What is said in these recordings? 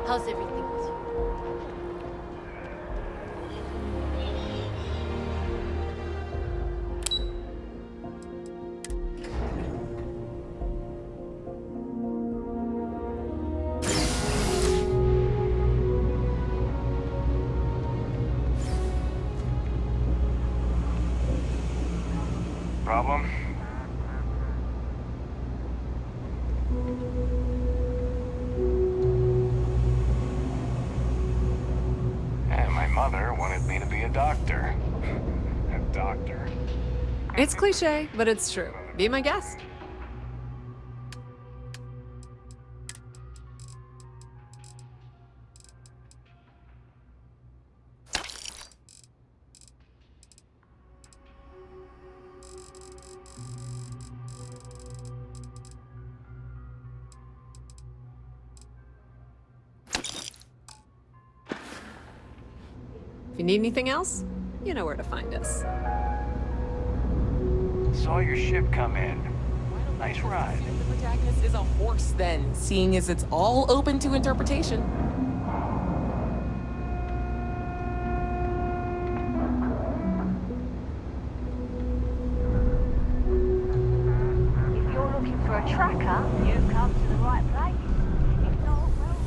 How's everything with you? Problem? And my mother wanted me to be a doctor. A doctor. It's cliche, but it's true. Be my guest. If you need anything else, you know where to find us. Saw your ship come in. Nice ride. The protagonist is a horse then, seeing as it's all open to interpretation. If you're looking for a tracker, you've come to the right place. If not, well...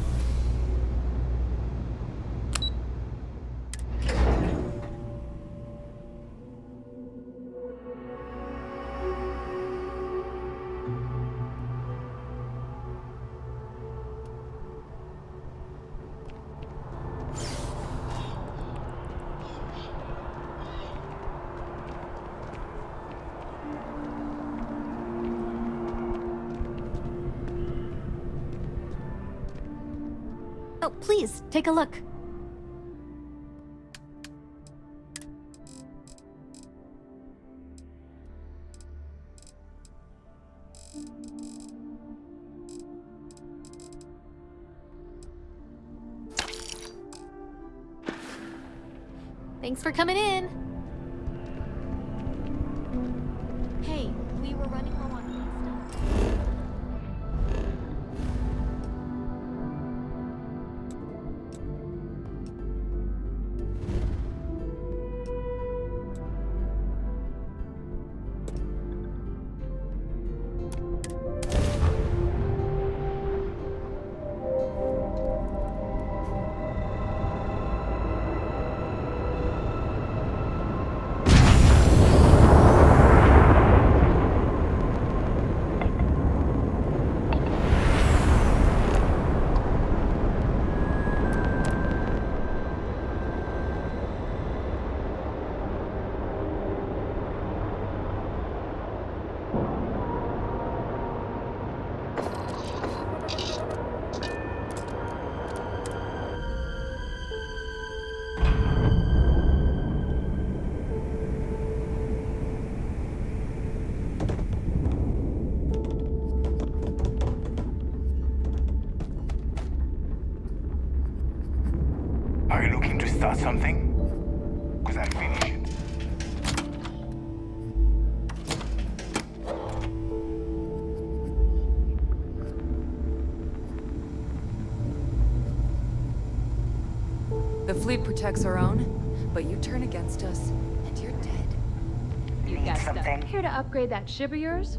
Oh, please, take a look. Thanks for coming in. Hey, we were running low on stuff. Are you looking to start something? Because I'm finished. The fleet protects our own, but you turn against us, and you're dead. You got something? Here to upgrade that ship of yours?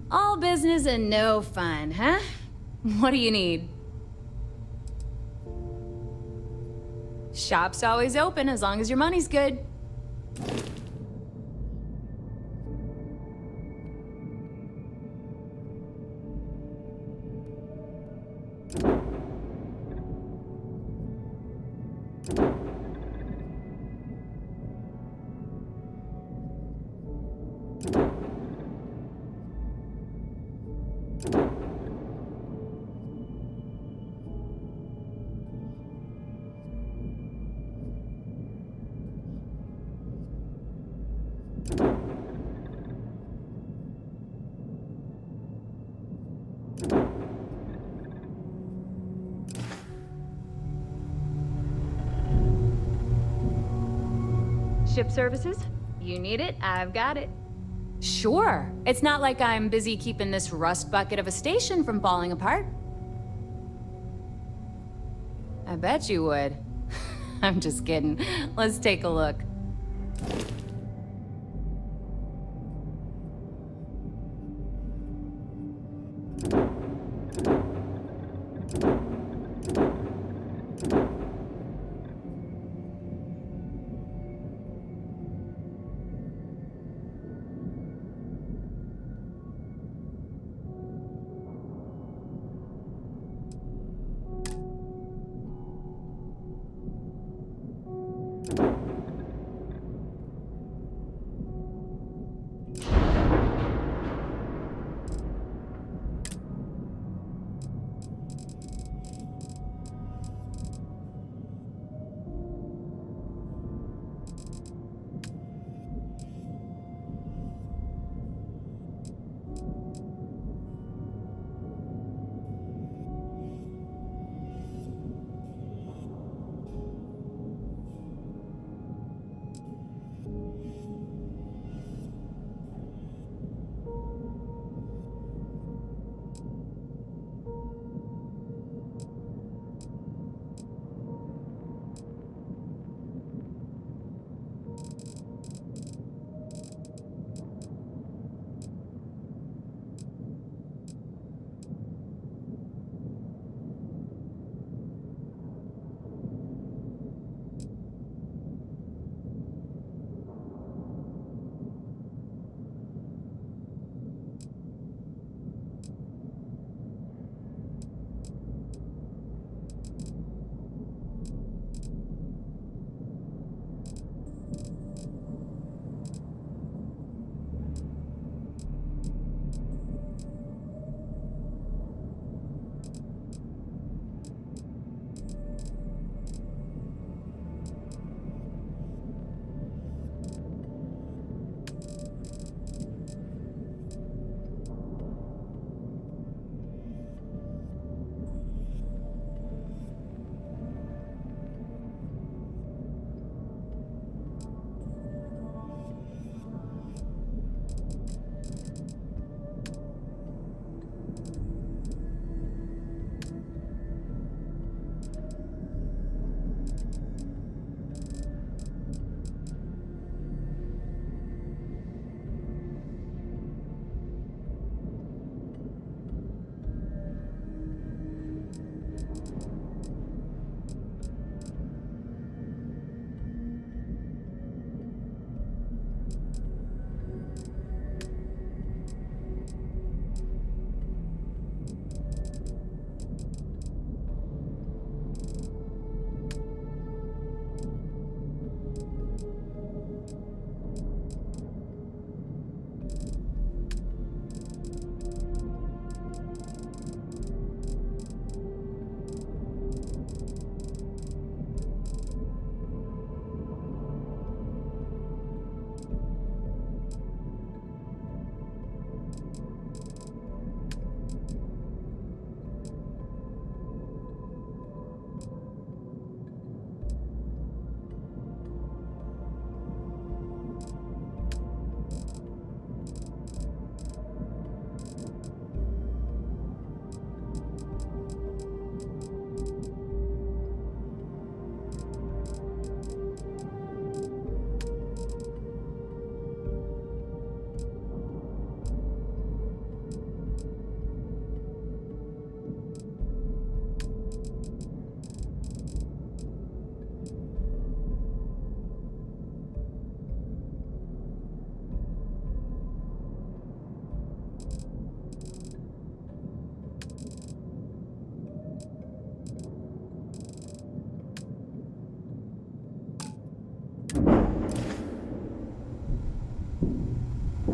All business and no fun, huh? What do you need? Shop's always open as long as your money's good. Ship services? You need it, I've got it. Sure. It's not like I'm busy keeping this rust bucket of a station from falling apart. I bet you would. I'm just kidding. Let's take a look.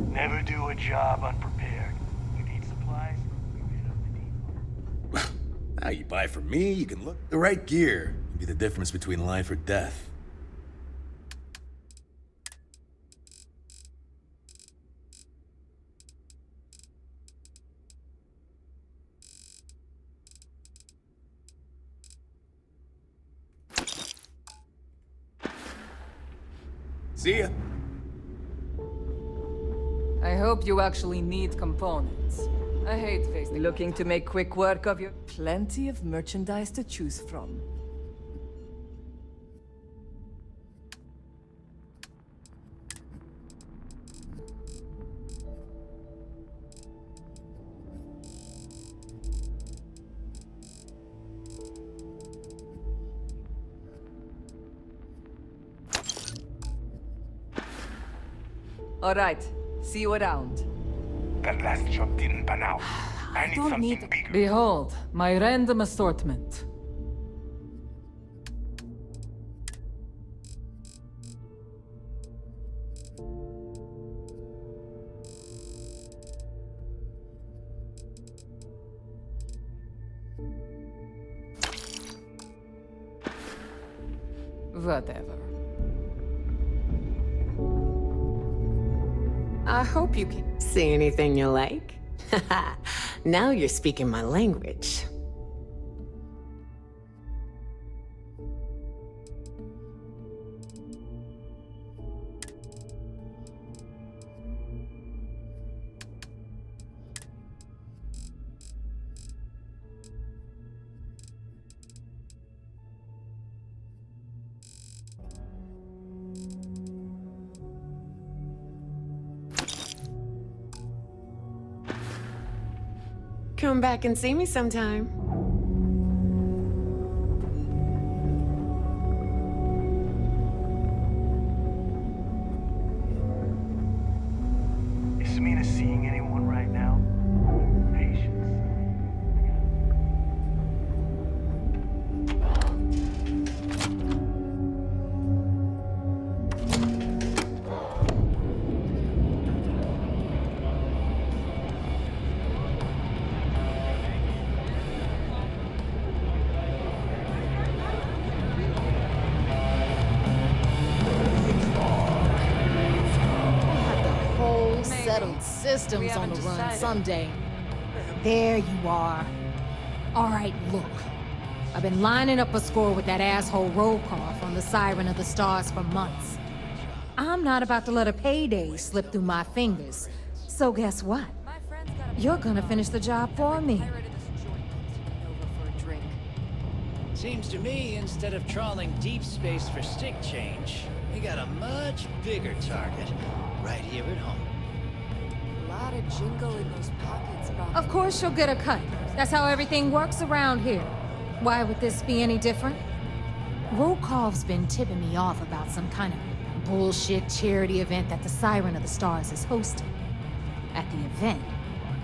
Never do a job unprepared. You need supplies? You hit up the depot. Now you buy from me, you can look. The right gear can be the difference between life or death. See ya. I hope you actually need components. I hate facing. Looking to make quick work of your... Plenty of merchandise to choose from. All right. See you around. That last job didn't pan out. I need don't something need- bigger. Behold, my random assortment. Whatever. I hope you can see anything you like. Now you're speaking my language. Come back and see me sometime. Is Mina seeing anyone right now? Patience. Whole settled systems on the run someday. There you are. All right, look. I've been lining up a score with that asshole Rokoff on the Siren of the Stars for months. I'm not about to let a payday slip through my fingers. So guess what? You're gonna finish the job for me. Seems to me, instead of trawling deep space for stick change, we got a much bigger target right here at home. A lot of jingle in those pockets, Bob. Of course you'll get a cut. That's how everything works around here. Why would this be any different? Rokoff's been tipping me off about some kind of bullshit charity event that the Siren of the Stars is hosting. At the event,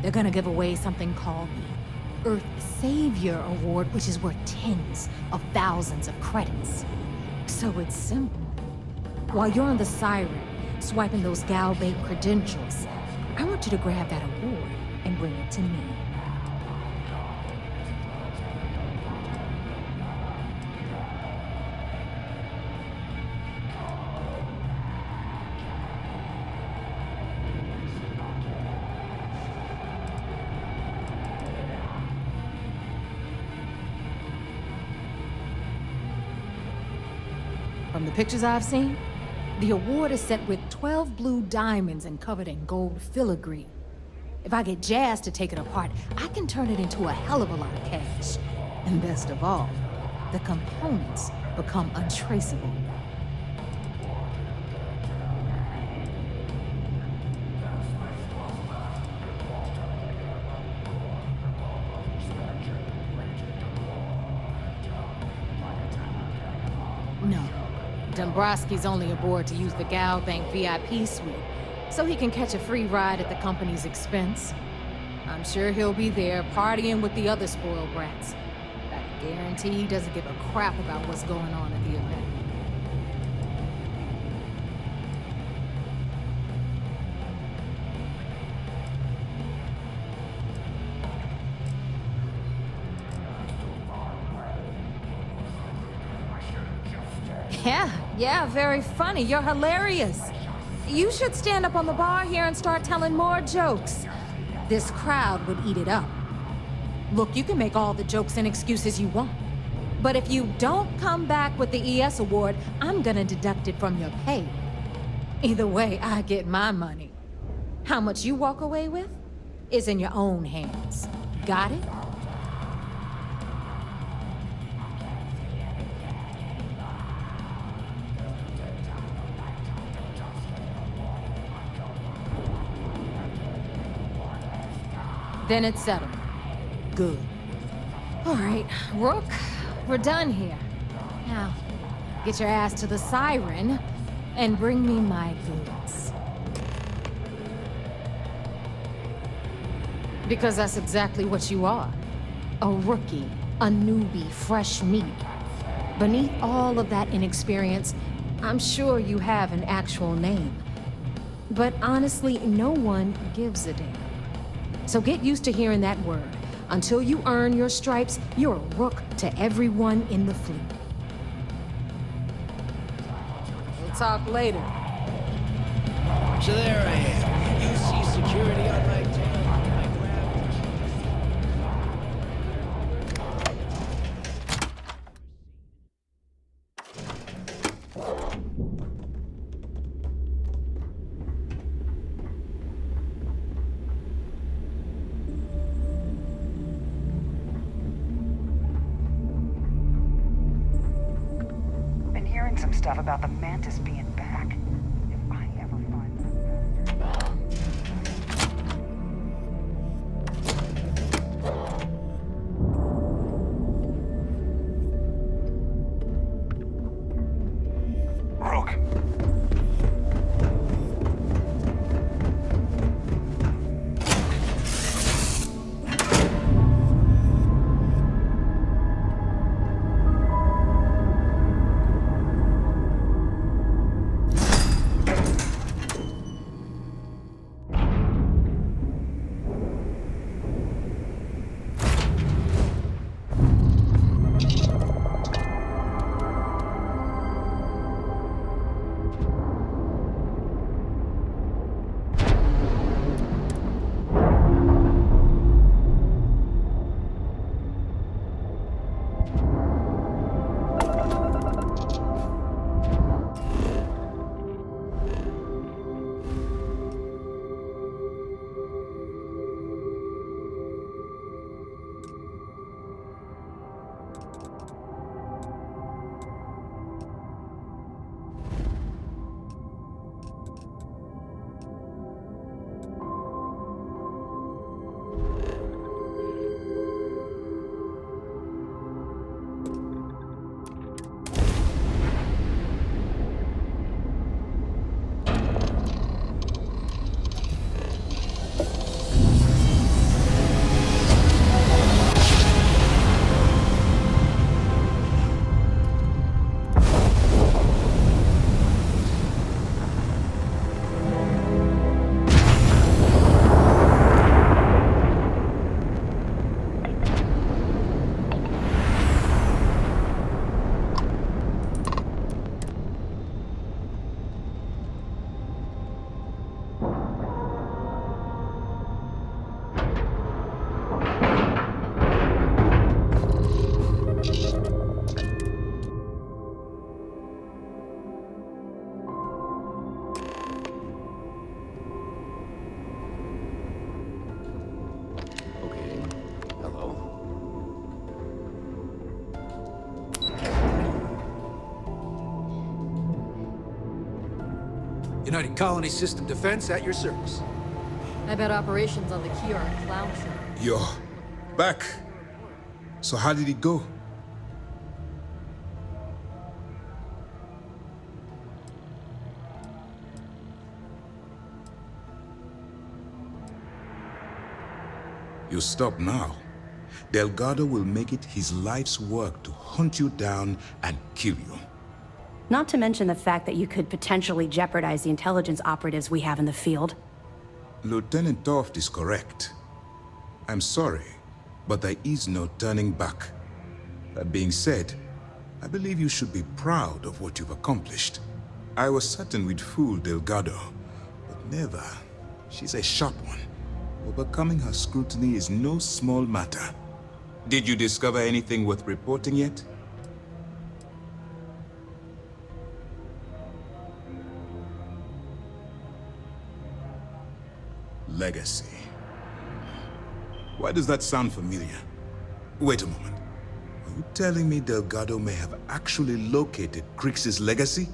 they're gonna give away something called the Earth Savior Award, which is worth tens of thousands of credits. So it's simple. While you're on the Siren, swiping those gal-bait credentials, I want you to grab that award and bring it to me. From the pictures I've seen, the award is set with 12 blue diamonds and covered in gold filigree. If I get Jazz to take it apart, I can turn it into a hell of a lot of cash. And best of all, the components become untraceable. No. Dombrowski's only aboard to use the Gal Bank VIP suite, so he can catch a free ride at the company's expense. I'm sure he'll be there partying with the other spoiled brats. I guarantee he doesn't give a crap about what's going on at the event. Yeah, very funny. You're hilarious. You should stand up on the bar here and start telling more jokes. This crowd would eat it up. Look, you can make all the jokes and excuses you want. But if you don't come back with the ES award, I'm gonna deduct it from your pay. Either way, I get my money. How much you walk away with is in your own hands. Got it? Then it's settled. Good. All right, Rook, we're done here. Now, get your ass to the Siren and bring me my goods. Because that's exactly what you are. A rookie, a newbie, fresh meat. Beneath all of that inexperience, I'm sure you have an actual name. But honestly, no one gives a damn. So get used to hearing that word. Until you earn your stripes, you're a rook to everyone in the fleet. We'll talk later. So there I am. You see security on my tail. I grabbed. Been hearing some stuff about the Mantis being back. If I ever find that Rook. Okay. Hello. United Colony System Defense at your service. I bet operations on the key are a clown show. Yo, back. So how did it go? You stop now. Delgado will make it his life's work to hunt you down and kill you. Not to mention the fact that you could potentially jeopardize the intelligence operatives we have in the field. Lieutenant Toft is correct. I'm sorry, but there is no turning back. That being said, I believe you should be proud of what you've accomplished. I was certain we'd fool Delgado, but never. She's a sharp one. Overcoming her scrutiny is no small matter. Did you discover anything worth reporting yet? Legacy. Why does that sound familiar? Wait a moment. Are you telling me Delgado may have actually located Crix's legacy?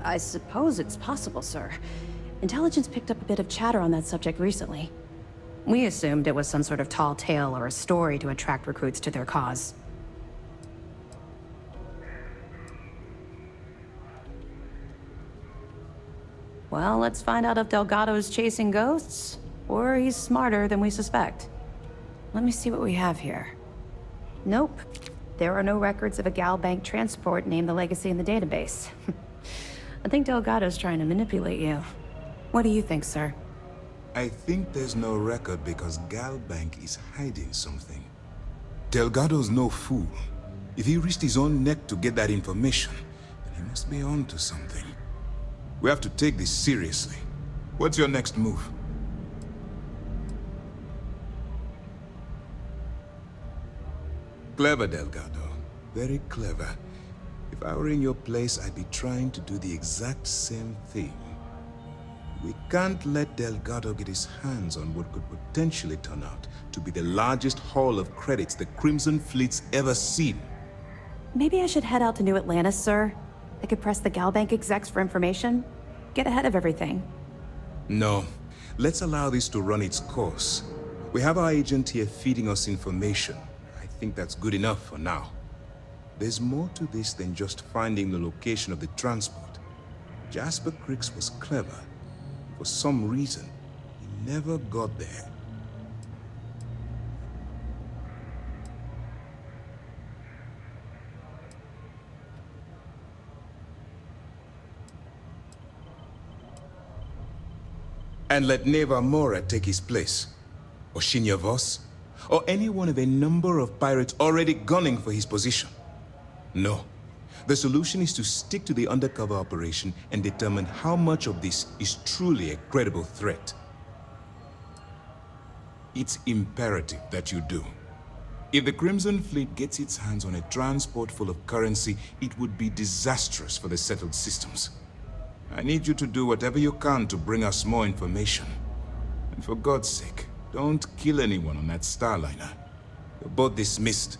I suppose it's possible, sir. Intelligence picked up a bit of chatter on that subject recently. We assumed it was some sort of tall tale or a story to attract recruits to their cause. Well, let's find out if Delgado's chasing ghosts, or he's smarter than we suspect. Let me see what we have here. Nope. There are no records of a Gal Bank transport named the Legacy in the database. I think Delgado's trying to manipulate you. What do you think, sir? I think there's no record because Gal Bank is hiding something. Delgado's no fool. If he risked his own neck to get that information, then he must be on to something. We have to take this seriously. What's your next move? Clever, Delgado. Very clever. If I were in your place, I'd be trying to do the exact same thing. We can't let Delgado get his hands on what could potentially turn out to be the largest haul of credits the Crimson Fleet's ever seen. Maybe I should head out to New Atlantis, sir. I could press the Gal Bank execs for information. Get ahead of everything. No. Let's allow this to run its course. We have our agent here feeding us information. I think that's good enough for now. There's more to this than just finding the location of the transport. Jasper Cricks was clever. For some reason, he never got there. And let Neva Mora take his place. Or Shinya Voss. Or any one of a number of pirates already gunning for his position. No. The solution is to stick to the undercover operation and determine how much of this is truly a credible threat. It's imperative that you do. If the Crimson Fleet gets its hands on a transport full of currency, it would be disastrous for the settled systems. I need you to do whatever you can to bring us more information. And for God's sake, don't kill anyone on that Starliner. You're both dismissed.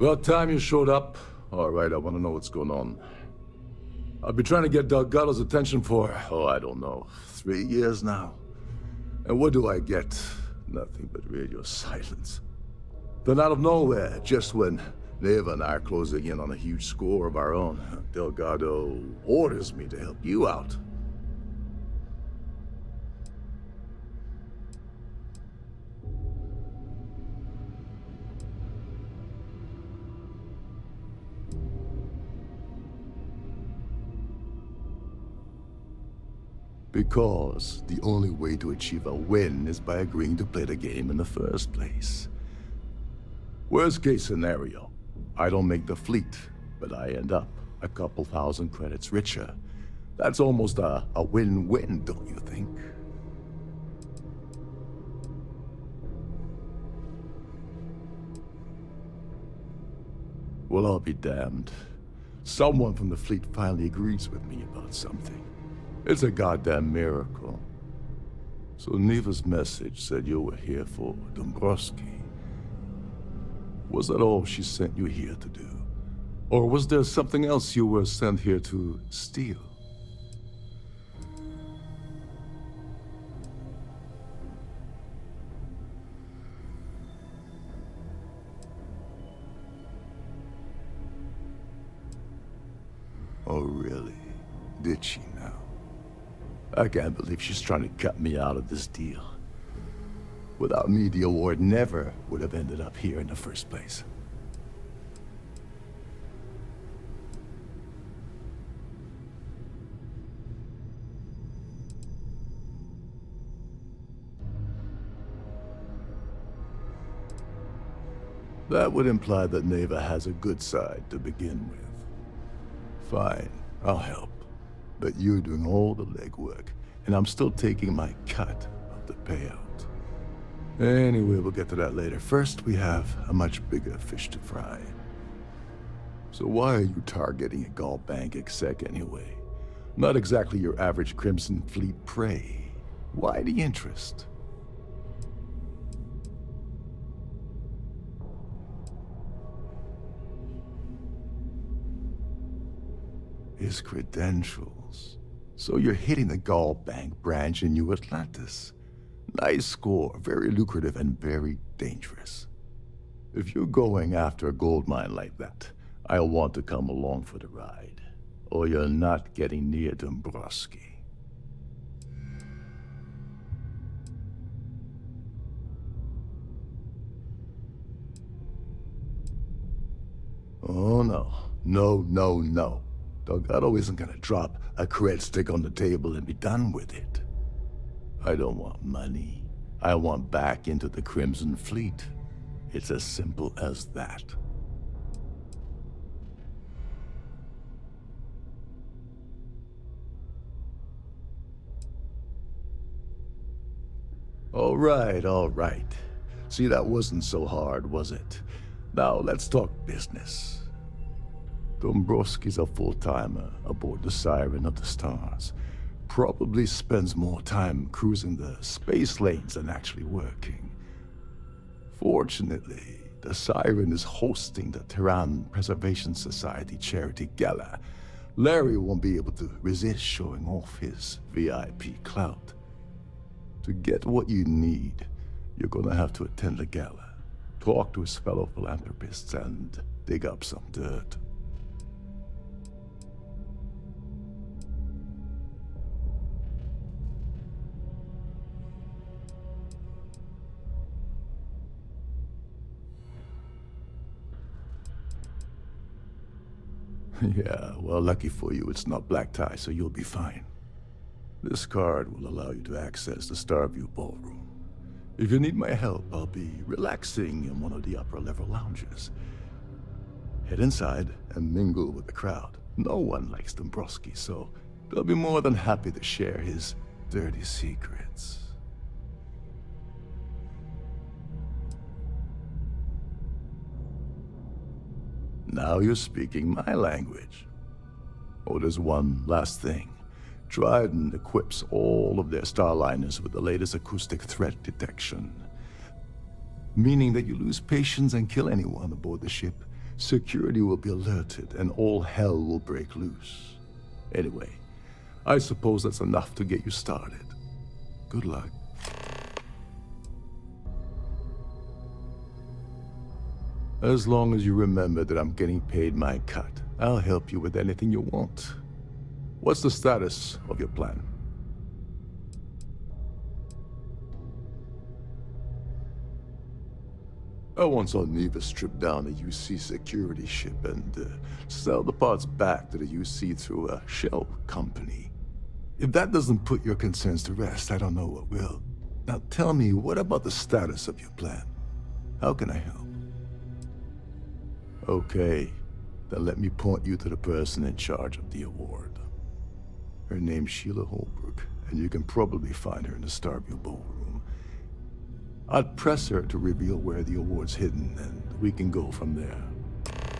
About time you showed up. All right, I want to know what's going on. I've been trying to get Delgado's attention for, I don't know, 3 years now. And what do I get? Nothing but radio silence. Then out of nowhere, just when Neva and I are closing in on a huge score of our own, Delgado orders me to help you out. Because the only way to achieve a win is by agreeing to play the game in the first place. Worst case scenario, I don't make the fleet, but I end up a couple thousand credits richer. That's almost a win-win, don't you think? Well, I'll be damned. Someone from the fleet finally agrees with me about something. It's a goddamn miracle. So Neva's message said you were here for Dombrowski. Was that all she sent you here to do? Or was there something else you were sent here to steal? Oh, really? Did she now? I can't believe she's trying to cut me out of this deal. Without me, the award never would have ended up here in the first place. That would imply that Neva has a good side to begin with. Fine, I'll help. But you're doing all the legwork, and I'm still taking my cut of the payout. Anyway, we'll get to that later. First, we have a much bigger fish to fry. So why are you targeting a Gall Bank exec anyway? Not exactly your average Crimson Fleet prey. Why the interest? His credentials. So you're hitting the Gall Bank branch in New Atlantis. Nice score, very lucrative and very dangerous. If you're going after a gold mine like that, I'll want to come along for the ride. Or you're not getting near Dombrowski. Oh no. No, no, no. Delgado isn't gonna drop a cred stick on the table and be done with it. I don't want money. I want back into the Crimson Fleet. It's as simple as that. All right. See, that wasn't so hard, was it? Now, let's talk business. Dombrowski's a full-timer aboard the Siren of the Stars. Probably spends more time cruising the space lanes than actually working. Fortunately, the Siren is hosting the Tehran Preservation Society charity gala. Larry won't be able to resist showing off his VIP clout. To get what you need, you're gonna have to attend the gala, talk to his fellow philanthropists, and dig up some dirt. Yeah, well, lucky for you, it's not black tie, so you'll be fine. This card will allow you to access the Starfield ballroom. If you need my help, I'll be relaxing in one of the upper-level lounges. Head inside and mingle with the crowd. No one likes Dombrowski, so they'll be more than happy to share his dirty secrets. Now you're speaking my language. Oh, there's one last thing. Dryden equips all of their starliners with the latest acoustic threat detection. Meaning that you lose patience and kill anyone aboard the ship, security will be alerted and all hell will break loose. Anyway, I suppose that's enough to get you started. Good luck. As long as you remember that I'm getting paid my cut, I'll help you with anything you want. What's the status of your plan? I once saw Neva strip down a UC security ship and sell the parts back to the UC through a shell company. If that doesn't put your concerns to rest, I don't know what will. Now tell me, what about the status of your plan? How can I help? Okay, then let me point you to the person in charge of the award. Her name's Sheila Holbrook, and you can probably find her in the Starfield ballroom. I'd press her to reveal where the award's hidden, and we can go from there.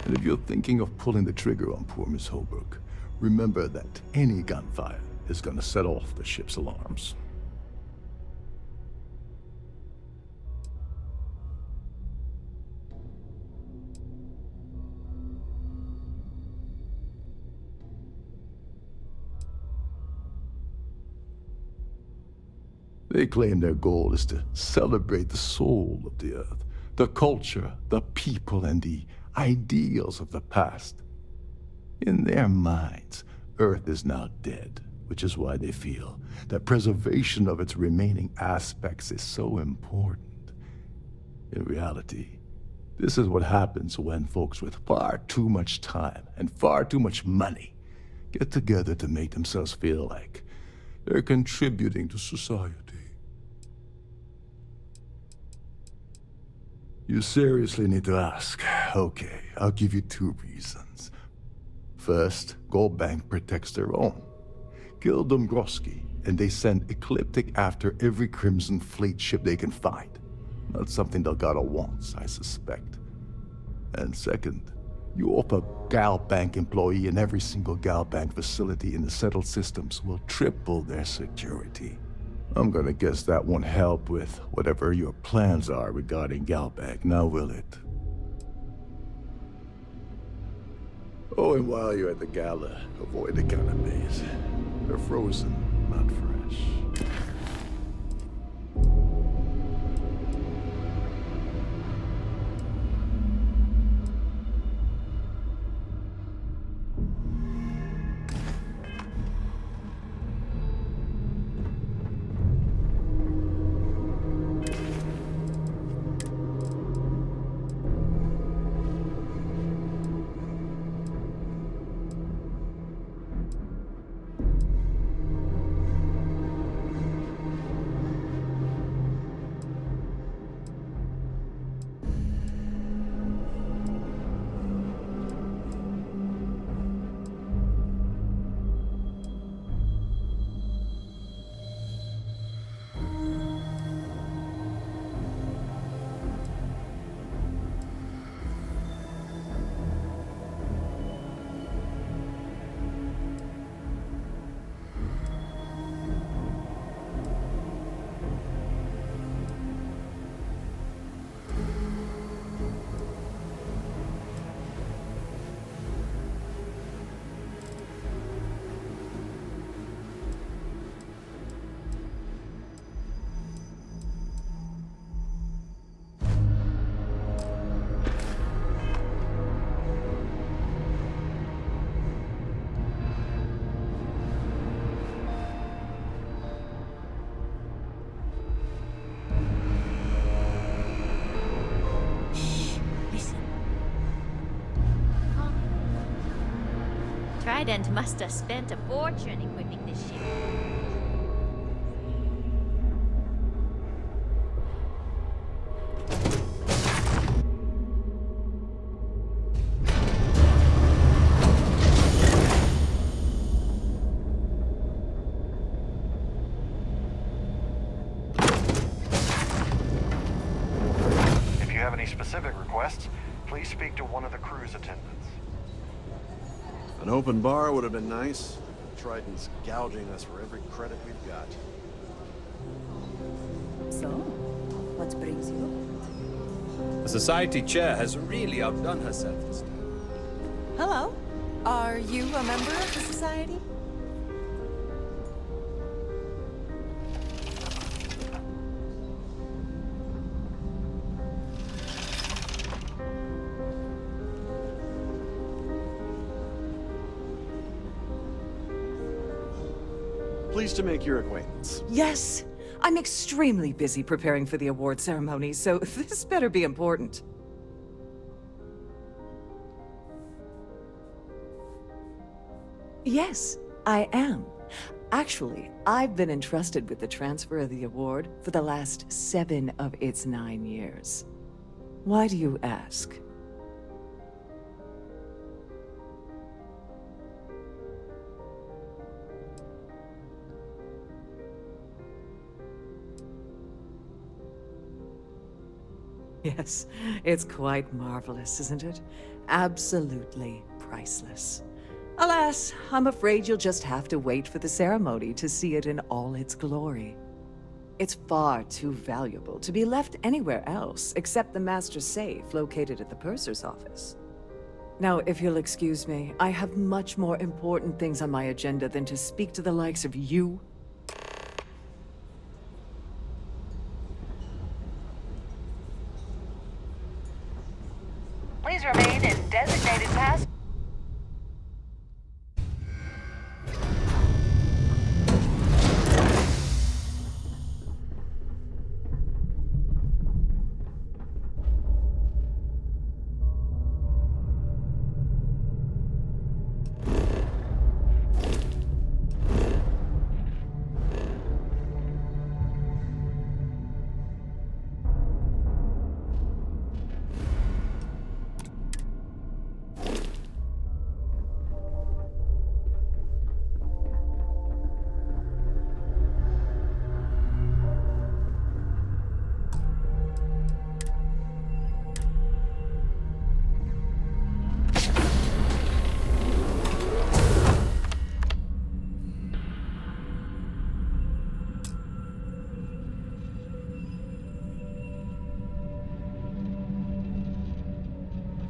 And if you're thinking of pulling the trigger on poor Miss Holbrook, remember that any gunfire is gonna set off the ship's alarms. They claim their goal is to celebrate the soul of the Earth, the culture, the people, and the ideals of the past. In their minds, Earth is now dead, which is why they feel that preservation of its remaining aspects is so important. In reality, this is what happens when folks with far too much time and far too much money get together to make themselves feel like they're contributing to society. You seriously need to ask. Okay, I'll give you 2 reasons. First, Gold Bank protects their own. Kill Dombrowski, and they send Ecliptic after every Crimson Fleet ship they can find. Not something Delgado wants, I suspect. And second, you offer Gal Bank employee in every single Gal Bank facility in the settled systems will triple their security. I'm gonna guess that won't help with whatever your plans are regarding Gal Bank, now will it? Oh, and while you're at the gala, avoid the canopies. They're frozen, not fresh. Trident must have spent a fortune equipping this ship. If you have any specific requests, please speak to one of the crew's attendants. An open bar would have been nice. Trident's gouging us for every credit we've got. So, what brings you? The Society Chair has really outdone herself this time. Hello. Are you a member of the Society? Pleased to make your acquaintance. Yes. I'm extremely busy preparing for the award ceremony, so this better be important. Yes, I am. Actually, I've been entrusted with the transfer of the award for the last 7 of its 9 years. Why do you ask? Yes, it's quite marvelous, isn't it? Absolutely priceless. Alas, I'm afraid you'll just have to wait for the ceremony to see it in all its glory. It's far too valuable to be left anywhere else except the master safe located at the purser's office. Now, if you'll excuse me, I have much more important things on my agenda than to speak to the likes of you. Please remain in designated pass.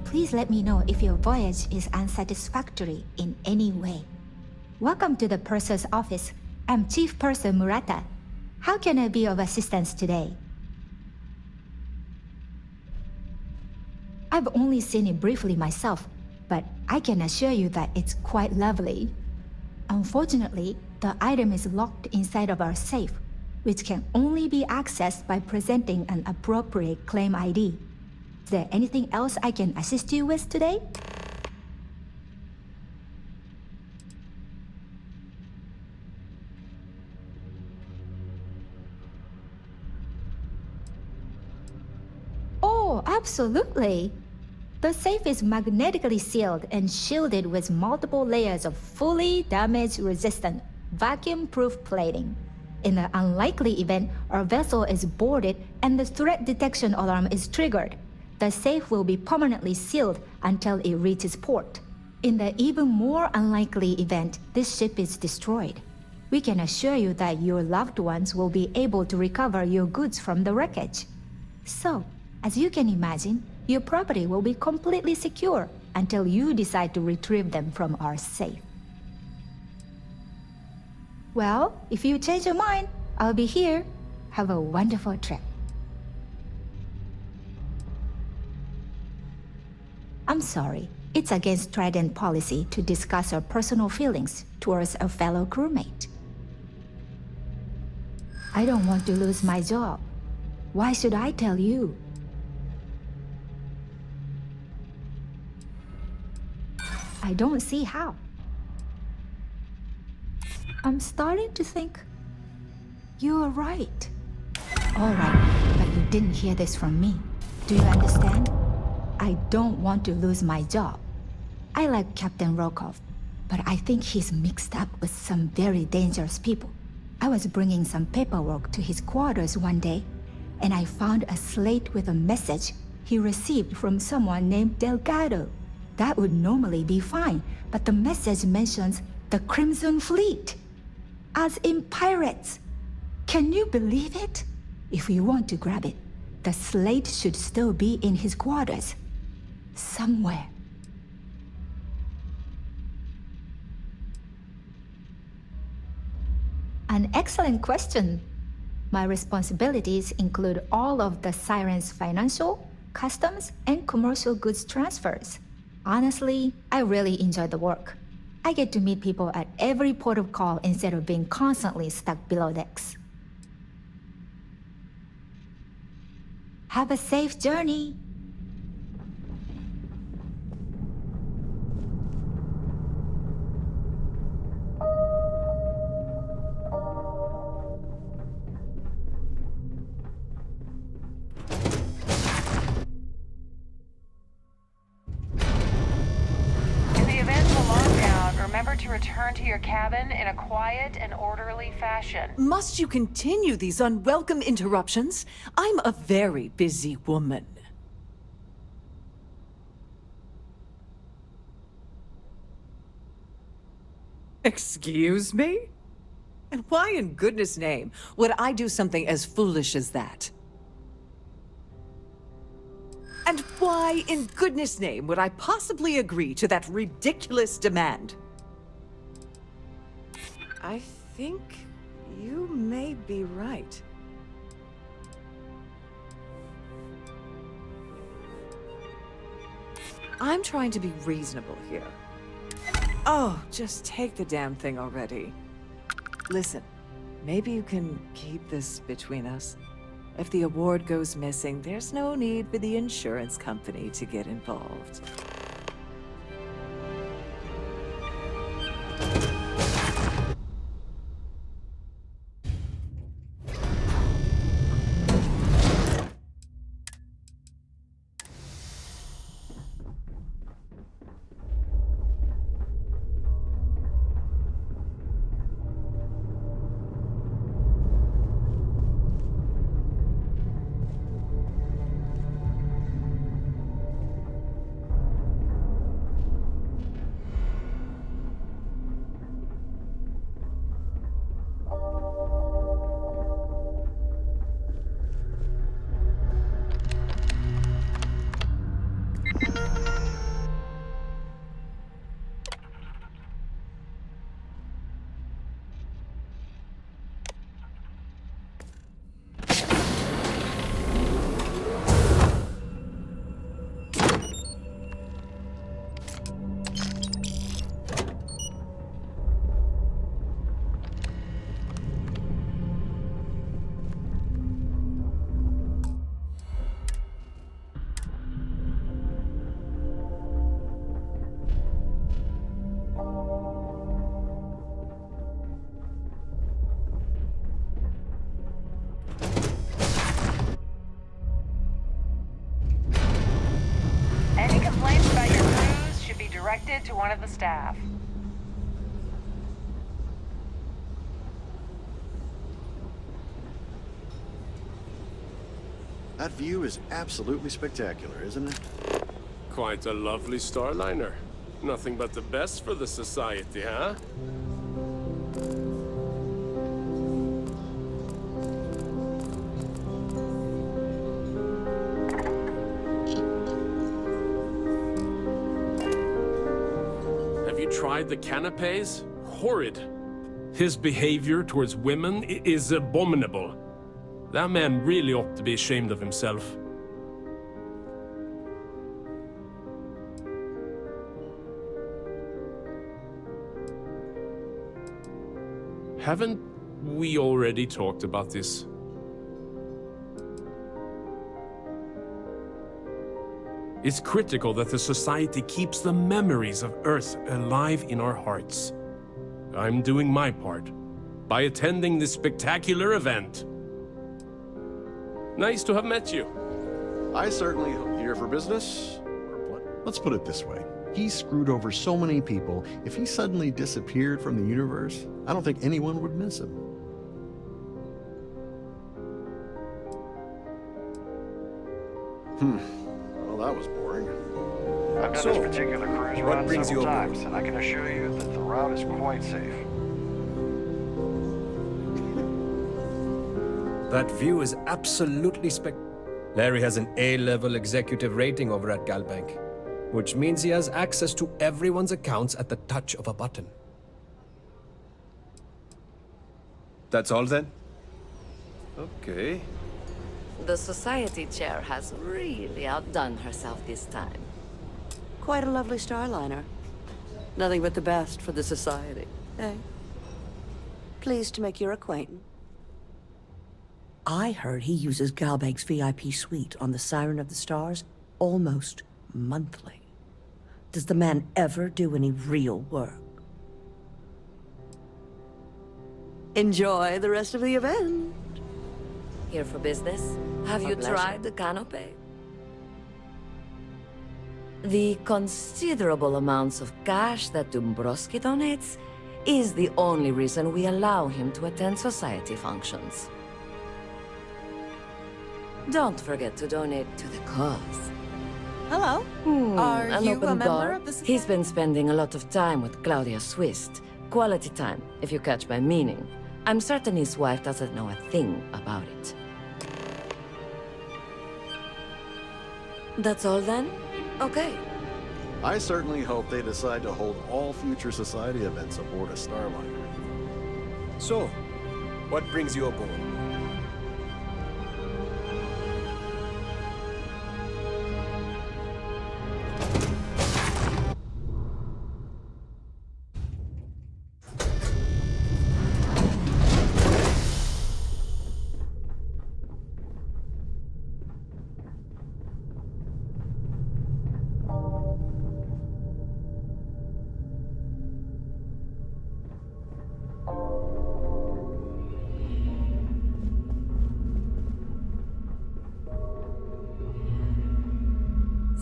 Please let me know if your voyage is unsatisfactory in any way. Welcome to the Purser's office. I'm Chief Purser Murata. How can I be of assistance today? I've only seen it briefly myself, but I can assure you that it's quite lovely. Unfortunately, the item is locked inside of our safe, which can only be accessed by presenting an appropriate claim ID. Is there anything else I can assist you with today? Oh, absolutely. The safe is magnetically sealed and shielded with multiple layers of fully damage-resistant, vacuum-proof plating. In the unlikely event our vessel is boarded and the threat detection alarm is triggered, the safe will be permanently sealed until it reaches port. In the even more unlikely event this ship is destroyed, we can assure you that your loved ones will be able to recover your goods from the wreckage. So, as you can imagine, your property will be completely secure until you decide to retrieve them from our safe. Well, if you change your mind, I'll be here. Have a wonderful trip. I'm sorry. It's against Trident policy to discuss our personal feelings towards a fellow crewmate. I don't want to lose my job. Why should I tell you? I don't see how. I'm starting to think you're right. All right, but you didn't hear this from me. Do you understand? I don't want to lose my job. I like Captain Rokov, but I think he's mixed up with some very dangerous people. I was bringing some paperwork to his quarters one day, and I found a slate with a message he received from someone named Delgado. That would normally be fine, but the message mentions the Crimson Fleet, as in pirates. Can you believe it? If you want to grab it, the slate should still be in his quarters. Somewhere. An excellent question. My responsibilities include all of the Siren's financial, customs, and commercial goods transfers. Honestly, I really enjoy the work. I get to meet people at every port of call instead of being constantly stuck below decks. Have a safe journey. Remember to return to your cabin in a quiet and orderly fashion. Must you continue these unwelcome interruptions? I'm a very busy woman. Excuse me? And why in goodness name would I do something as foolish as that? And why in goodness name would I possibly agree to that ridiculous demand? I think you may be right. I'm trying to be reasonable here. Oh, just take the damn thing already. Listen, maybe you can keep this between us. If the award goes missing, there's no need for the insurance company to get involved. Any complaints about your crews should be directed to one of the staff. That view is absolutely spectacular, isn't it? Quite a lovely starliner. Nothing but the best for the society, huh? Have you tried the canapes? Horrid. His behavior towards women is abominable. That man really ought to be ashamed of himself. Haven't we already talked about this? It's critical that the society keeps the memories of Earth alive in our hearts. I'm doing my part by attending this spectacular event. Nice to have met you. I certainly here for business. Let's put it this way. He screwed over so many people. If he suddenly disappeared from the universe, I don't think anyone would miss him. Well, that was boring. I've done this particular cruise run several times, and I can assure you that the route is quite safe. That view is absolutely Larry has an A-level executive rating over at Galbank, which means he has access to everyone's accounts at the touch of a button. That's all then? Okay. The society chair has really outdone herself this time. Quite a lovely starliner. Nothing but the best for the society, eh? Pleased to make your acquaintance. I heard he uses Galbank's VIP suite on the Siren of the Stars almost monthly. Does the man ever do any real work? Enjoy the rest of the event. Here for business? Have you tried the canopy? The considerable amounts of cash that Dombrowski donates is the only reason we allow him to attend society functions. Don't forget to donate to the cause. Hello. Are An you open a member door. of the He's been spending a lot of time with Claudia Swist, Quality time, if you catch my meaning. I'm certain his wife doesn't know a thing about it. That's all then? Okay. I certainly hope they decide to hold all future society events aboard a Starliner. So, what brings you aboard?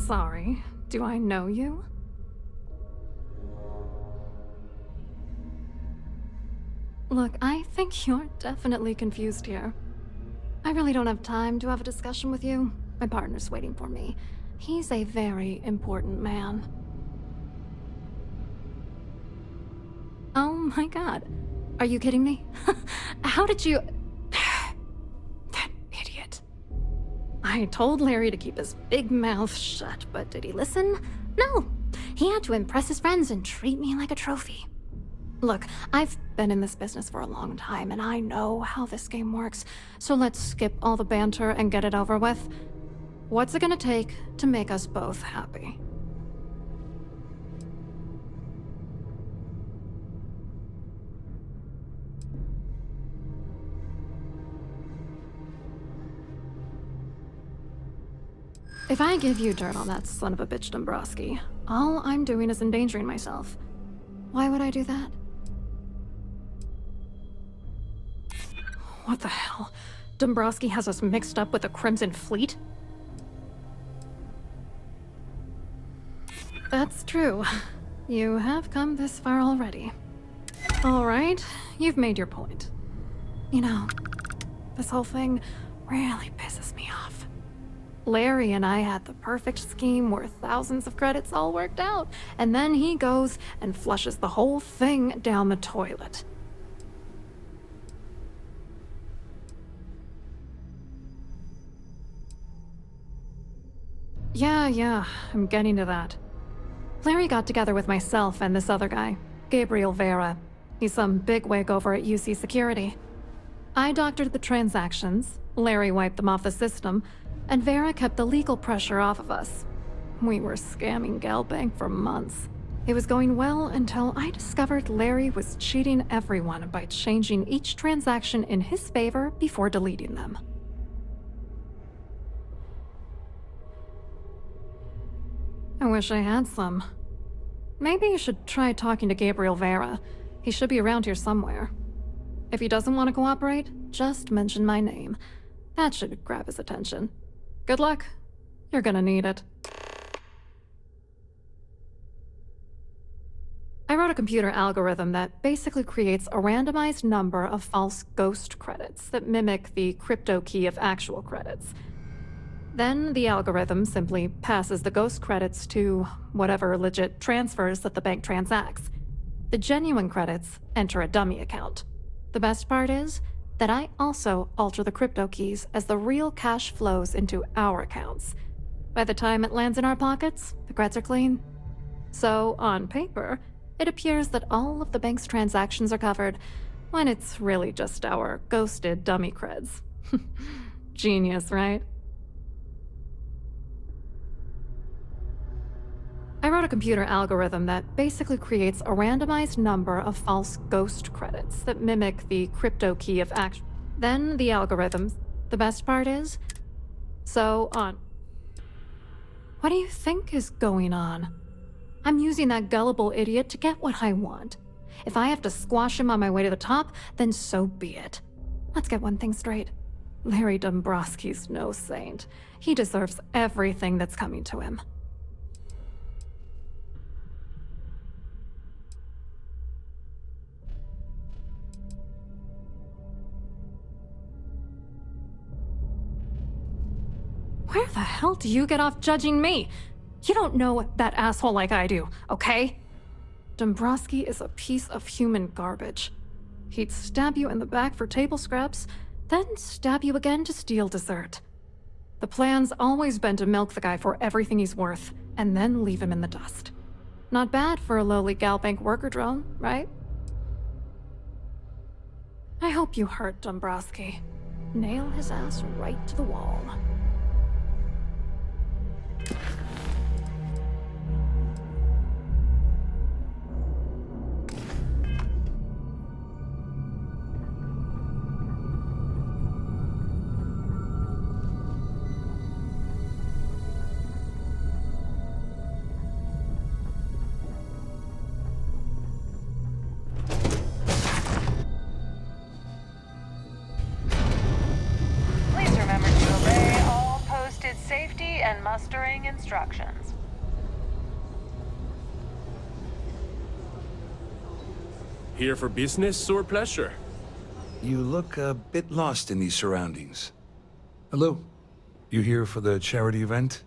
Sorry, do I know you? Look, I think you're definitely confused here. I really don't have time to have a discussion with you. My partner's waiting for me. He's a very important man. Oh my god. Are you kidding me? How did you... That idiot. I told Larry to keep his big mouth shut, but did he listen? No. He had to impress his friends and treat me like a trophy. Look, I've been in this business for a long time, and I know how this game works, so let's skip all the banter and get it over with. What's it gonna take to make us both happy? If I give you dirt on that son of a bitch Dombrowski, all I'm doing is endangering myself. Why would I do that? What the hell? Dombrowski has us mixed up with the Crimson Fleet? That's true. You have come this far already. Alright, you've made your point. You know, this whole thing really pisses me off. Larry and I had the perfect scheme worth thousands of credits all worked out, and then he goes and flushes the whole thing down the toilet. Yeah, I'm getting to that. Larry got together with myself and this other guy, Gabriel Vera. He's some bigwig over at UC Security. I doctored the transactions, Larry wiped them off the system, and Vera kept the legal pressure off of us. We were scamming Galbank for months. It was going well until I discovered Larry was cheating everyone by changing each transaction in his favor before deleting them. I wish I had some. Maybe you should try talking to Gabriel Vera. He should be around here somewhere. If he doesn't want to cooperate, just mention my name. That should grab his attention. Good luck. You're gonna need it. I wrote a computer algorithm that basically creates a randomized number of false ghost credits that mimic the crypto key of actual credits. Then the algorithm simply passes the ghost credits to whatever legit transfers that the bank transacts. The genuine credits enter a dummy account. The best part is that I also alter the crypto keys as the real cash flows into our accounts. By the time it lands in our pockets, the creds are clean. So, on paper, it appears that all of the bank's transactions are covered, when it's really just our ghosted dummy creds. Genius, right? I wrote a computer algorithm that basically creates a randomized number of false ghost credits that mimic the crypto key of action. Then the algorithm, the best part is, so on. What do you think is going on? I'm using that gullible idiot to get what I want. If I have to squash him on my way to the top, then so be it. Let's get one thing straight. Larry Dombrowski's no saint. He deserves everything that's coming to him. Where the hell do you get off judging me? You don't know that asshole like I do, okay? Dombrowski is a piece of human garbage. He'd stab you in the back for table scraps, then stab you again to steal dessert. The plan's always been to milk the guy for everything he's worth, and then leave him in the dust. Not bad for a lowly Galbank worker drone, right? I hope you hurt Dombrowski. Nail his ass right to the wall. Please remember to obey all posted safety and mustering instructions. Here for business or pleasure? You look a bit lost in these surroundings. Hello? You here for the charity event?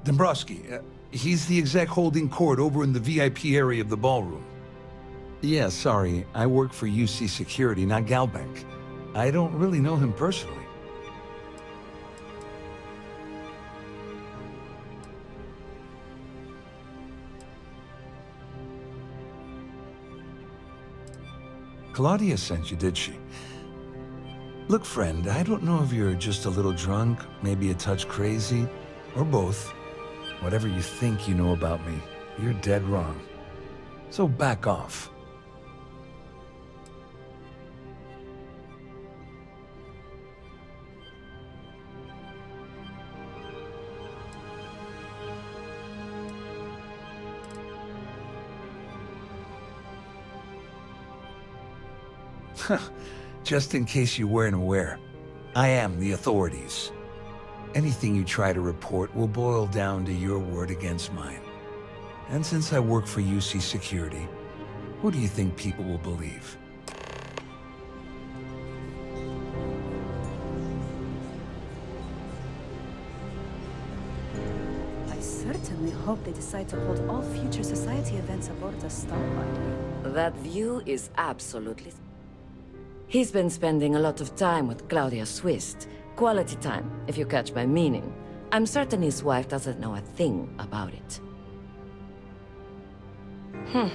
Dombrowski, he's the exec holding court over in the VIP area of the ballroom. Yeah, sorry. I work for UC Security, not Galbank. I don't really know him personally. Claudia sent you, did she? Look, friend, I don't know if you're just a little drunk, maybe a touch crazy, or both. Whatever you think you know about me, you're dead wrong. So back off. Just in case you weren't aware, I am the authorities. Anything you try to report will boil down to your word against mine. And since I work for UC Security, who do you think people will believe? I certainly hope they decide to hold all future society events aboard the Starfield. That view is absolutely... He's been spending a lot of time with Claudia Swist. Quality time, if you catch my meaning. I'm certain his wife doesn't know a thing about it. Well,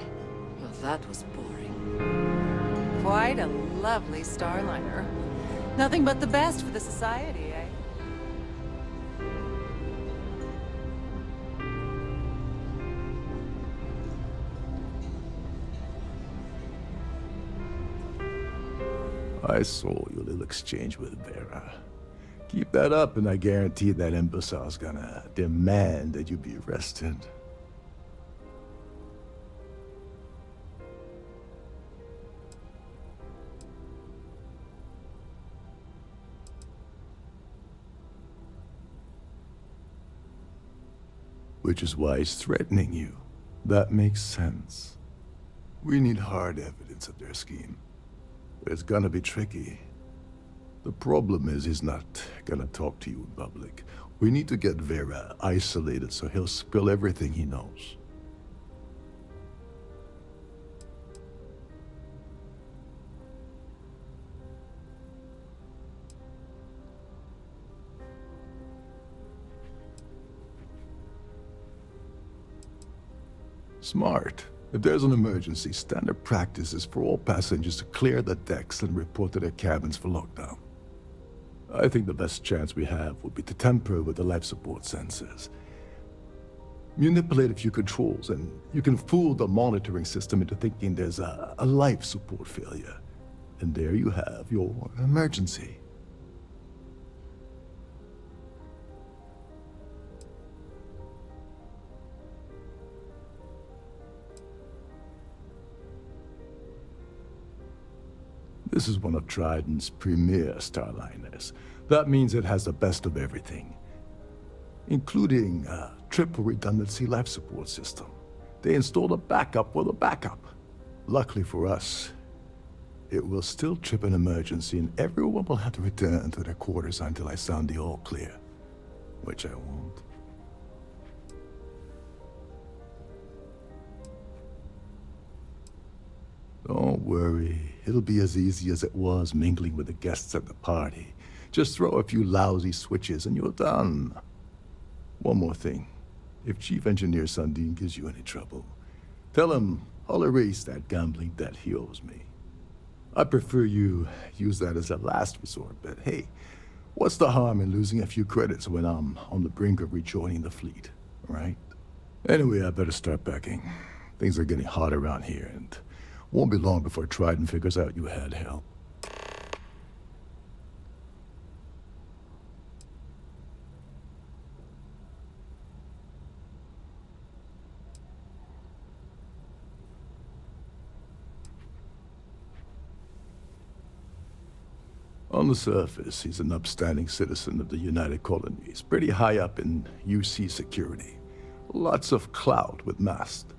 that was boring. Quite a lovely Starliner. Nothing but the best for the society, eh? I saw your little exchange with Vera. Keep that up and I guarantee that imbecile's gonna demand that you be arrested. Which is why he's threatening you. That makes sense. We need hard evidence of their scheme. But it's gonna be tricky. The problem is he's not gonna talk to you in public. We need to get Vera isolated so he'll spill everything he knows. Smart. If there's an emergency, standard practice is for all passengers to clear the decks and report to their cabins for lockdown. I think the best chance we have would be to tamper with the life support sensors. Manipulate a few controls, and you can fool the monitoring system into thinking there's a life support failure. And there you have your emergency. This is one of Trident's premier Starliners. That means it has the best of everything, including a triple redundancy life support system. They installed a backup for the backup. Luckily for us, it will still trip an emergency and everyone will have to return to their quarters until I sound the all clear. Which I won't. Don't worry, it'll be as easy as it was mingling with the guests at the party. Just throw a few lousy switches and you're done. One more thing. If Chief Engineer Sundin gives you any trouble, tell him I'll erase that gambling debt he owes me. I prefer you use that as a last resort, but hey, what's the harm in losing a few credits when I'm on the brink of rejoining the fleet, right? Anyway, I better start packing. Things are getting hot around here, and won't be long before Trident figures out you had help. On the surface, he's an upstanding citizen of the United Colonies, pretty high up in UC security. Lots of clout with mast.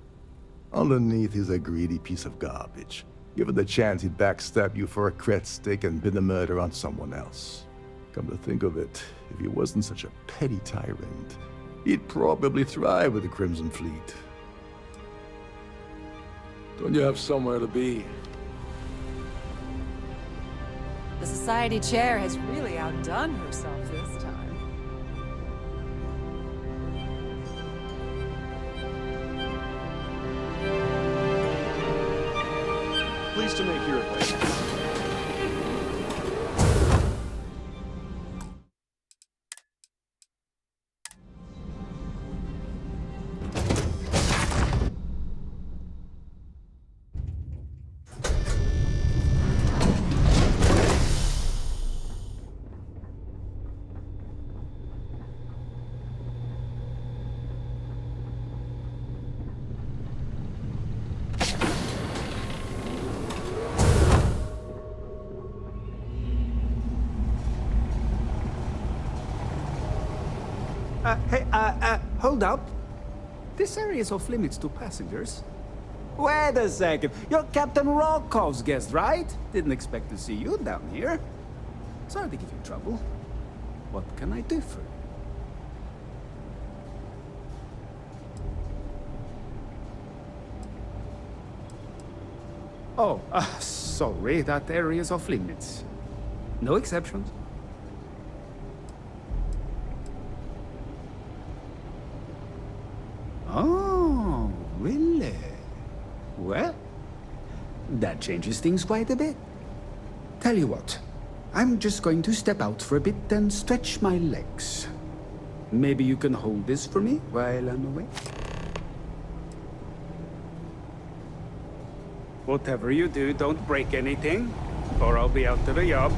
Underneath, he's a greedy piece of garbage. Given the chance, he'd backstab you for a cret stick and pin the murder on someone else. Come to think of it, if he wasn't such a petty tyrant, he'd probably thrive with the Crimson Fleet. Don't you have somewhere to be? The Society Chair has really outdone herself this time. Pleased to make your acquaintance. Hold up. This area is off limits to passengers. Wait a second. You're Captain Rokov's guest, right? Didn't expect to see you down here. Sorry to give you trouble. What can I do for you? Oh, sorry. That area is off limits. No exceptions. Oh, really? Well, that changes things quite a bit. Tell you what, I'm just going to step out for a bit and stretch my legs. Maybe you can hold this for me while I'm away? Whatever you do, don't break anything, or I'll be out to the job.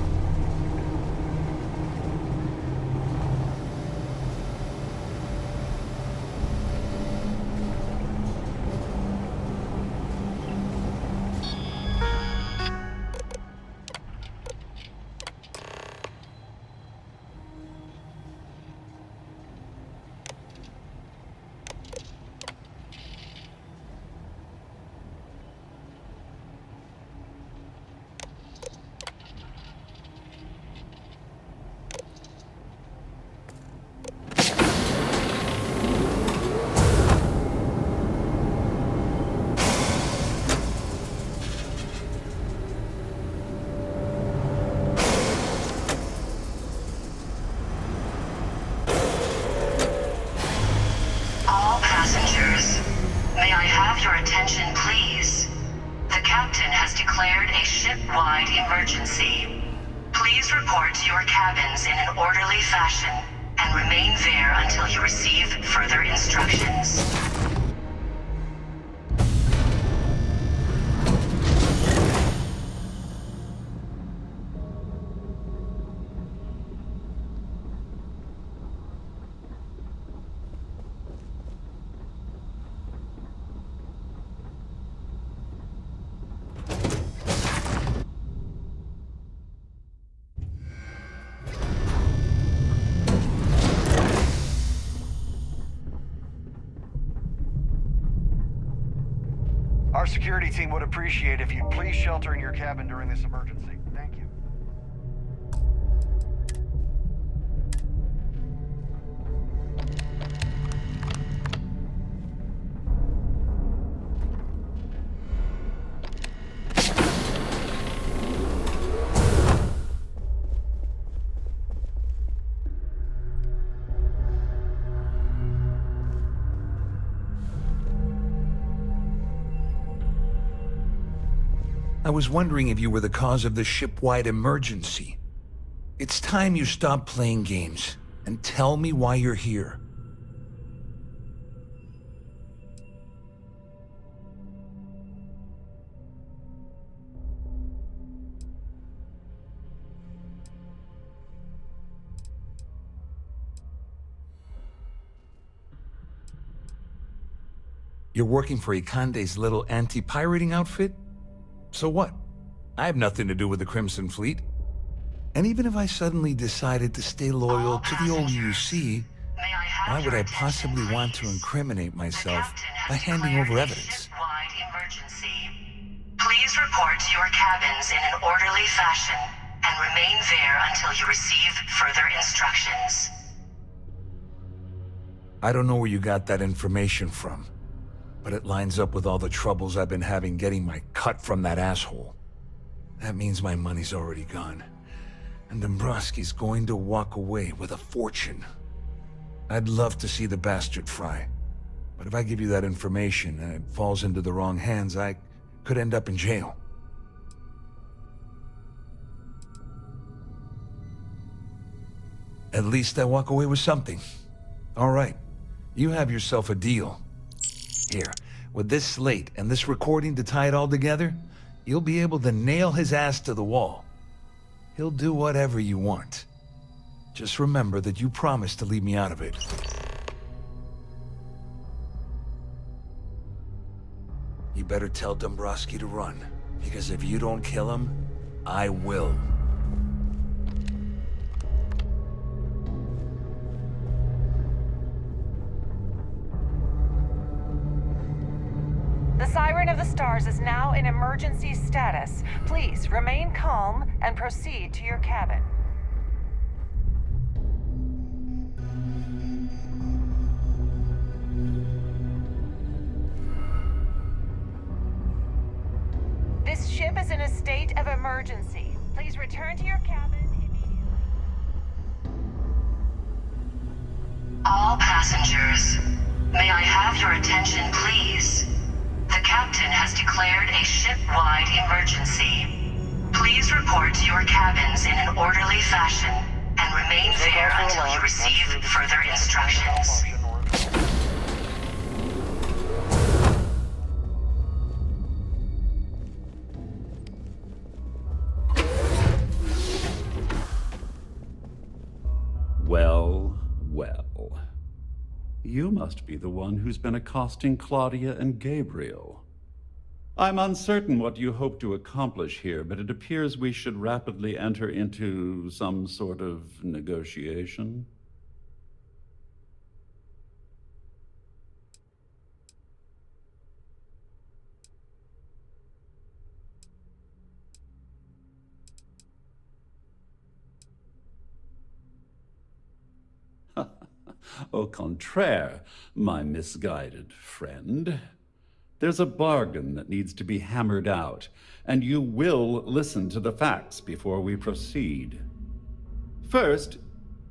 May I have your attention, please? The captain has declared a ship-wide emergency. Please report to your cabins in an orderly fashion and remain there until you receive further instructions. security team would appreciate if you'd please shelter in your cabin during this emergency. Thank you. I was wondering if you were the cause of the ship-wide emergency. It's time you stop playing games and tell me why you're here. You're working for Ikande's little anti-pirating outfit? So what? I have nothing to do with the Crimson Fleet. And even if I suddenly decided to stay loyal to the old UC, why would I possibly want to incriminate myself by handing over evidence? Please report to your cabins in an orderly fashion and remain there until you receive further instructions. I don't know where you got that information from, but it lines up with all the troubles I've been having getting my cut from that asshole. That means my money's already gone, and Dombrowski's going to walk away with a fortune. I'd love to see the bastard fry, but if I give you that information and it falls into the wrong hands, I could end up in jail. At least I walk away with something. All right, you have yourself a deal. Here, with this slate and this recording to tie it all together, you'll be able to nail his ass to the wall. He'll do whatever you want. Just remember that you promised to leave me out of it. You better tell Dombrowski to run, because if you don't kill him, I will. The Siren of the Stars is now in emergency status. Please remain calm and proceed to your cabin. This ship is in a state of emergency. Please return to your cabin immediately. All passengers, may I have your attention, please? The captain has declared a ship-wide emergency. Please report to your cabins in an orderly fashion and remain there until you receive further instructions. Well, well. You must be the one who's been accosting Claudia and Gabriel. I'm uncertain what you hope to accomplish here, but it appears we should rapidly enter into some sort of negotiation. Au contraire, my misguided friend. There's a bargain that needs to be hammered out, and you will listen to the facts before we proceed. First,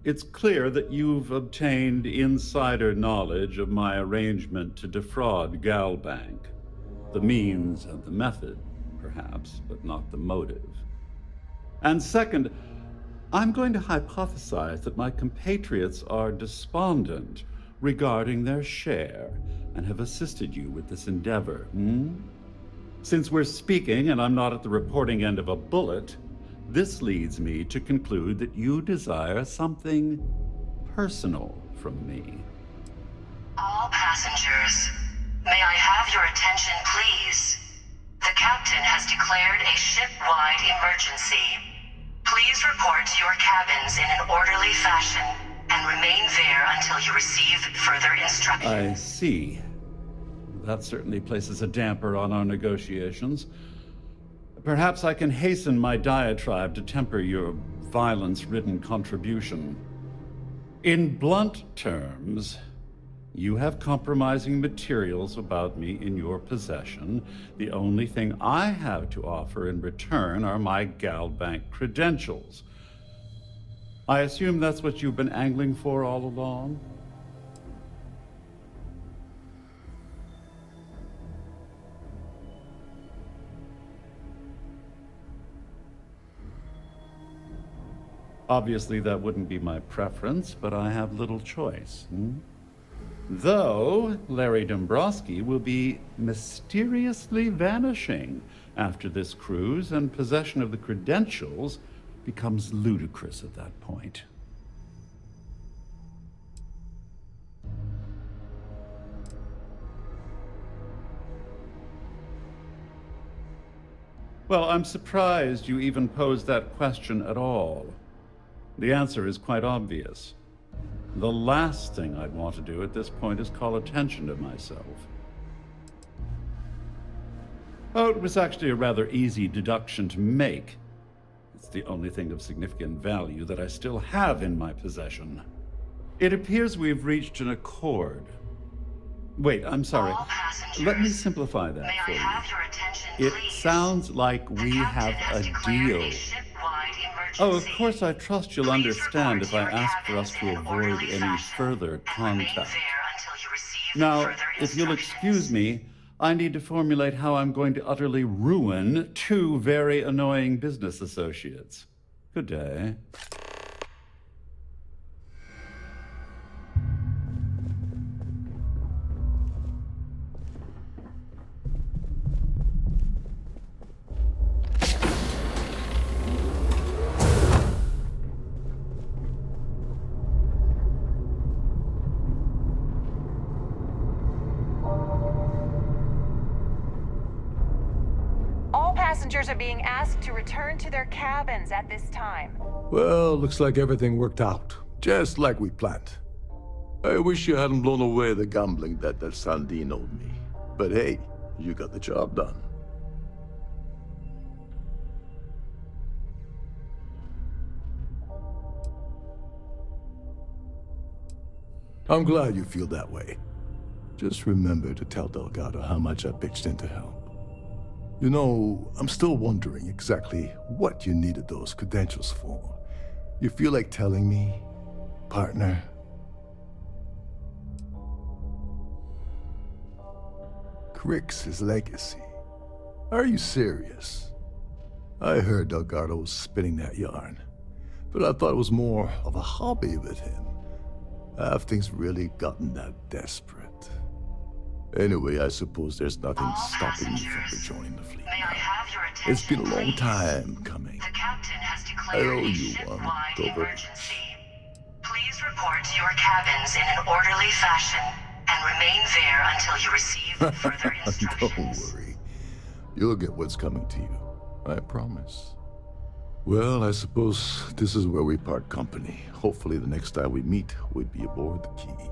it's clear that you've obtained insider knowledge of my arrangement to defraud Galbank. The means and the method, perhaps, but not the motive. And second, I'm going to hypothesize that my compatriots are despondent regarding their share and have assisted you with this endeavor, Since we're speaking and I'm not at the reporting end of a bullet, this leads me to conclude that you desire something personal from me. All passengers, may I have your attention, please? The captain has declared a ship-wide emergency. Please report to your cabins in an orderly fashion and remain there until you receive further instructions. I see. that certainly places a damper on our negotiations. Perhaps I can hasten my diatribe to temper your violence-ridden contribution. In blunt terms, you have compromising materials about me in your possession. The only thing I have to offer in return are my GalBank credentials. I assume that's what you've been angling for all along? Obviously, that wouldn't be my preference, but I have little choice. Though Larry Dombrowski will be mysteriously vanishing after this cruise, and possession of the credentials becomes ludicrous at that point. Well, I'm surprised you even posed that question at all. The answer is quite obvious. The last thing I'd want to do at this point is call attention to myself. Oh, it was actually a rather easy deduction to make. It's the only thing of significant value that I still have in my possession. It appears we've reached an accord. Wait, I'm sorry. Let me simplify that for you. It sounds like we have a deal. Oh, of course, I trust you'll understand if I ask for us to avoid any further contact. Now, if you'll excuse me, I need to formulate how I'm going to utterly ruin two very annoying business associates. Good day. Passengers are being asked to return to their cabins at this time. Well, looks like everything worked out, just like we planned. I wish you hadn't blown away the gambling debt that Sandine owed me. But hey, you got the job done. I'm glad you feel that way. Just remember to tell Delgado how much I pitched in to help. You know, I'm still wondering exactly what you needed those credentials for. You feel like telling me, partner? Crix's legacy. Are you serious? I heard Delgado was spinning that yarn, but I thought it was more of a hobby with him. Have things really gotten that desperate? Anyway, I suppose there's nothing stopping you from rejoining the fleet. It's been a long time coming. I owe you one, Dover. Please report to your cabins in an orderly fashion and remain there until you receive further instructions. Don't worry. You'll get what's coming to you. I promise. Well, I suppose this is where we part company. Hopefully the next time we meet, we'll be aboard the Key.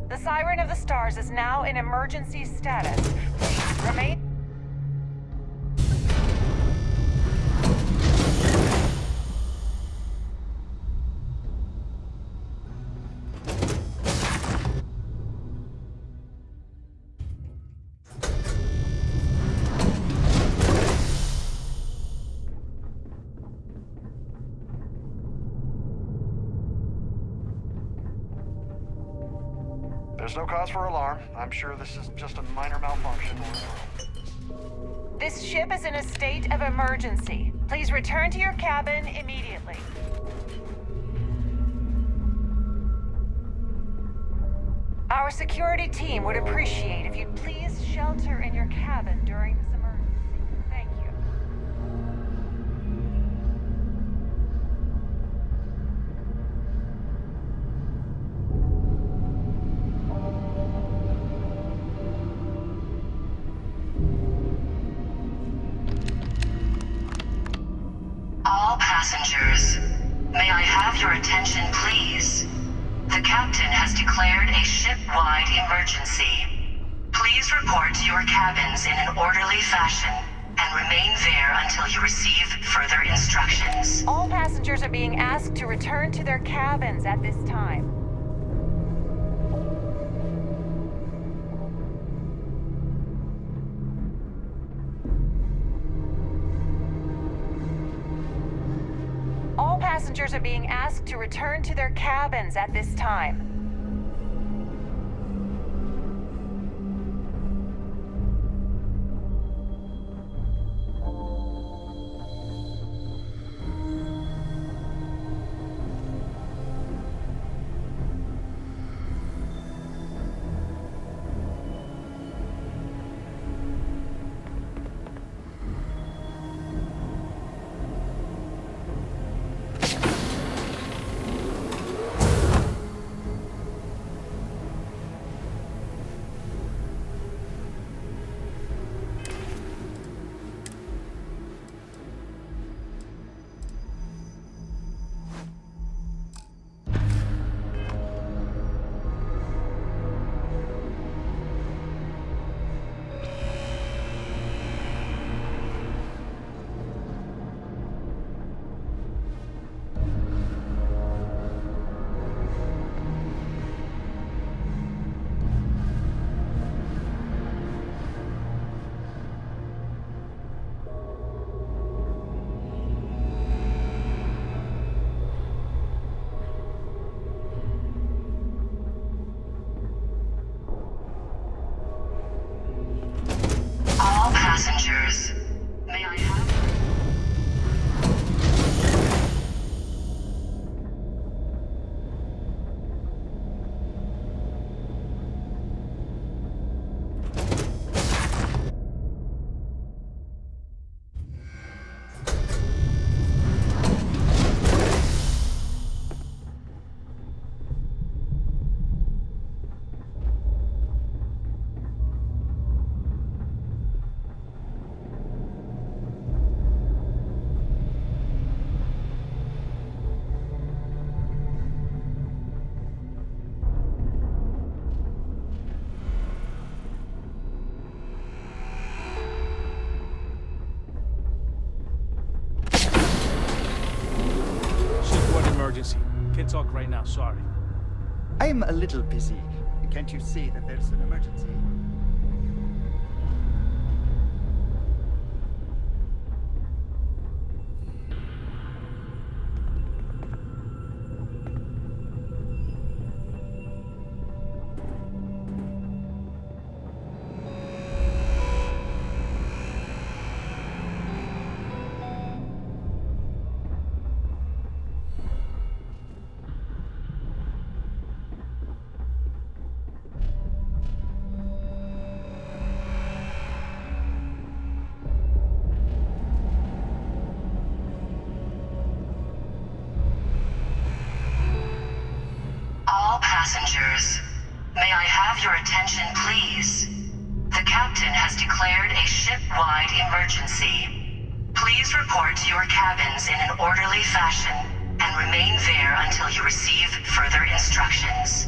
The Siren of the Stars is now in emergency status. Remain... There's no cause for alarm. I'm sure this is just a minor malfunction. This ship is in a state of emergency. Please return to your cabin immediately. Our security team would appreciate if you'd please shelter in your cabin during this emergency. Thank you. All passengers, may I have your attention, please? The captain has declared a ship-wide emergency. Please report to your cabins in an orderly fashion and remain there until you receive further instructions. All passengers are being asked to return to their cabins at this time. All passengers are being asked to return to their cabins at this time. All passengers, may I have... Shipboard emergency. Can't talk right now, sorry. I'm a little busy. Can't you see that there's an emergency? All passengers, may I have your attention, please? The captain has declared a ship-wide emergency. Please report to your cabins in an orderly fashion and remain there until you receive further instructions.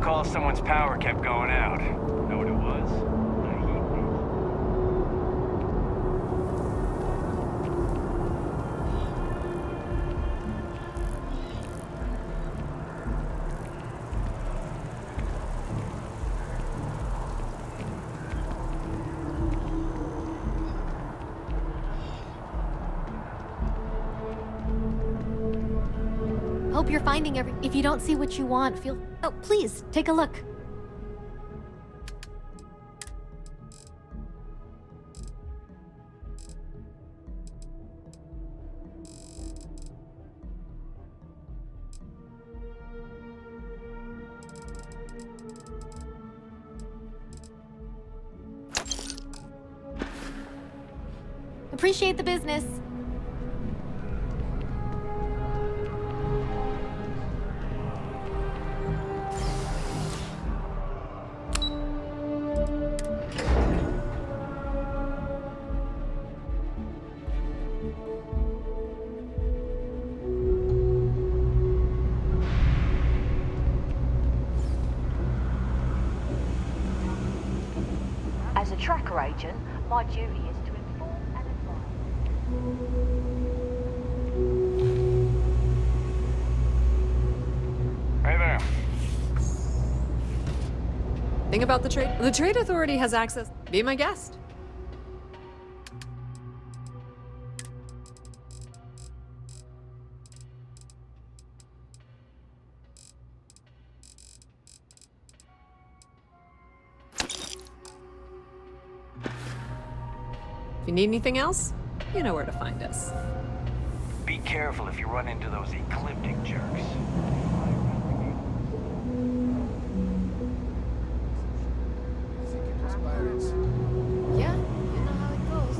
call someone's power kept going out. Know what it was? Hope you're finding If you don't see what you want, Oh, please, take a look. Appreciate the business. As a tracker agent, my duty is to inform and advise. Hey there. Thing about the trade... The Trade Authority has access. Be my guest. If you need anything else, you know where to find us. Be careful if you run into those ecliptic jerks. Yeah, you know how it goes.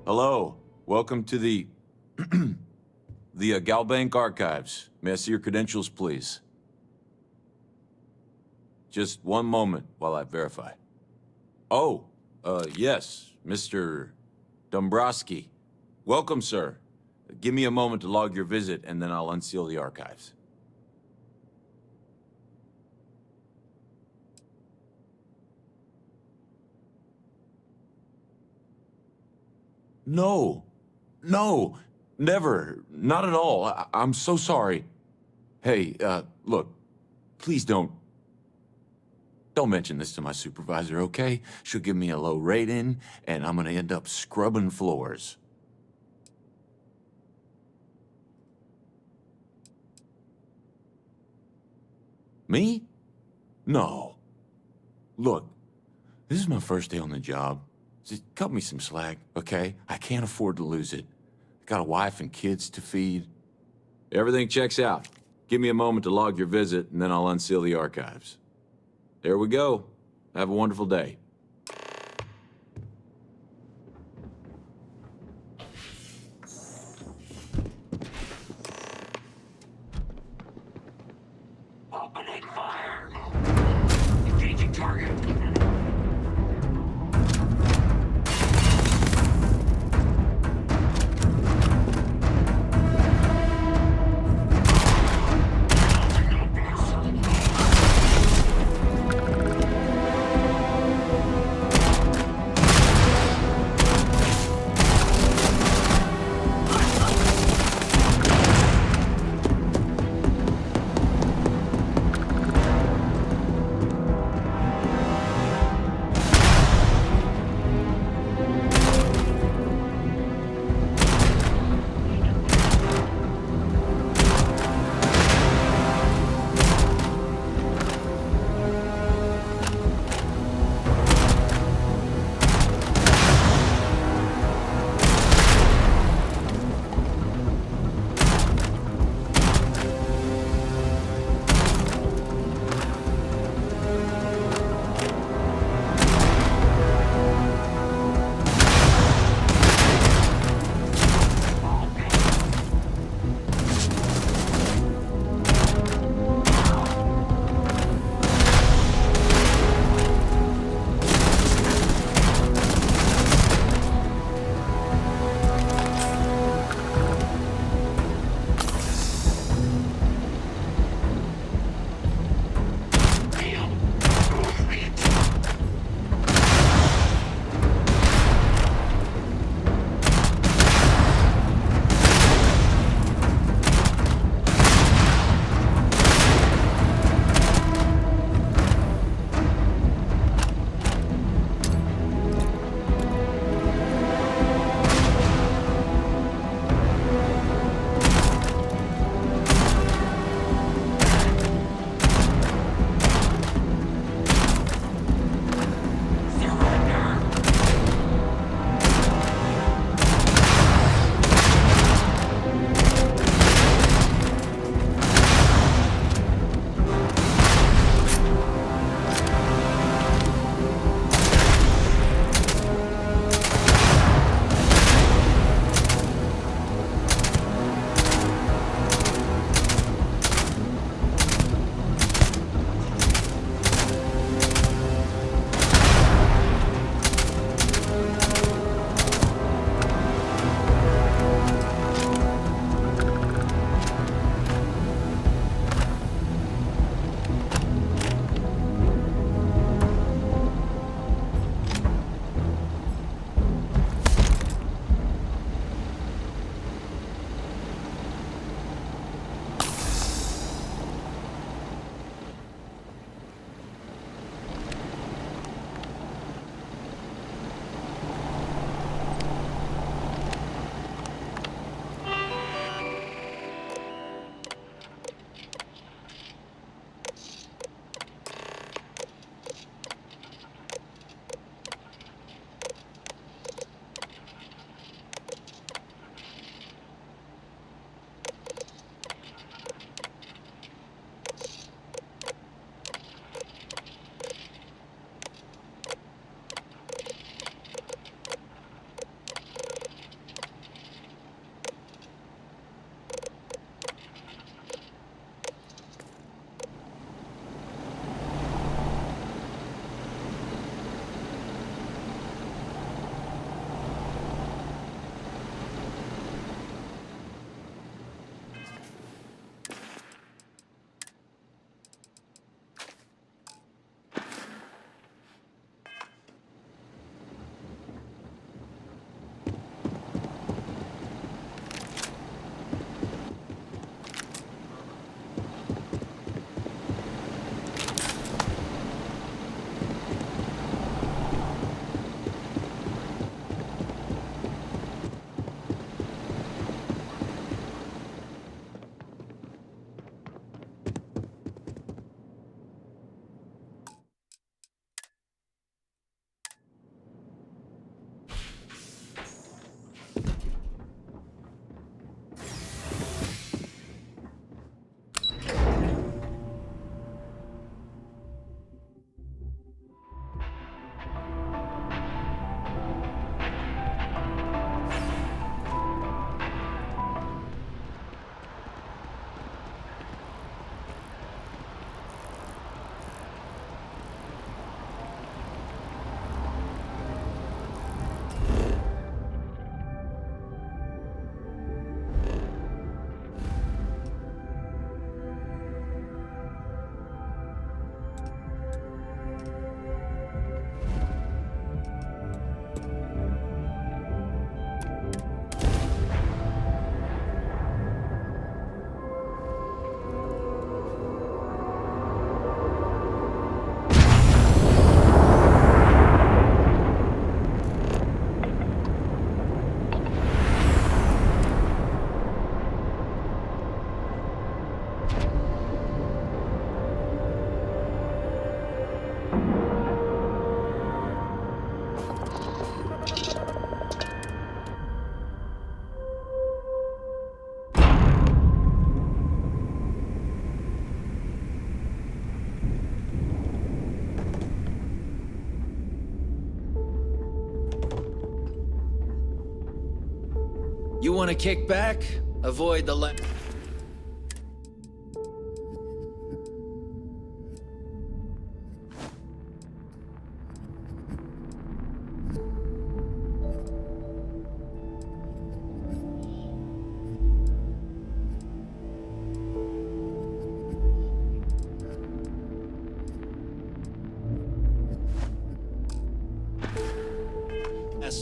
Hello. Welcome to the Galbank Archives. May I see your credentials, please? Just one moment while I verify. Oh, yes, Mr. Dombrowski. Welcome, sir. Give me a moment to log your visit, and then I'll unseal the archives. No, never, not at all. I'm so sorry. Hey, look, please don't mention this to my supervisor, okay? She'll give me a low rating, and I'm gonna end up scrubbing floors. Me? No. Look, this is my first day on the job. Just cut me some slack, okay? I can't afford to lose it. Got a wife and kids to feed. Everything checks out. Give me a moment to log your visit, and then I'll unseal the archives. There we go. Have a wonderful day. Opening fire. Engaging target. You want to kick back? Avoid the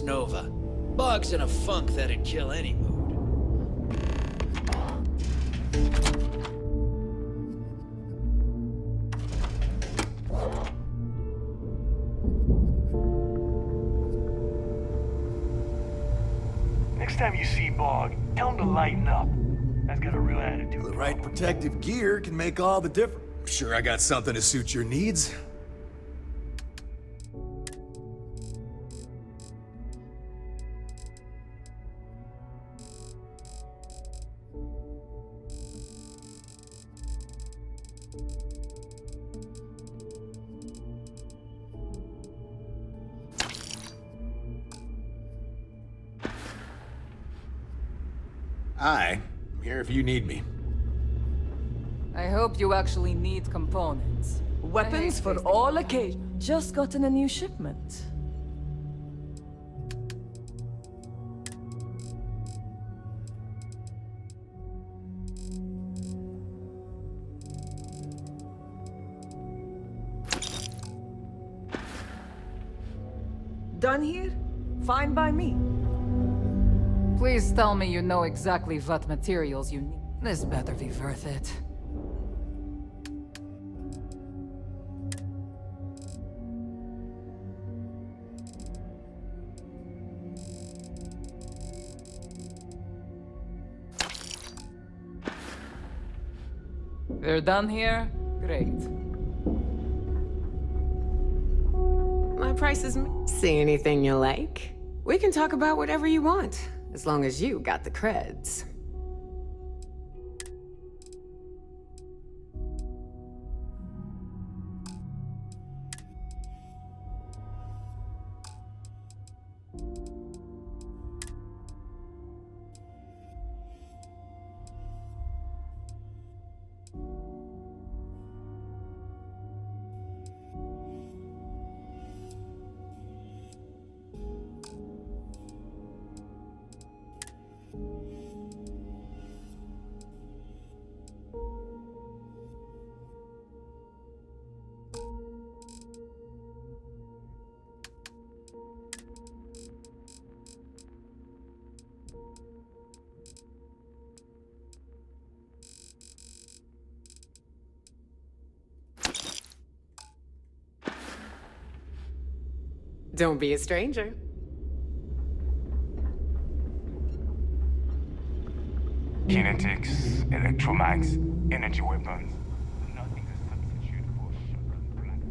Nova. Bog's in a funk that'd kill any mood. Next time you see Bog, tell him to lighten up. That's got a real attitude. The right protective gear can make all the difference. I'm sure I got something to suit your needs. I'm here if you need me. I hope you actually need components. Weapons for all occasions. Just gotten a new shipment. Done here? Fine by me. Please tell me you know exactly what materials you need. This better be worth it. We're done here? Great. My price is... See anything you like? We can talk about whatever you want, as long as you got the creds. Don't be a stranger. Kinetics, electromags, energy weapons. Nothing to substitute for shotgun blast.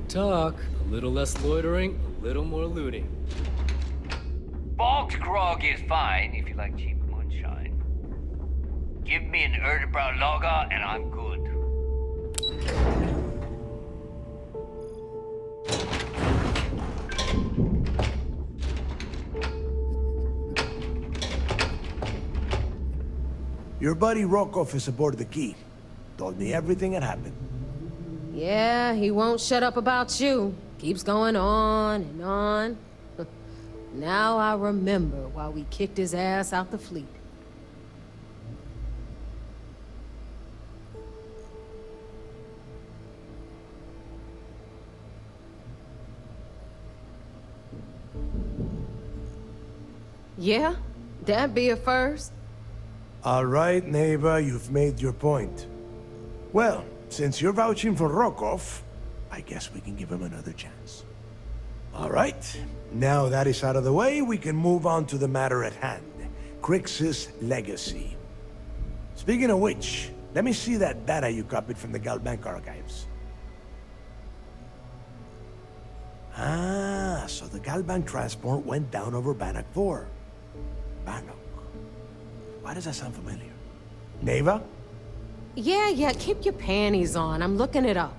Talk. A little less loitering, a little more looting. Bog's grog is fine if you like cheap moonshine. Give me an Erdebrow lager and I'm good. Your buddy Rokov is aboard the Key. Told me everything that happened. Yeah, he won't shut up about you. Keeps going on and on. Now I remember why we kicked his ass out the fleet. Yeah, that'd be a first. All right, neighbor, you've made your point. Well, since you're vouching for Rokov, I guess we can give him another chance. All right, now that is out of the way, we can move on to the matter at hand. Crix's legacy. Speaking of which, Let me see that data you copied from the Galbank archives. Ah, so the Galbank transport went down over Bannock 4. Bannock. Why does that sound familiar? Neva? Yeah, keep your panties on. I'm looking it up.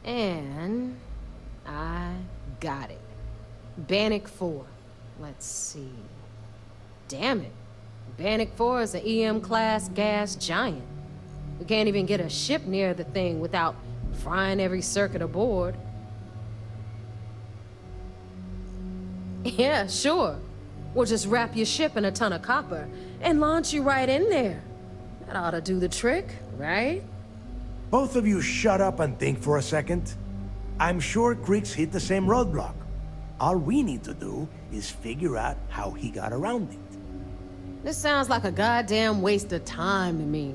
And I got it. Bannock 4. Let's see. Damn it. Bannock 4 is an EM-class gas giant. We can't even get a ship near the thing without frying every circuit aboard. Yeah, sure. We'll just wrap your ship in a ton of copper and launch you right in there. That ought to do the trick, right? Both of you shut up and think for a second. I'm sure Creeks hit the same roadblock. All we need to do is figure out how he got around it. This sounds like a goddamn waste of time to me.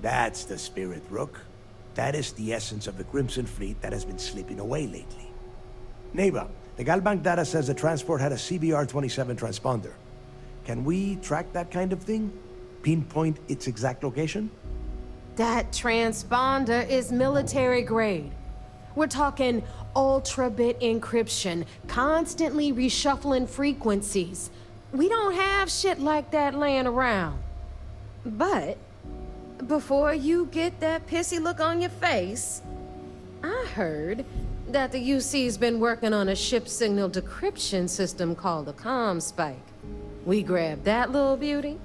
That's the spirit, Rook. That is the essence of the Crimson Fleet that has been slipping away lately. Neva, the Galbank data says the transport had a CBR-27 transponder. Can we track that kind of thing? Pinpoint its exact location? That transponder is military grade. We're talking ultra-bit encryption, constantly reshuffling frequencies. We don't have shit like that laying around. But before you get that pissy look on your face, I heard that the UC's been working on a ship signal decryption system called a comm spike. We grab that little beauty,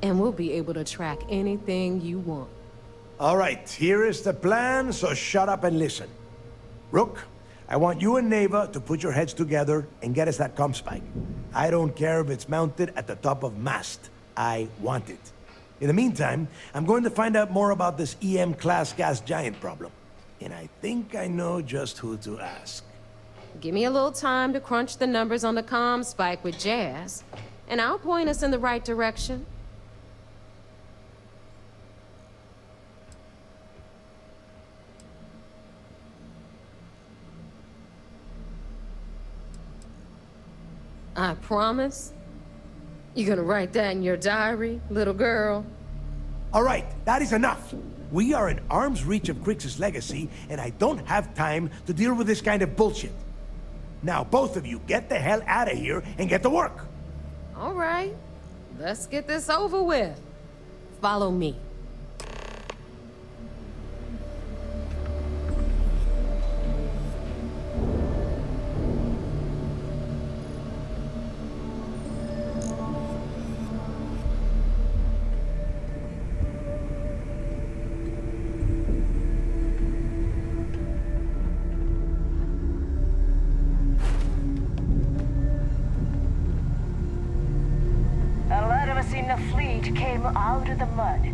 and we'll be able to track anything you want. All right, here is the plan, so shut up and listen. Rook, I want you and Neva to put your heads together and get us that comm spike. I don't care if it's mounted at the top of mast. I want it. In the meantime, I'm going to find out more about this EM-class gas giant problem. And I think I know just who to ask. Give me a little time to crunch the numbers on the comm spike with Jazz, and I'll point us in the right direction. I promise. You gonna write that in your diary, little girl? All right, that is enough. We are in arm's reach of Crix's legacy, and I don't have time to deal with this kind of bullshit. Now, both of you, get the hell out of here and get to work. All right, let's get this over with. Follow me. In the fleet came out of the mud.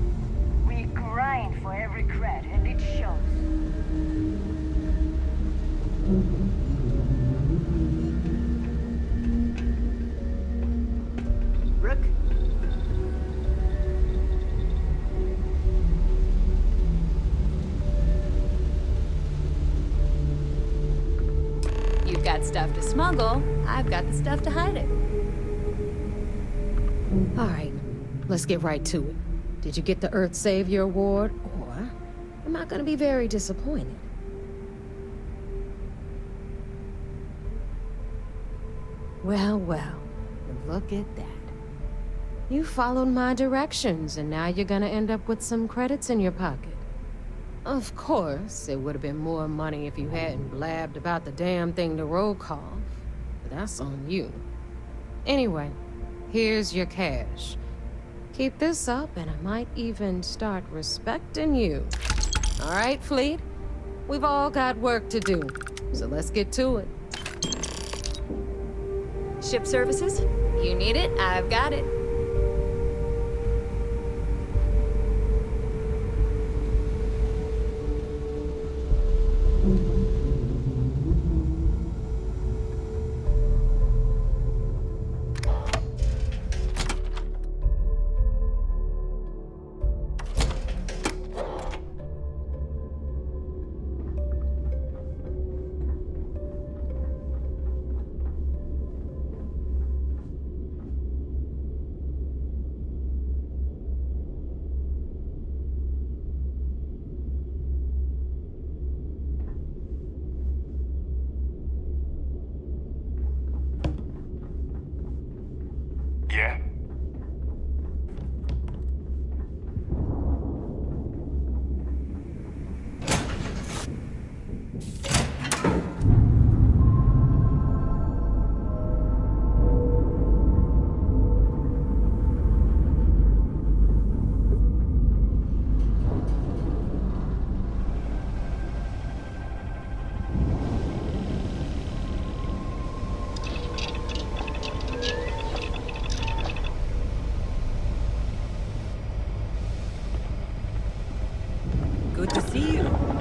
We grind for every cred, and it shows. Rook? You've got stuff to smuggle. I've got the stuff to hide it. All right, let's get right to it. Did you get the Earth Savior Award, or am I gonna be very disappointed? Well, look at that. You followed my directions, and now you're gonna end up with some credits in your pocket. Of course, it would have been more money if you hadn't blabbed about the damn thing to Rokov, but that's on you. Anyway, here's your cash. Keep this up, and I might even start respecting you. All right, Fleet? We've all got work to do, so let's get to it. Ship services? You need it, I've got it. Yeah? Good to see you.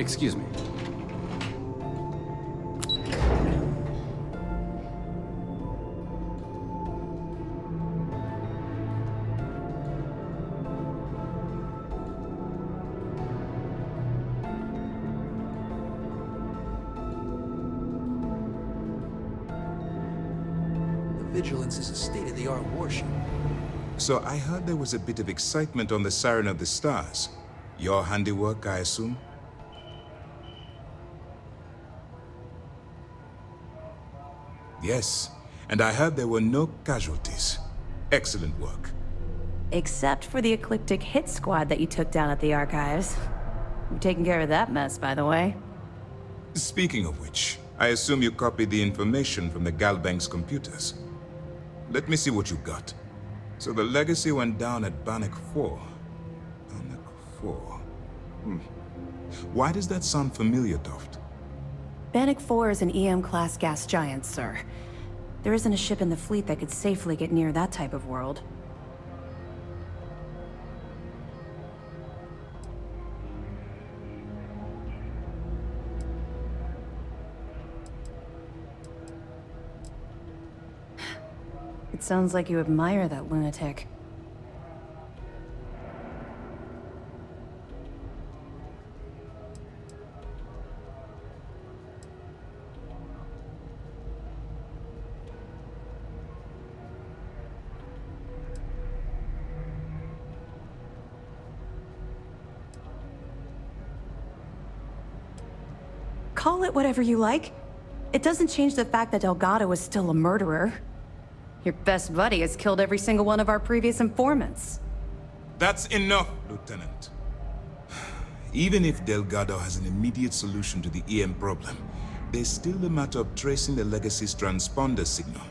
Excuse me. Vigilance is a state-of-the-art warship. So I heard there was a bit of excitement on the Siren of the Stars. Your handiwork, I assume? Yes, and I heard there were no casualties. Excellent work. Except for the eclectic hit squad that you took down at the archives. You've taken care of that mess, by the way. Speaking of which, I assume you copied the information from the Galbank's computers. Let me see what you got. So the legacy went down at Bannock 4. Bannock 4. Why does that sound familiar, Toft? Bannock 4 is an EM-class gas giant, sir. There isn't a ship in the fleet that could safely get near that type of world. It sounds like you admire that lunatic. Call it whatever you like. It doesn't change the fact that Delgado is still a murderer. Your best buddy has killed every single one of our previous informants. That's enough, Lieutenant. Even if Delgado has an immediate solution to the EM problem, there's still the matter of tracing the Legacy's transponder signal.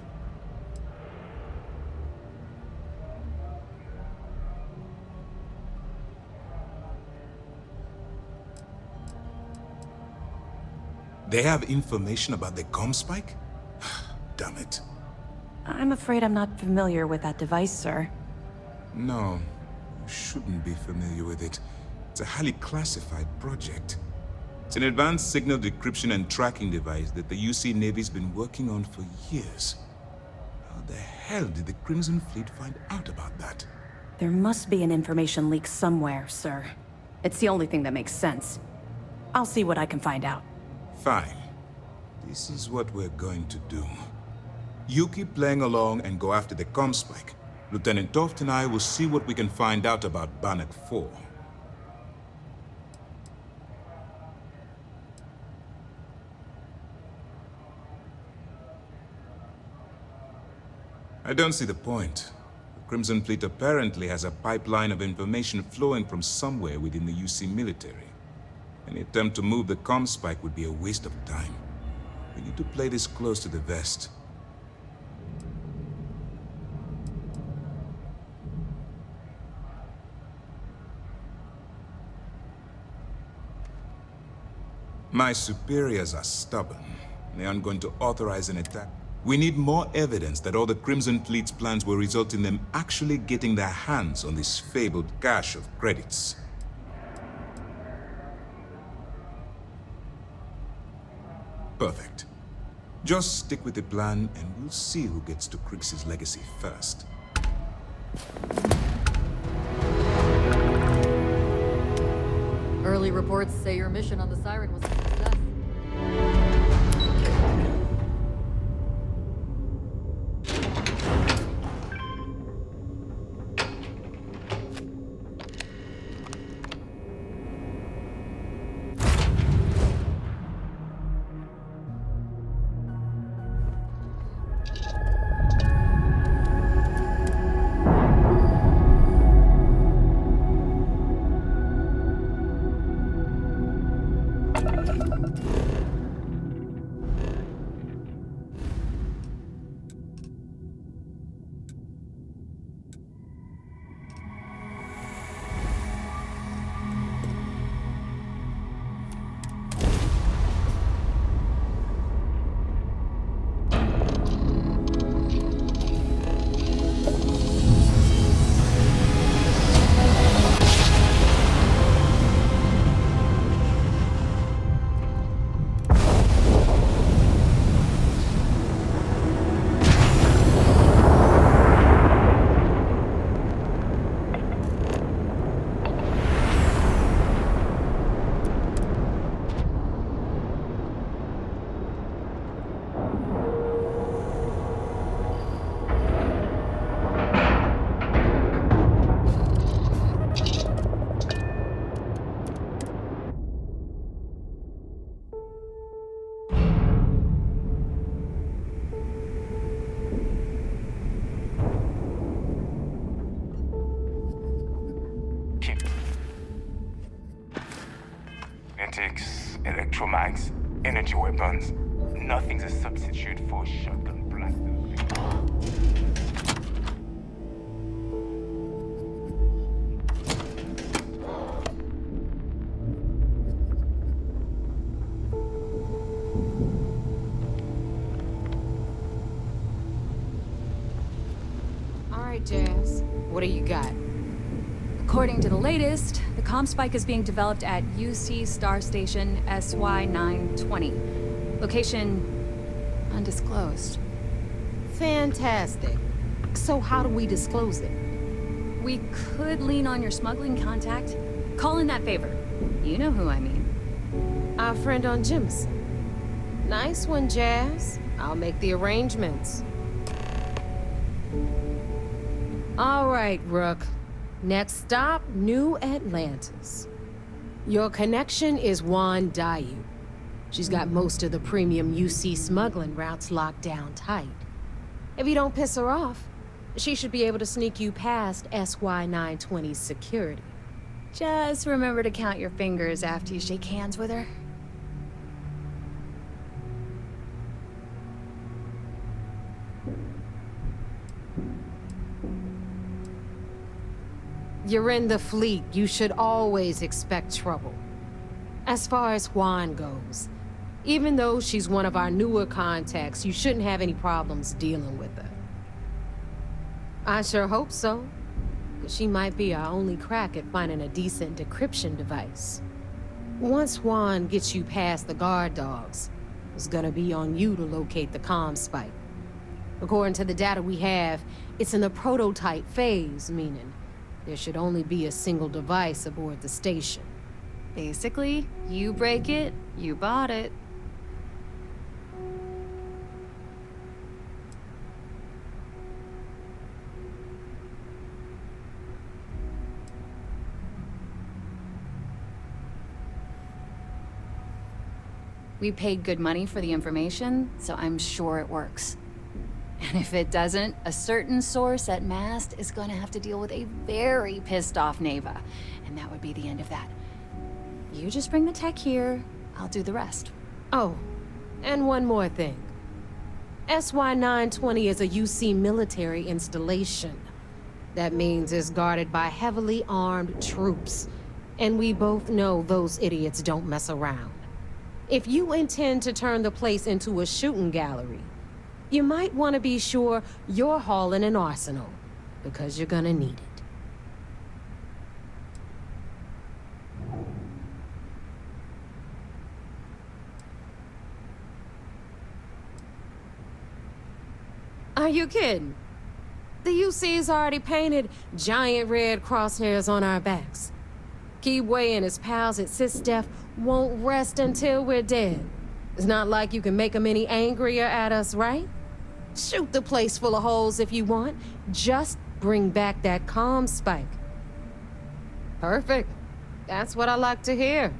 They have information about the comm spike? Damn it. I'm afraid I'm not familiar with that device, sir. No, you shouldn't be familiar with it. It's a highly classified project. It's an advanced signal decryption and tracking device that the UC Navy's been working on for years. How the hell did the Crimson Fleet find out about that? There must be an information leak somewhere, sir. It's the only thing that makes sense. I'll see what I can find out. Fine. This is what we're going to do. You keep playing along and go after the comm spike. Lieutenant Toft and I will see what we can find out about Bannock 4. I don't see the point. The Crimson Fleet apparently has a pipeline of information flowing from somewhere within the UC military. Any attempt to move the comm spike would be a waste of time. We need to play this close to the vest. My superiors are stubborn. They aren't going to authorize an attack. We need more evidence that all the Crimson Fleet's plans will result in them actually getting their hands on this fabled cache of credits. Perfect. Just stick with the plan, and we'll see who gets to Crix's legacy first. Early reports say your mission on the Siren was a success. Electromags, energy weapons. Nothing's a substitute for shotgun blaster. right, Jazz. What do you got? According to the latest, the comm spike is being developed at UC Star Station SY-920. Location undisclosed. Fantastic. So how do we disclose it? We could lean on your smuggling contact. Call in that favor. You know who I mean. Our friend on Jimson. Nice one, Jazz. I'll make the arrangements. All right, Rook. Next stop, New Atlantis. Your connection is Juan Dayu. She's got most of the premium UC smuggling routes locked down tight. If you don't piss her off, she should be able to sneak you past SY-920's security. Just remember to count your fingers after you shake hands with her. You're in the fleet. You should always expect trouble. As far as Juan goes, even though she's one of our newer contacts, you shouldn't have any problems dealing with her. I sure hope so, because she might be our only crack at finding a decent decryption device. Once Juan gets you past the guard dogs, it's gonna be on you to locate the comm spike. According to the data we have, it's in the prototype phase, meaning there should only be a single device aboard the station. Basically, you break it, you bought it. We paid good money for the information, so I'm sure it works. And if it doesn't, a certain source at Mast is gonna have to deal with a very pissed off Neva. And that would be the end of that. You just bring the tech here, I'll do the rest. Oh, and one more thing. SY-920 is a UC military installation. That means it's guarded by heavily armed troops. And we both know those idiots don't mess around. If you intend to turn the place into a shooting gallery, you might want to be sure you're hauling an arsenal, because you're gonna need it. Are you kidding? The UC's already painted giant red crosshairs on our backs. Keyway and his pals at SysDef won't rest until we're dead. It's not like you can make them any angrier at us, right? Shoot the place full of holes if you want. Just bring back that comm spike. Perfect. That's what I like to hear.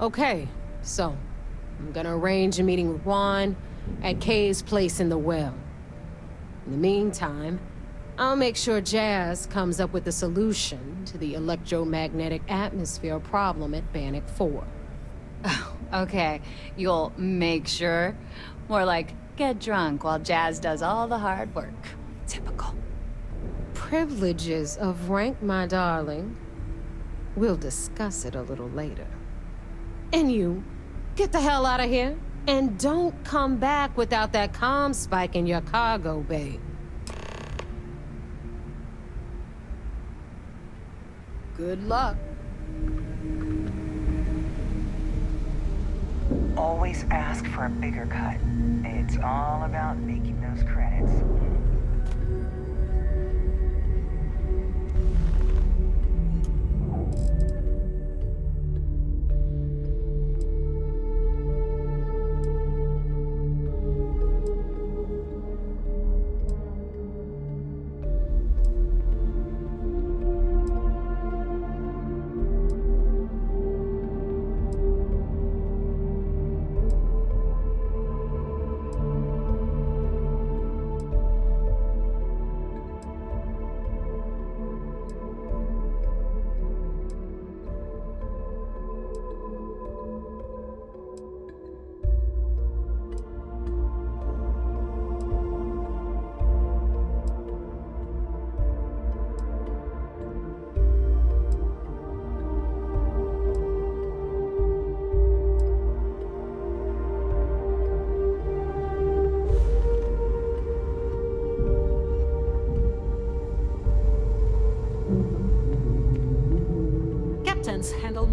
Okay, so I'm gonna arrange a meeting with Juan at Kay's place in the well. In the meantime, I'll make sure Jazz comes up with a solution to the electromagnetic atmosphere problem at Bannock 4. Oh, okay. You'll make sure? More like, get drunk while Jazz does all the hard work. Typical. Privileges of rank, my darling. We'll discuss it a little later. And you, get the hell out of here. And don't come back without that comm spike in your cargo bay. Good luck. Always ask for a bigger cut. It's all about making those credits.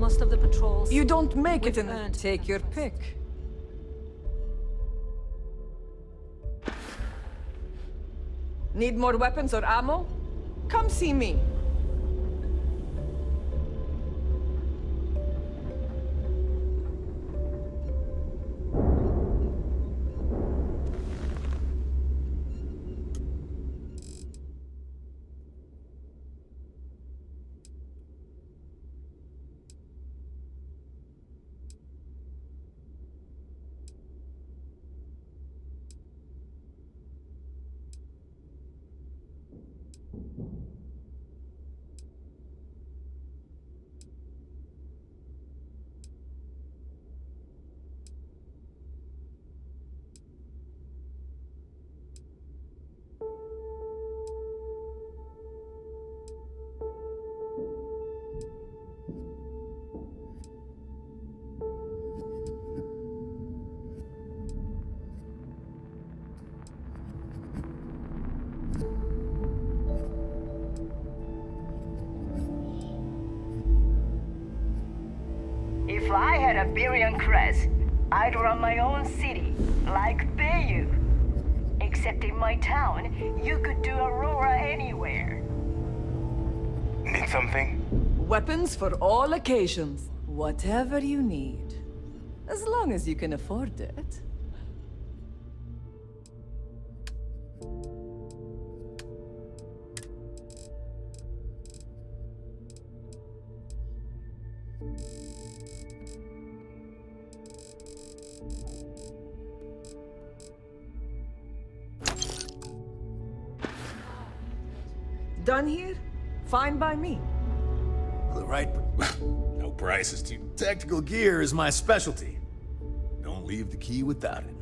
most of the patrols. You don't make it in the... earned Take your pick. Need more weapons or ammo? Come see me. If I had a billion crest, I'd run my own city, like Bayou. Except in my town, you could do Aurora anywhere. Need something? Weapons for all occasions. Whatever you need. As long as you can afford it. Done here? Fine by me. The right... no prices too. Tactical gear is my specialty. Don't leave the key without it.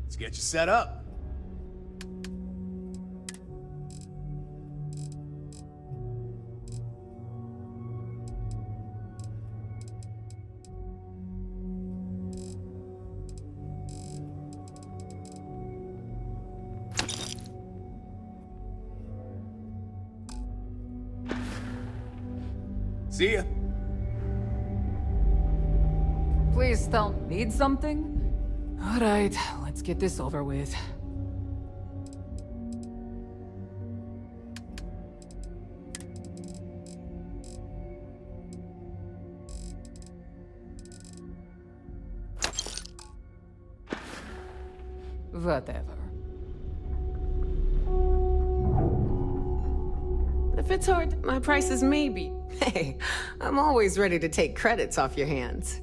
Let's get you set up. See ya. Please tell me. Need something? All right, let's get this over with. Whatever. If it's hard, my price is maybe. Hey, I'm always ready to take credits off your hands.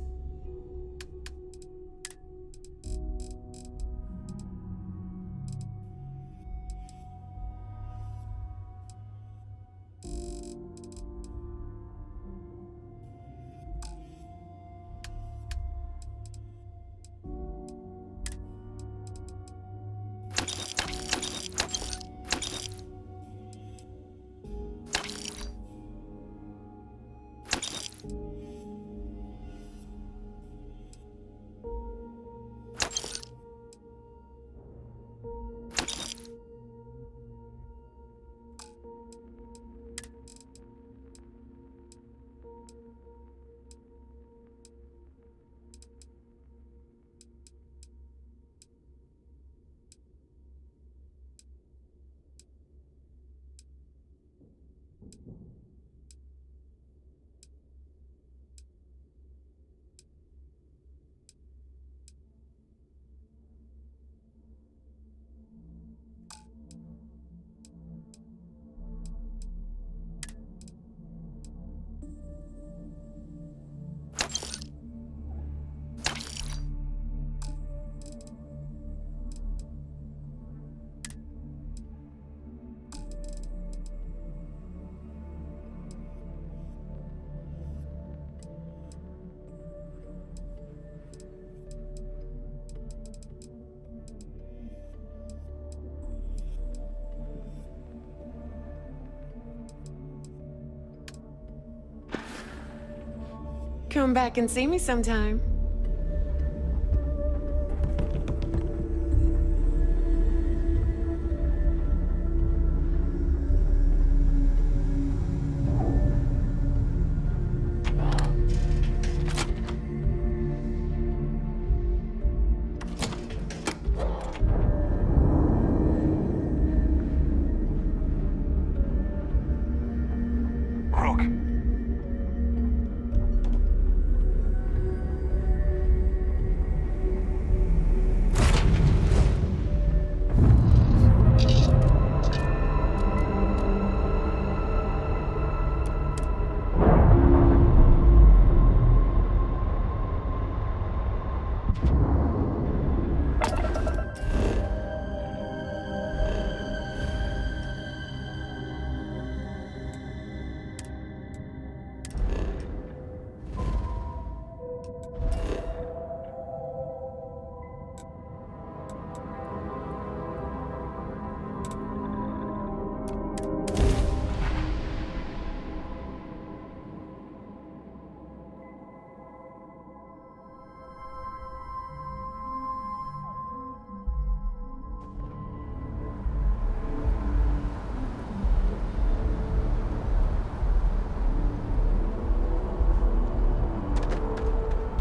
Come back and see me sometime. look.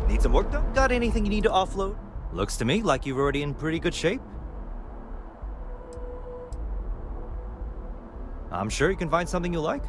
Need some work done? Got anything you need to offload? Looks to me like you're already in pretty good shape. I'm sure you can find something you like.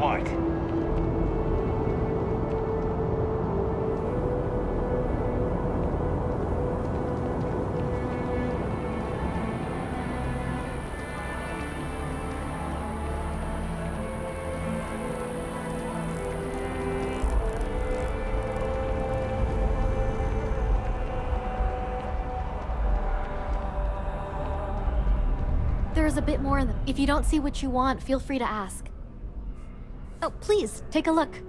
What? There's a bit more in them. If you don't see what you want, feel free to ask. Oh, please, take a look.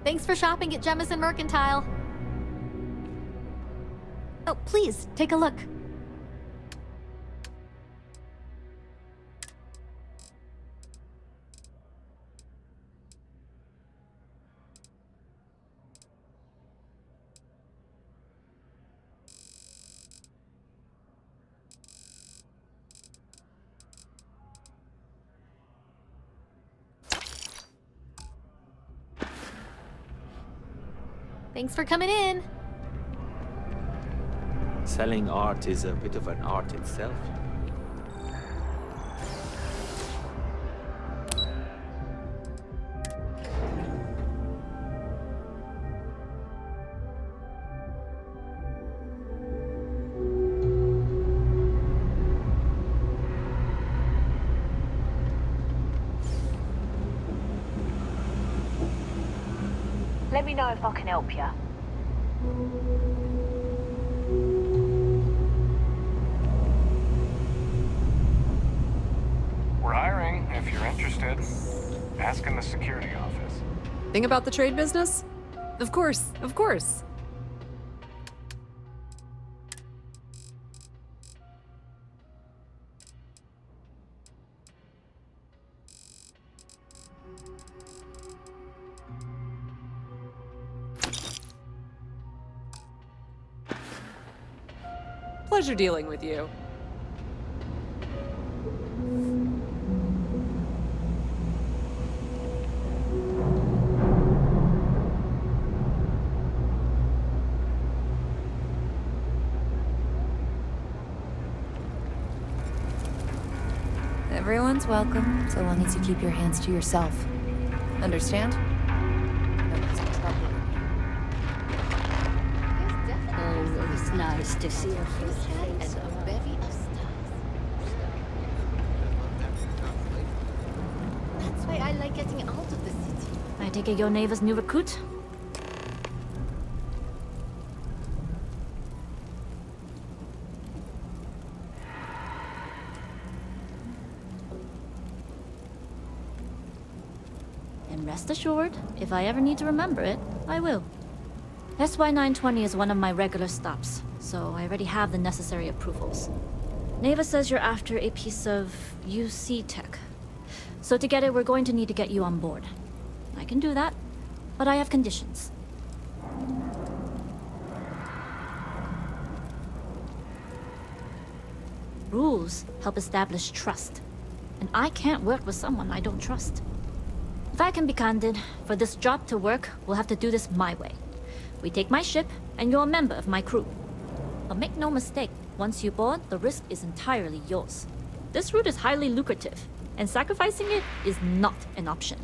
Thanks for shopping at Jemison Mercantile. Oh, please, take a look. Thanks for coming in. Selling art is a bit of an art itself. Let me know if I can help you. We're hiring, if you're interested. Ask in the security office. Thing about the trade business? Of course, of course. Pleasure dealing with you. Everyone's welcome, so long as you keep your hands to yourself. Understand? Always nice to see a few and a bevy of stars. That's why I like getting out of the city. I take it your neighbor's new recruit? And rest assured, if I ever need to remember it, I will. SY-920 is one of my regular stops, so I already have the necessary approvals. Neva says you're after a piece of UC tech. So to get it, we're going to need to get you on board. I can do that, but I have conditions. Rules help establish trust, and I can't work with someone I don't trust. If I can be candid, for this job to work, we'll have to do this my way. We take my ship, and you're a member of my crew. But make no mistake, once you board, the risk is entirely yours. This route is highly lucrative, and sacrificing it is not an option.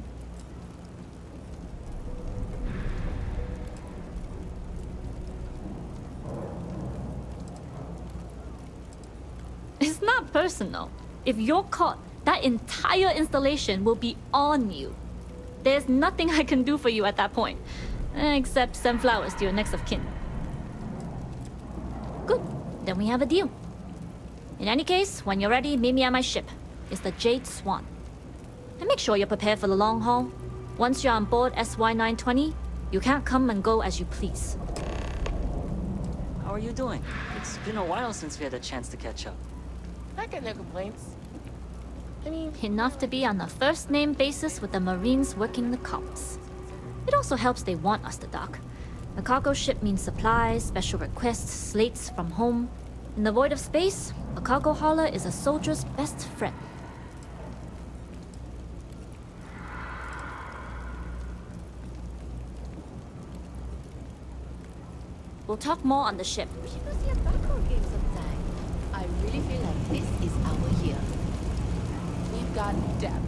It's not personal. If you're caught, that entire installation will be on you. There's nothing I can do for you at that point, except send flowers to your next of kin. Good, then we have a deal. In any case, when you're ready, meet me at my ship. It's the Jade Swan. And make sure you're prepared for the long haul. Once you're on board SY-920, you can't come and go as you please. How are you doing? It's been a while since we had a chance to catch up. I got no complaints. I mean... Enough to be on a first-name basis with the Marines working the comms. It also helps they want us to dock. The cargo ship means supplies, special requests, slates from home. In the void of space, a cargo hauler is a soldier's best friend. We'll talk more on the ship. We should go see a background game sometime. I really feel like this is our year. We've got depth.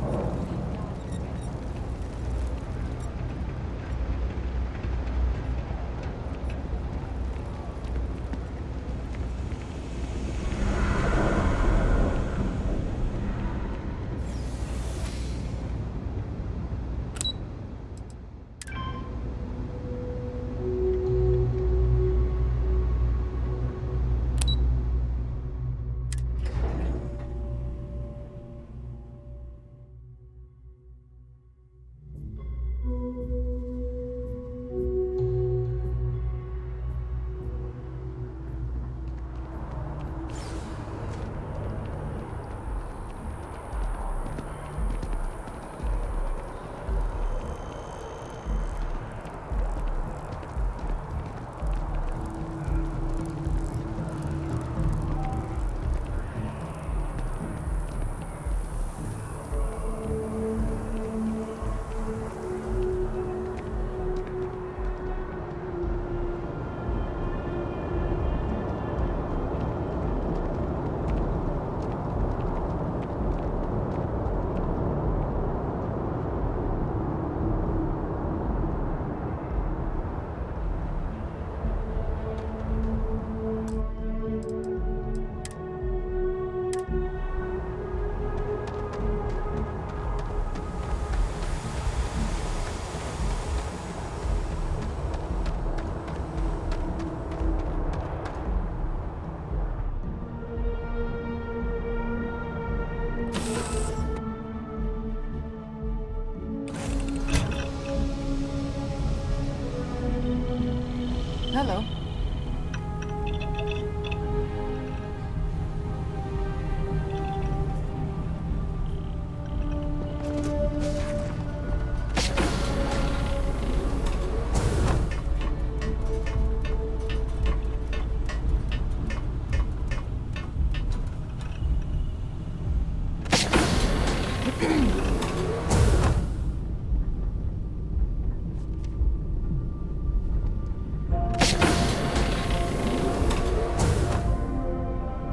Hello.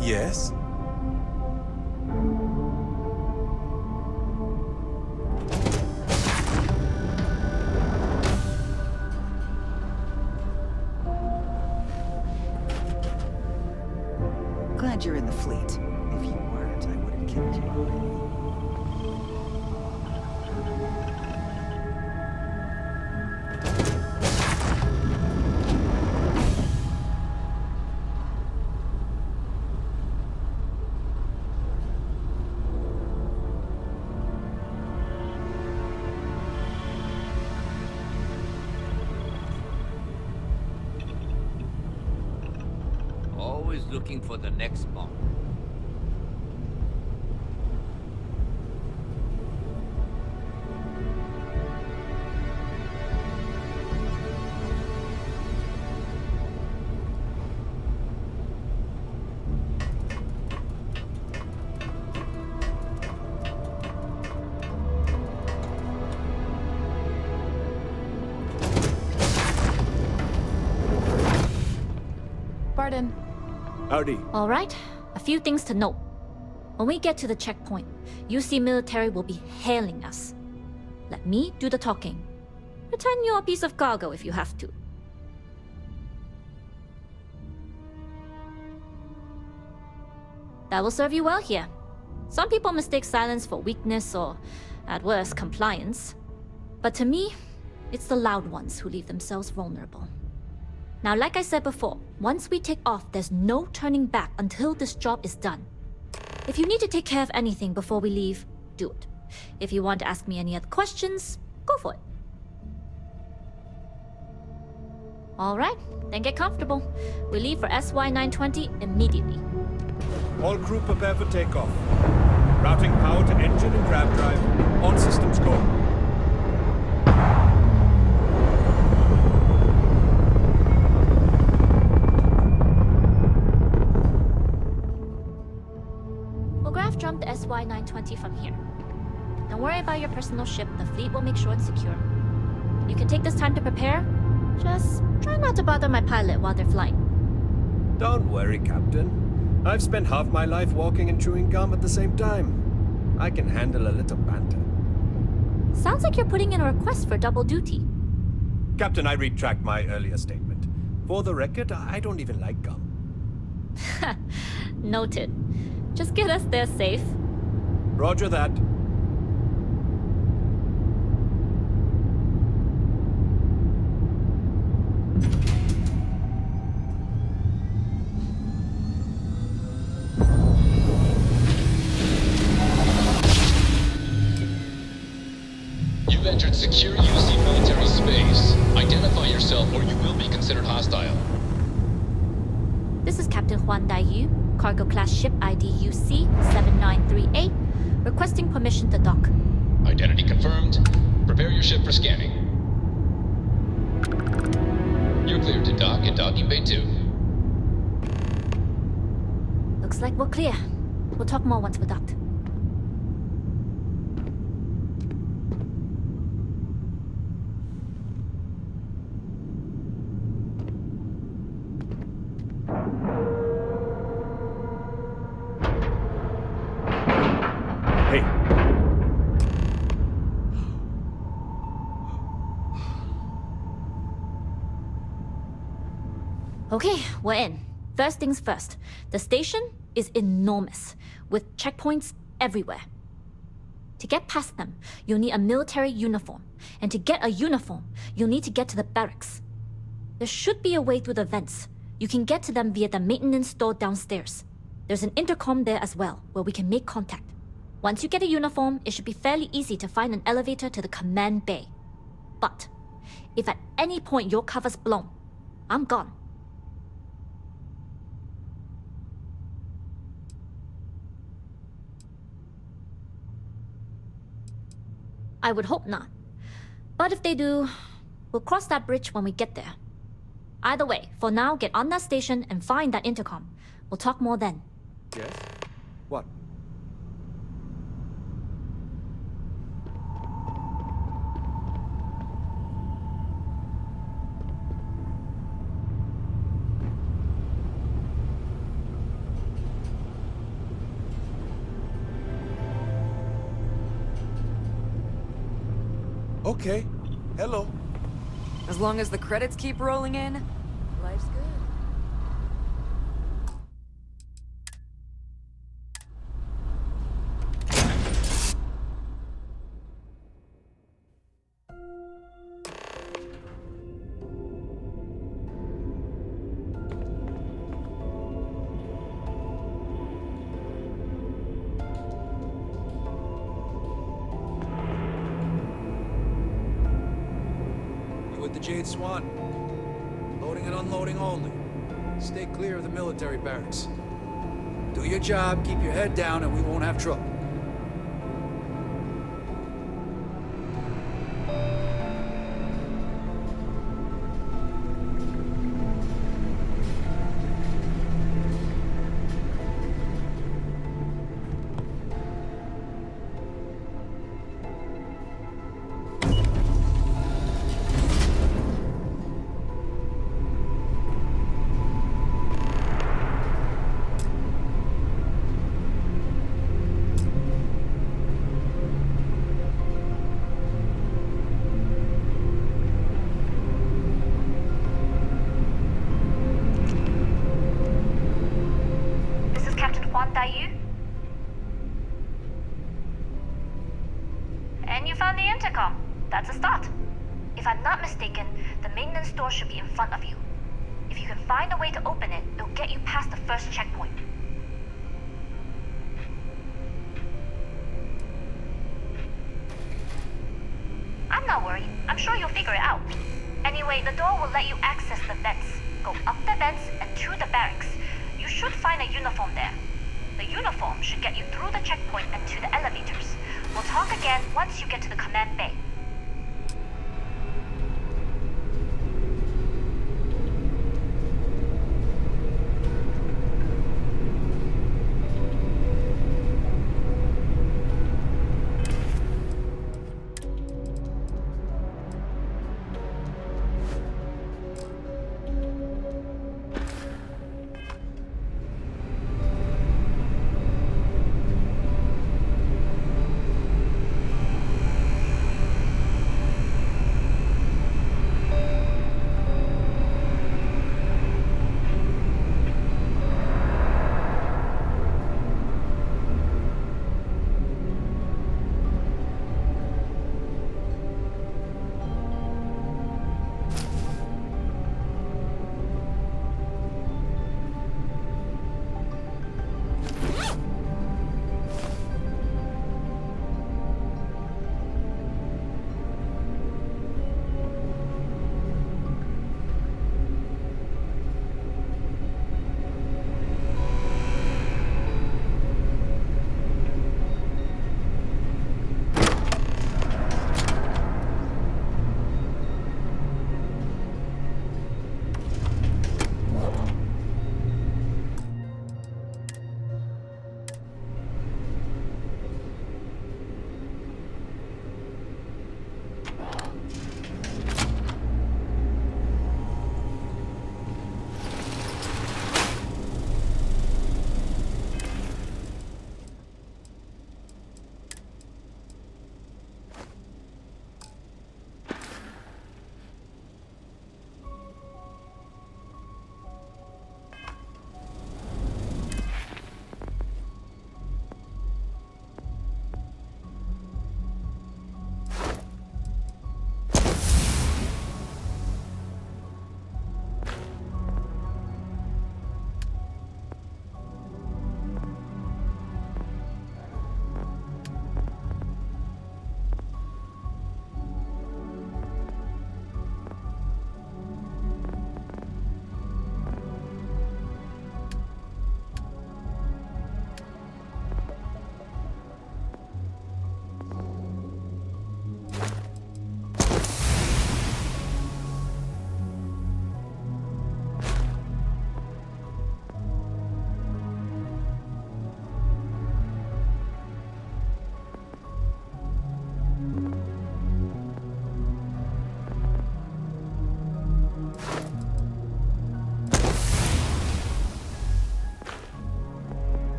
Yes? Glad you're in the fleet. If you weren't, I would have killed you already. Always looking for the next bomb. Pardon. Howdy. All right, a few things to note. When we get to the checkpoint, UC military will be hailing us. Let me do the talking. Pretend you're a piece of cargo if you have to. That will serve you well here. Some people mistake silence for weakness or, at worst, compliance. But to me, it's the loud ones who leave themselves vulnerable. Now, like I said before, once we take off, there's no turning back until this job is done. If you need to take care of anything before we leave, do it. If you want to ask me any other questions, go for it. All right, then get comfortable. We leave for SY-920 immediately. All crew prepare for takeoff. Routing power to engine and grab drive. On systems go. We'll graph jump the SY-920 from here. Don't worry about your personal ship. The fleet will make sure it's secure. You can take this time to prepare. Just try not to bother my pilot while they're flying. Don't worry, Captain. I've spent half my life walking and chewing gum at the same time. I can handle a little banter. Sounds like you're putting in a request for double duty. Captain, I retract my earlier statement. For the record, I don't even like gum. Noted. Just get us there safe. Roger that. You've entered secure UC military space. Identify yourself or you will be considered hostile. This is Captain Huan Daiyu, cargo class ship ID UC-7938, requesting permission to dock. Identity confirmed. Prepare your ship for scanning. You're cleared to dock in docking bay 2. Looks like we're clear. We'll talk more once we're docked. Hey. Okay, we're in. First things first. The station is enormous, with checkpoints everywhere. To get past them, you'll need a military uniform. And to get a uniform, you'll need to get to the barracks. There should be a way through the vents. You can get to them via the maintenance store downstairs. There's an intercom there as well, where we can make contact. Once you get a uniform, it should be fairly easy to find an elevator to the command bay. But if at any point your cover's blown, I'm gone. I would hope not. But if they do, we'll cross that bridge when we get there. Either way, for now, get on that station and find that intercom. We'll talk more then. Yes? What? Okay. Hello. As long as the credits keep rolling in, life's good. With the Jade Swan. Loading and unloading only. Stay clear of the military barracks. Do your job, keep your head down, and we won't have trouble. And you found the intercom. That's a start. If I'm not mistaken, the maintenance door should be in front of you. If you can find a way to open it, it'll get you past the first checkpoint. I'm not worried. I'm sure you'll figure it out. Anyway, the door will let you access the vents. Go up the vents and to the barracks. You should find a uniform there. The uniform should get you through the checkpoint and to the elevators. We'll talk again once you get to the command bay.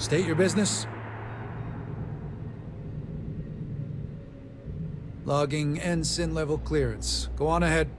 State your business. Logging ensign level clearance. Go on ahead.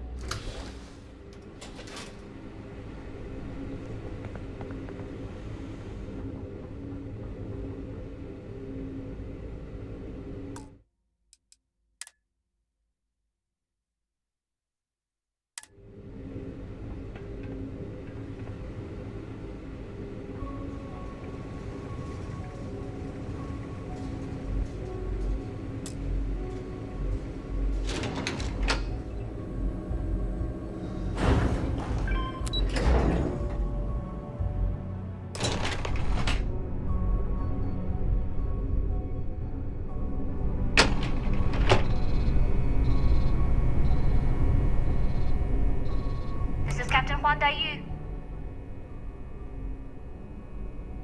This is Captain Huan Daiyu.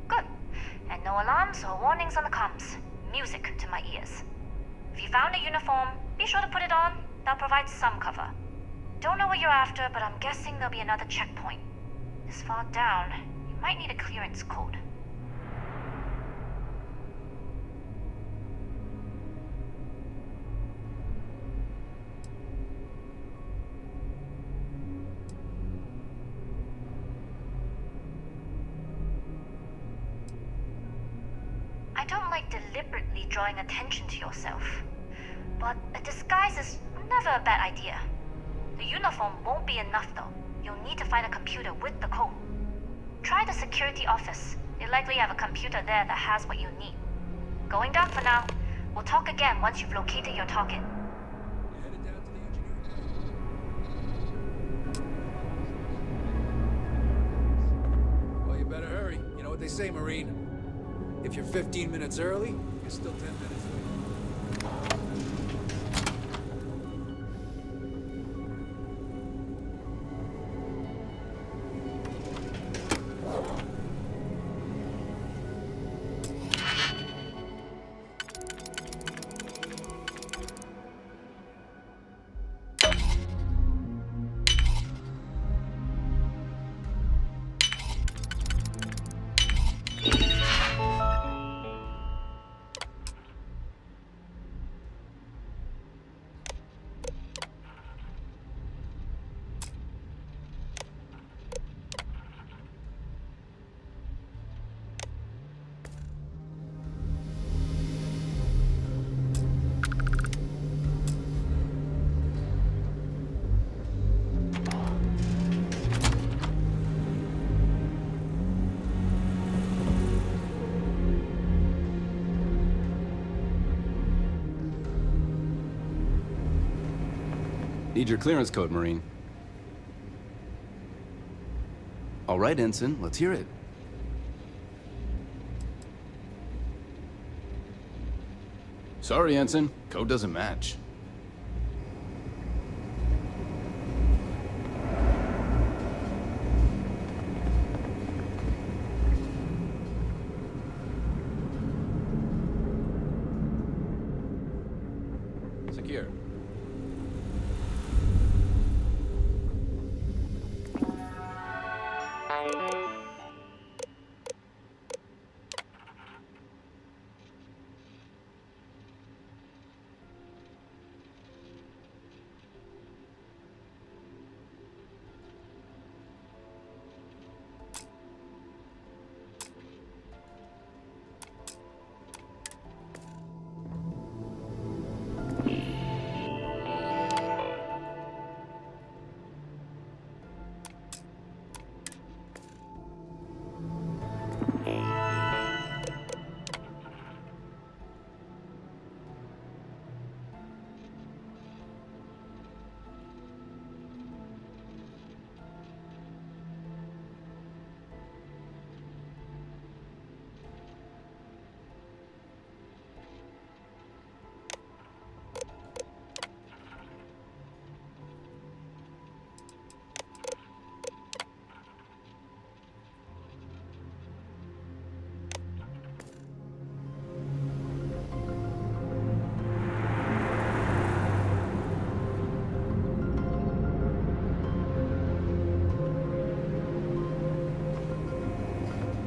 Good. And no alarms or warnings on the comms. Music to my ears. If you found a uniform, be sure to put it on. That'll provide some cover. Don't know what you're after, but I'm guessing there'll be another checkpoint. This far down, you might need a clearance code. I don't like deliberately drawing attention to yourself, but a disguise is never a bad idea. The uniform won't be enough though. You'll need to find a computer with the code. Try the security office. They likely have a computer there that has what you need. Going down for now. We'll talk again once you've located your target. Well, you better hurry. You know what they say, Marine. If you're 15 minutes early, you're still 10 minutes late. Need your clearance code, Marine. All right, Ensign, let's hear it. Sorry, Ensign. Code doesn't match. Secure.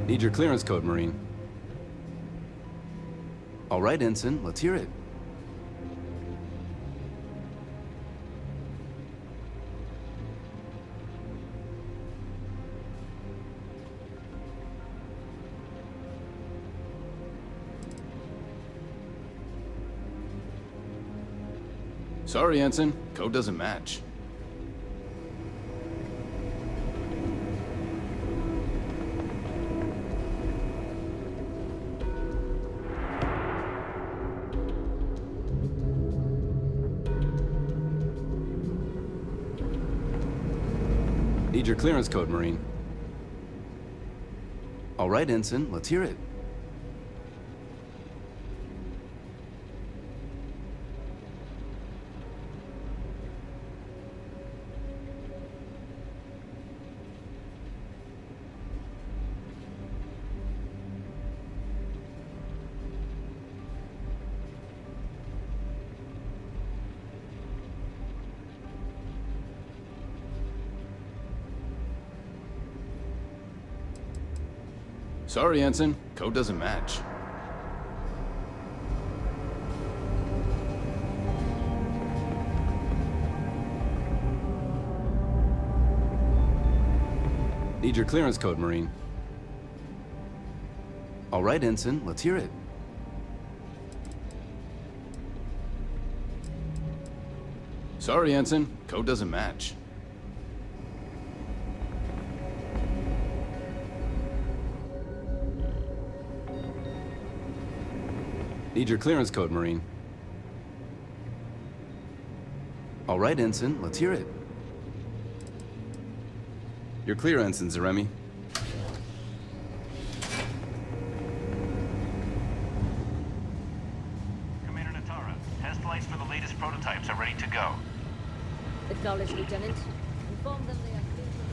Need your clearance code, Marine. All right, Ensign, let's hear it. Sorry, Ensign. Code doesn't match. Need your clearance code, Marine. All right, Ensign, let's hear it. Sorry, Ensign. Code doesn't match. Need your clearance code, Marine. All right, Ensign, let's hear it. Sorry, Ensign. Code doesn't match. Need your clearance code, Marine. All right, Ensign, let's hear it. You're clear, Ensign Zaremi. Commander Natara, test flights for the latest prototypes are ready to go. Acknowledged, Lieutenant. Inform them they are clear to go.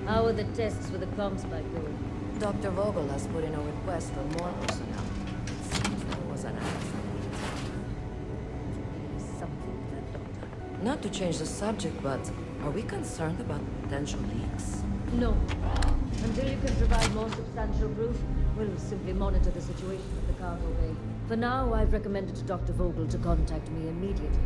How are the tests for the comms spike going? Dr. Vogel has put in a request for more personnel. It seems there was an accident. Something for that doctor. Not to change the subject, but are we concerned about potential leaks? No. Until you can provide more substantial proof, we'll simply monitor the situation at the cargo bay. For now, I've recommended to Dr. Vogel to contact me immediately.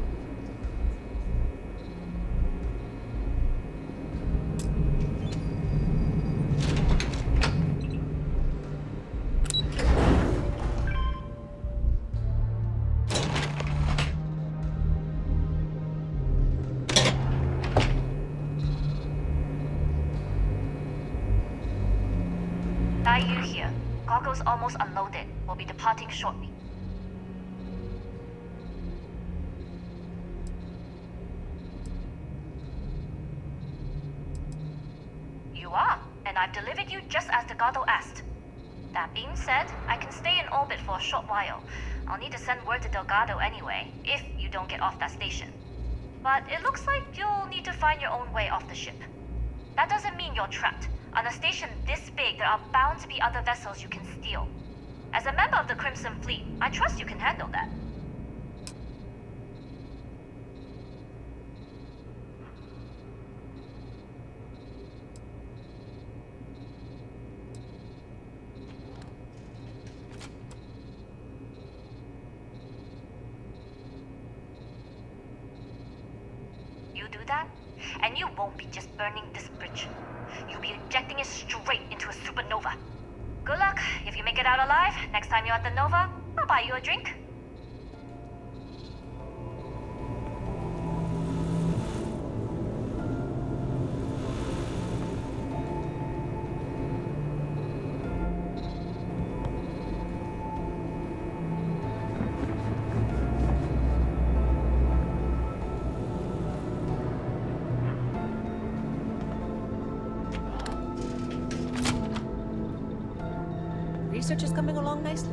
Daiyu here. Cargo's almost unloaded. We'll be departing shortly. You are, and I've delivered you just as Delgado asked. That being said, I can stay in orbit for a short while. I'll need to send word to Delgado anyway, if you don't get off that station. But it looks like you'll need to find your own way off the ship. That doesn't mean you're trapped. On a station this big, there are bound to be other vessels you can steal. As a member of the Crimson Fleet, I trust you can handle that. You do that, and you won't be just burning this bridge. You'll be ejecting it straight into a supernova. Good luck. If you make it out alive, next time you're at the Nova, I'll buy you a drink. Research is coming along nicely.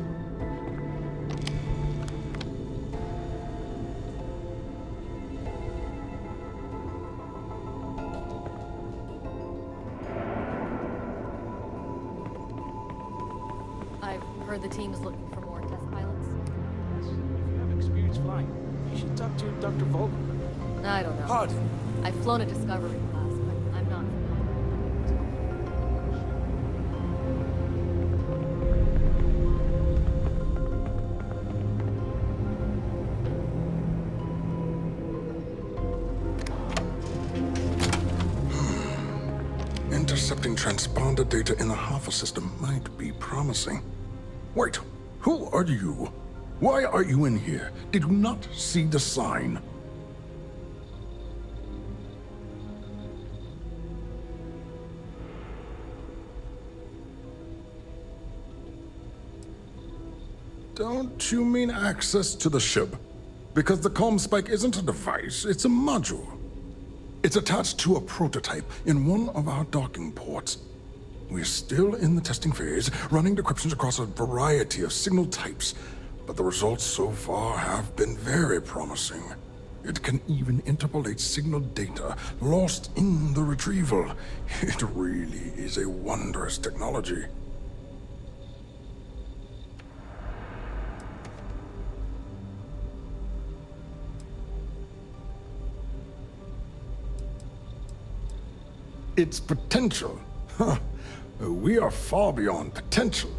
I've heard the team is looking for more test pilots. If you have experience flying, you should talk to Dr. Vogel. I don't know. Pardon? I've flown a Discovery class, but I'm not Intercepting transponder data in the Alpha system might be promising. Wait, who are you? Why are you in here? Did you not see the sign? Don't you mean access to the ship? Because the comm spike isn't a device, it's a module. It's attached to a prototype in one of our docking ports. We're still in the testing phase, running decryptions across a variety of signal types, but the results so far have been very promising. It can even interpolate signal data lost in the retrieval. It really is a wondrous technology. Its potential. Huh. We are far beyond potential.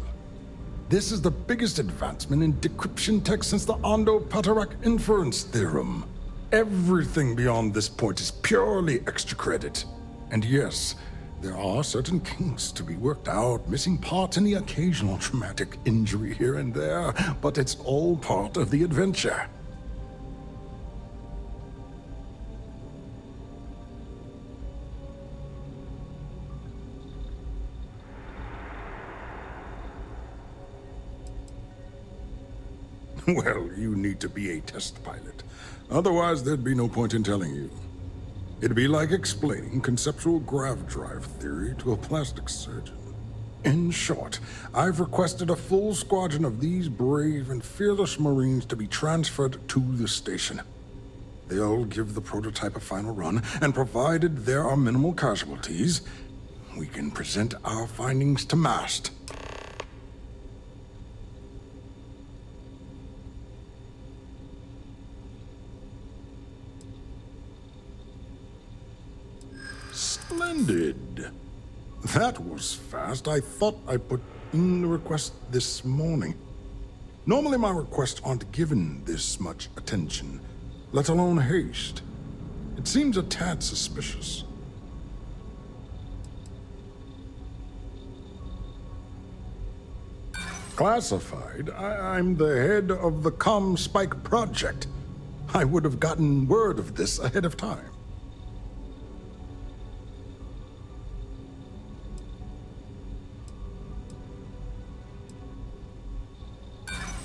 This is the biggest advancement in decryption tech since the Ondo-Patarak inference theorem. Everything beyond this point is purely extra credit. And yes, there are certain kinks to be worked out, missing parts and the occasional traumatic injury here and there, but it's all part of the adventure. Well, you need to be a test pilot. Otherwise, there'd be no point in telling you. It'd be like explaining conceptual grav drive theory to a plastic surgeon. In short, I've requested a full squadron of these brave and fearless Marines to be transferred to the station. They'll give the prototype a final run, and provided there are minimal casualties, we can present our findings to MAST. Splendid. That was fast. I thought I put in the request this morning. Normally my requests aren't given this much attention, let alone haste. It seems a tad suspicious. Classified? I'm the head of the ComSpike project. I would have gotten word of this ahead of time.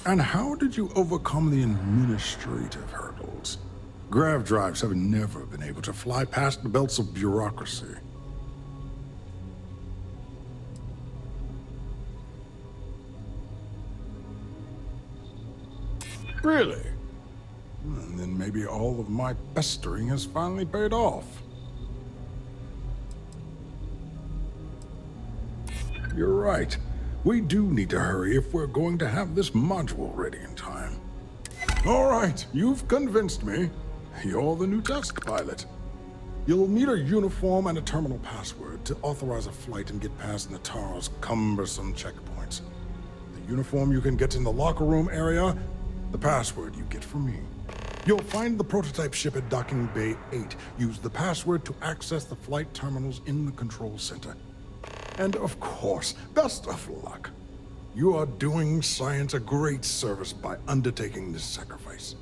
And how did you overcome the administrative hurdles? Grav drives have never been able to fly past the belts of bureaucracy. Really? And then maybe all of my pestering has finally paid off. You're right. We do need to hurry if we're going to have this module ready in time. All right, you've convinced me. You're the new test pilot. You'll need a uniform and a terminal password to authorize a flight and get past Nataro's cumbersome checkpoints. The uniform you can get in the locker room area, the password you get from me. You'll find the prototype ship at Docking Bay 8. Use the password to access the flight terminals in the control center. And of course, best of luck. You are doing science a great service by undertaking this sacrifice.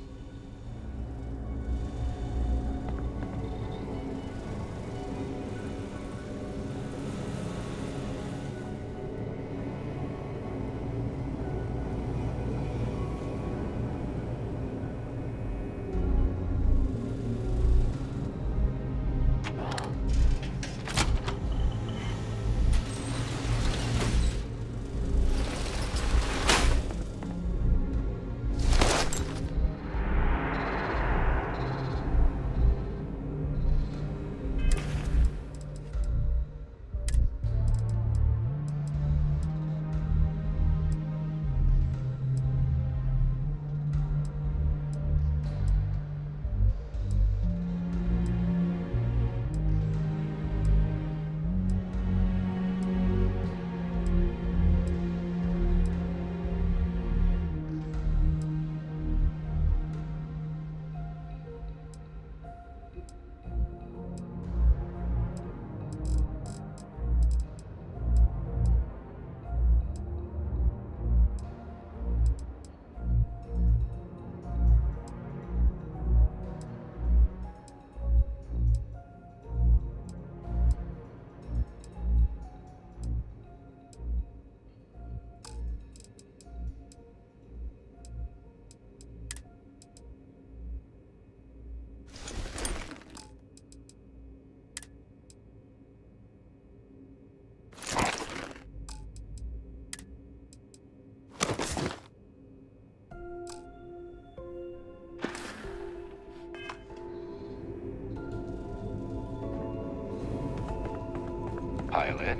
Pilot.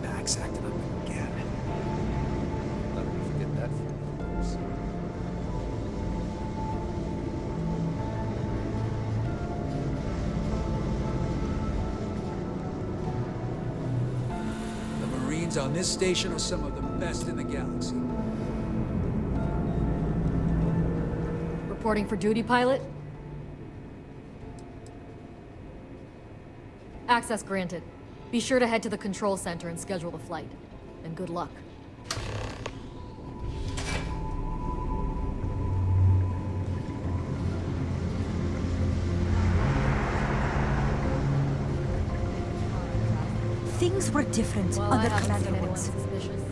Back's acting up again. Let me forget that for years. The Marines on this station are some of the best in the galaxy. Reporting for duty, pilot. Access granted. Be sure to head to the control center and schedule the flight. And good luck. Things were different Well, under I haven't Commander seen anyone Woods. suspicious.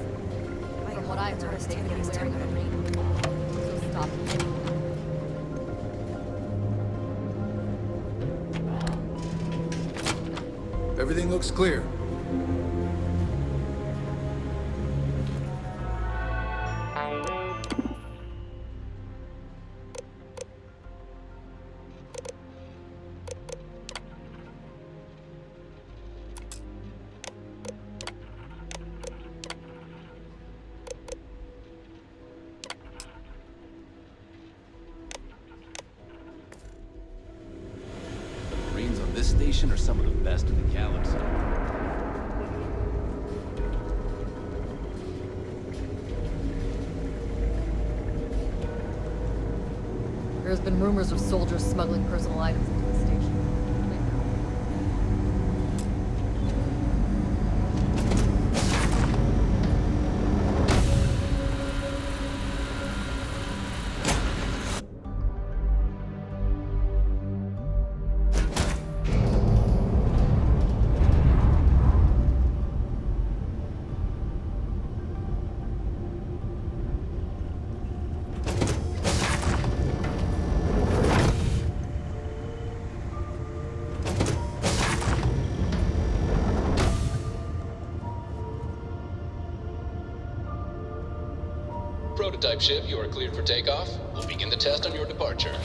From what I heard, tourist they could be areas wearing a Marine. So stop. Everything looks clear. The Marines on this station are some of the best in the galaxy. There's been rumors of soldiers smuggling personal items into the station. prototype ship, you are cleared for takeoff. We'll begin the test on your departure.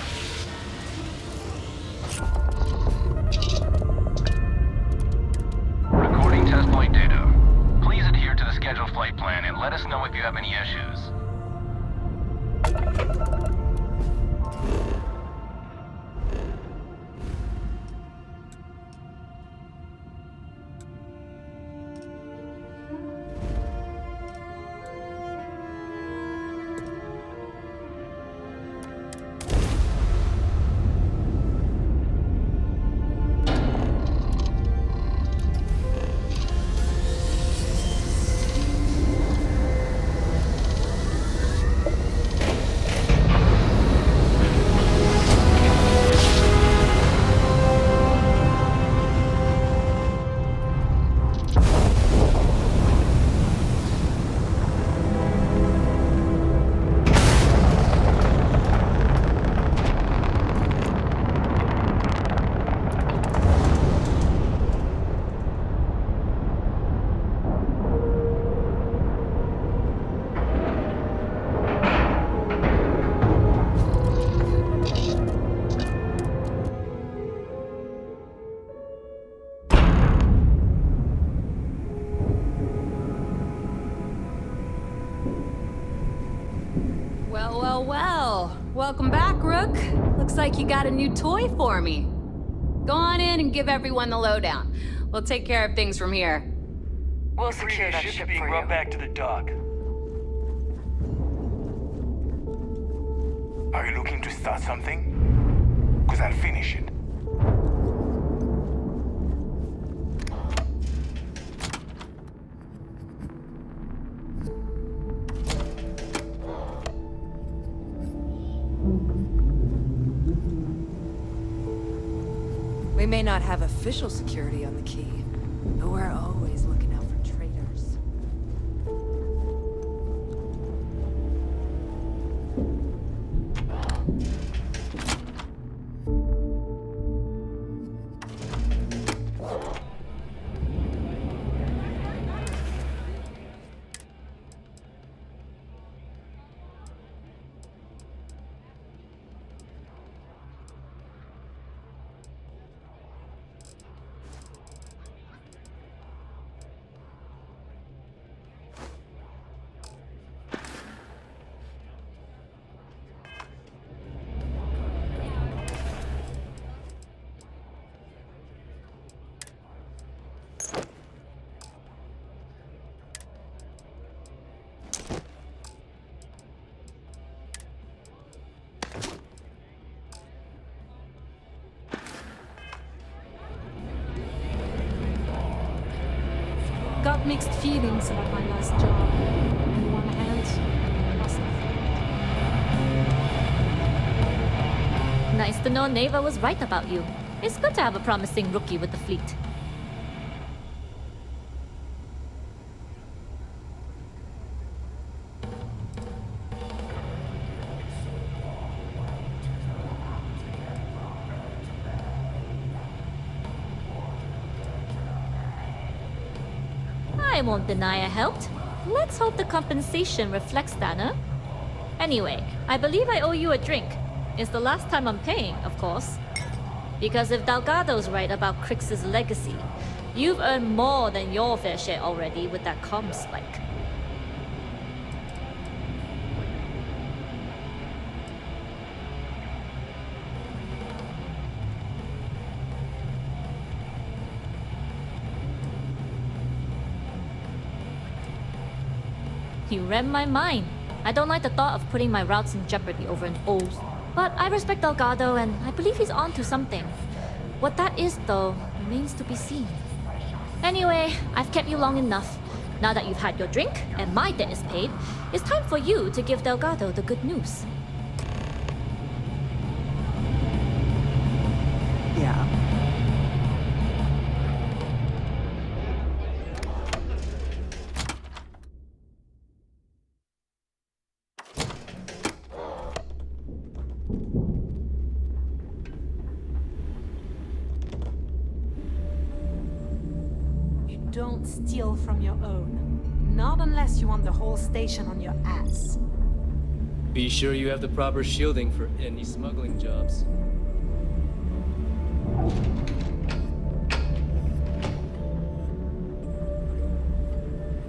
Recording test flight data. Please adhere to the scheduled flight plan and let us know if you have any issues. Well. Welcome back, Rook. Looks like you got a new toy for me. Go on in and give everyone the lowdown. We'll take care of things from here. We'll secure that Ship's ship being for brought you. back to the dock. Are you looking to start something? Because I'll finish it. We may not have official security on the key, but we're always looking out for traitors. Got mixed feelings about my last job. On one hand, I lost a friend. Nice to know Neva was right about you. It's good to have a promising rookie with the fleet. I won't deny I helped. Let's hope the compensation reflects that, huh? Anyway, I believe I owe you a drink. It's the last time I'm paying, of course. Because if Delgado's right about Crix's legacy, you've earned more than your fair share already with that comm spike. You read my mind. I don't like the thought of putting my routes in jeopardy over an oath. But I respect Delgado and I believe he's onto something. What that is, though, remains to be seen. Anyway, I've kept you long enough. Now that you've had your drink and my debt is paid, it's time for you to give Delgado the good news. Yeah. Don't steal from your own. Not unless you want the whole station on your ass. Be sure you have the proper shielding for any smuggling jobs.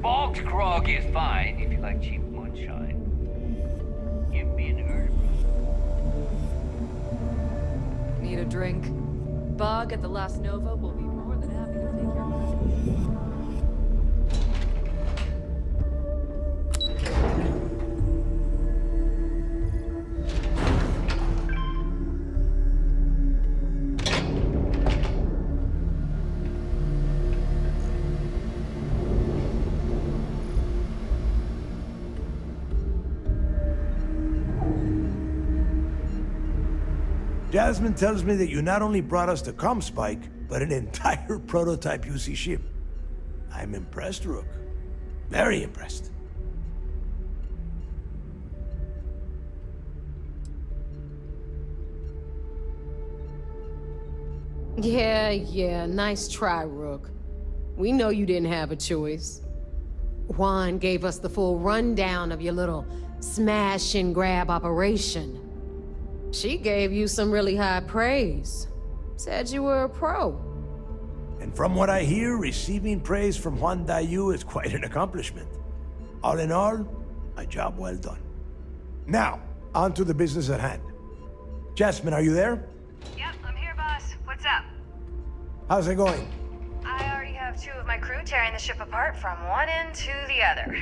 Bog's grog is fine if you like cheap moonshine. Give me an herb. Need a drink? Bog at the Last Nova will be more than happy to take your call. Jasmine tells me that you not only brought us the Comspike, but an entire prototype UC ship. I'm impressed, Rook. Very impressed. Yeah, nice try, Rook. We know you didn't have a choice. Juan gave us the full rundown of your little smash and grab operation. She gave you some really high praise. Said you were a pro. And from what I hear, receiving praise from Juan Dayu is quite an accomplishment. All in all, a job well done. Now, on to the business at hand. Jasmine, are you there? Yep, I'm here, boss. What's up? How's it going? I already have 2 of my crew tearing the ship apart from one end to the other.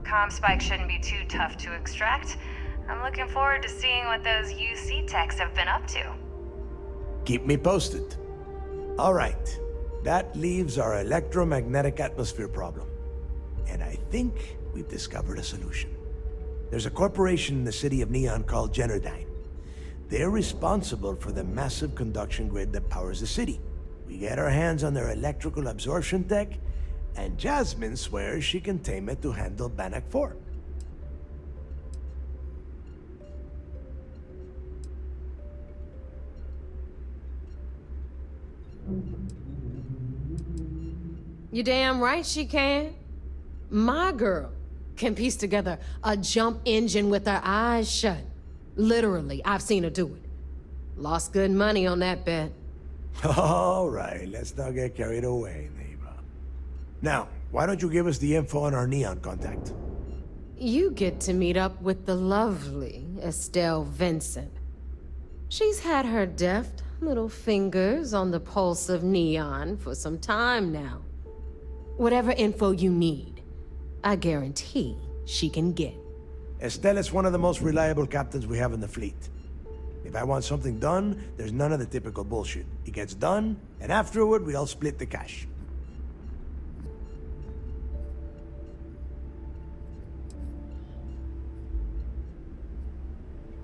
Comspike shouldn't be too tough to extract. I'm looking forward to seeing what those UC techs have been up to. Keep me posted. All right. That leaves our electromagnetic atmosphere problem. And I think we've discovered a solution. There's a corporation in the city of Neon called Generdyne. They're responsible for the massive conduction grid that powers the city. We get our hands on their electrical absorption tech, and Jasmine swears she can tame it to handle Bannock 4. You damn right she can. My girl can piece together a jump engine with her eyes shut. Literally, I've seen her do it. Lost good money on that bet. All right, let's not get carried away, neighbor. Now, why don't you give us the info on our Neon contact? You get to meet up with the lovely Estelle Vincent. She's had her deft little fingers on the pulse of Neon for some time now. Whatever info you need, I guarantee she can get. Estelle is one of the most reliable captains we have in the fleet. If I want something done, there's none of the typical bullshit. It gets done, and afterward, we all split the cash.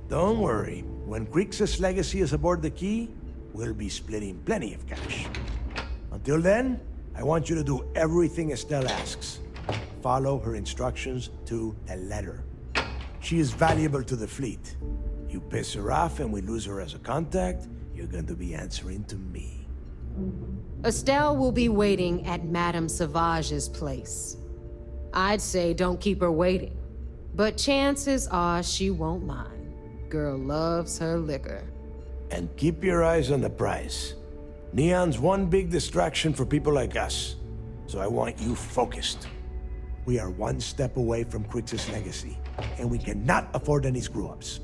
Don't worry. When Crixus' legacy is aboard the Key, we'll be splitting plenty of cash. Until then, I want you to do everything Estelle asks. Follow her instructions to the letter. She is valuable to the fleet. You piss her off and we lose her as a contact, you're going to be answering to me. Estelle will be waiting at Madame Savage's place. I'd say don't keep her waiting, but chances are she won't mind. Girl loves her liquor. And keep your eyes on the prize. Neon's one big distraction for people like us, so I want you focused. We are one step away from Crixus' legacy, and we cannot afford any screw-ups.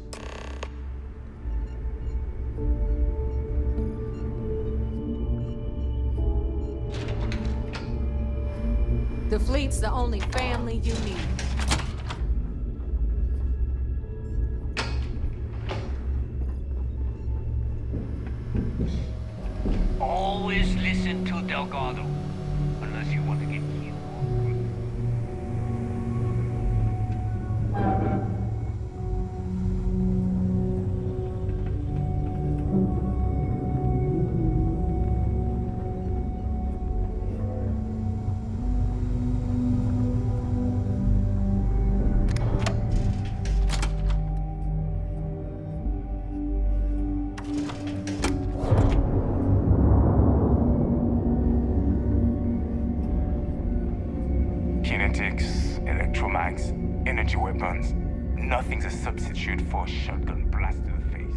The fleet's the only family you need. Always listen to Delgado, unless you want to get killed. Kinetics, electromags, energy weapons. Nothing's a substitute for a shotgun blast to the face.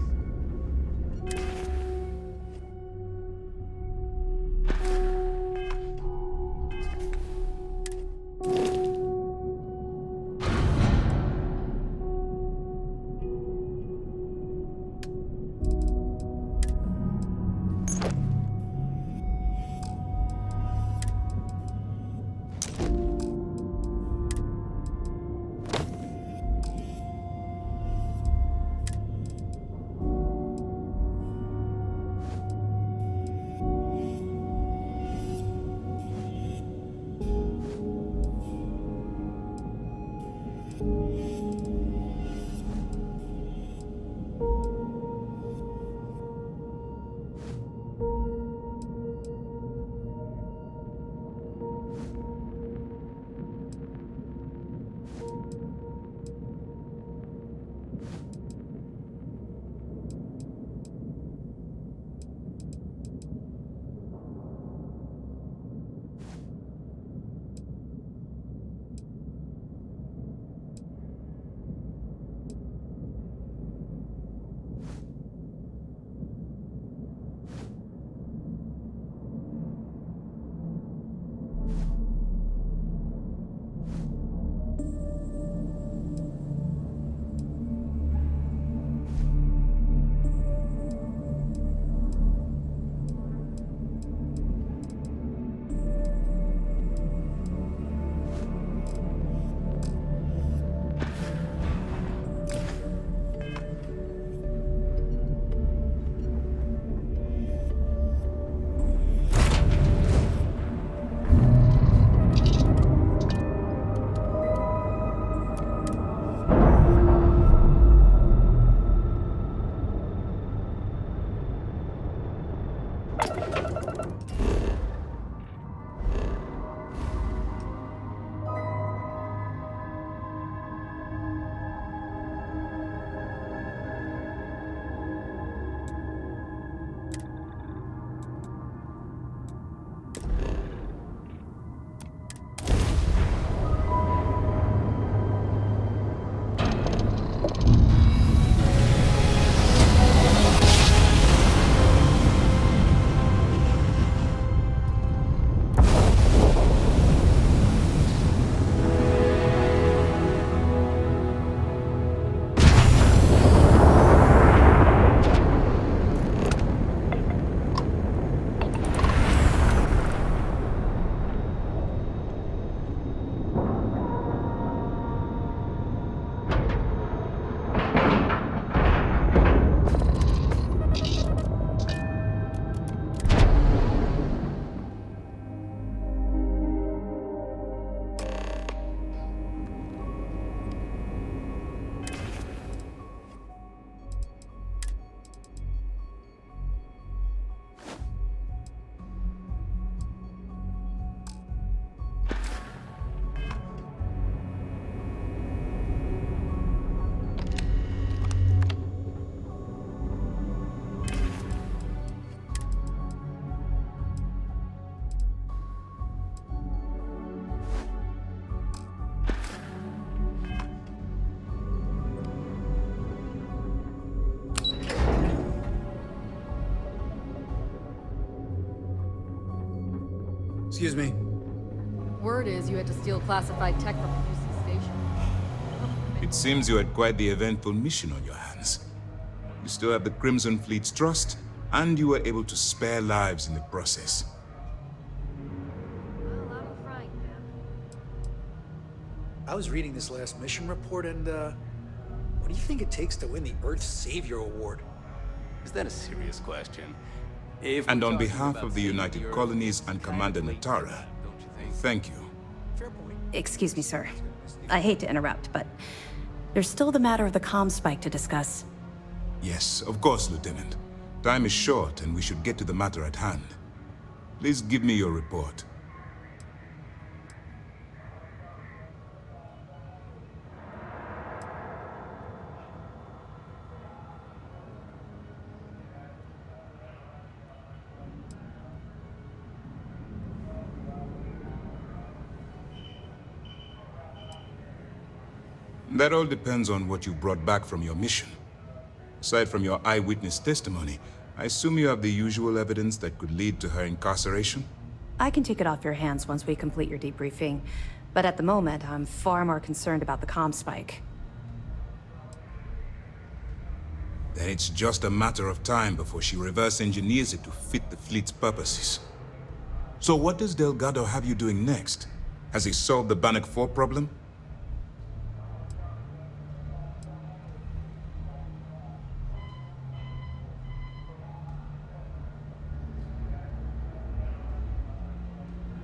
Excuse me. Word is you had to steal classified tech from the UC station. It seems you had quite the eventful mission on your hands. You still have the Crimson Fleet's trust, and you were able to spare lives in the process. I was reading this last mission report, and, what do you think it takes to win the Earth Savior Award? Is that a serious question? And on behalf of the United Colonies and Commander Natara, thank you. Excuse me, sir. I hate to interrupt, but there's still the matter of the comm spike to discuss. Yes, of course, Lieutenant. Time is short, and we should get to the matter at hand. Please give me your report. That all depends on what you brought back from your mission. Aside from your eyewitness testimony, I assume you have the usual evidence that could lead to her incarceration? I can take it off your hands once we complete your debriefing, but at the moment, I'm far more concerned about the comm spike. Then it's just a matter of time before she reverse engineers it to fit the fleet's purposes. So what does Delgado have you doing next? Has he solved the Bannock 4 problem?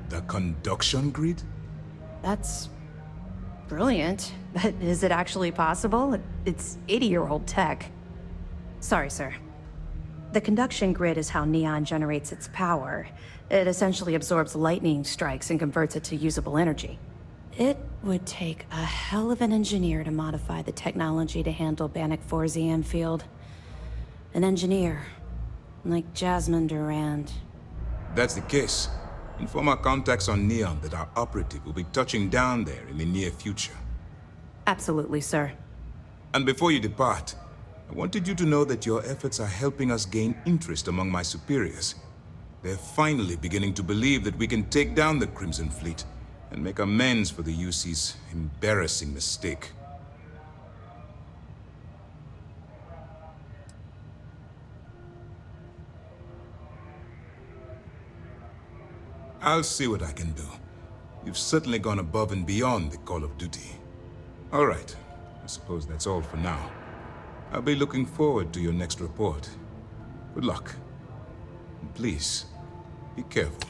The conduction grid? That's brilliant, but is it actually possible? It's 80-year-old tech. Sorry, sir. The conduction grid is how Neon generates its power. It essentially absorbs lightning strikes and converts it to usable energy. It would take a hell of an engineer to modify the technology to handle Bannock 4's EM field. An engineer, like Jasmine Durand. That's the case. Inform our contacts on Neon that our operative will be touching down there in the near future. Absolutely, sir. And before you depart, I wanted you to know that your efforts are helping us gain interest among my superiors. They're finally beginning to believe that we can take down the Crimson Fleet and make amends for the UC's embarrassing mistake. I'll see what I can do. You've certainly gone above and beyond the call of duty. All right, I suppose that's all for now. I'll be looking forward to your next report. Good luck. And please, be careful.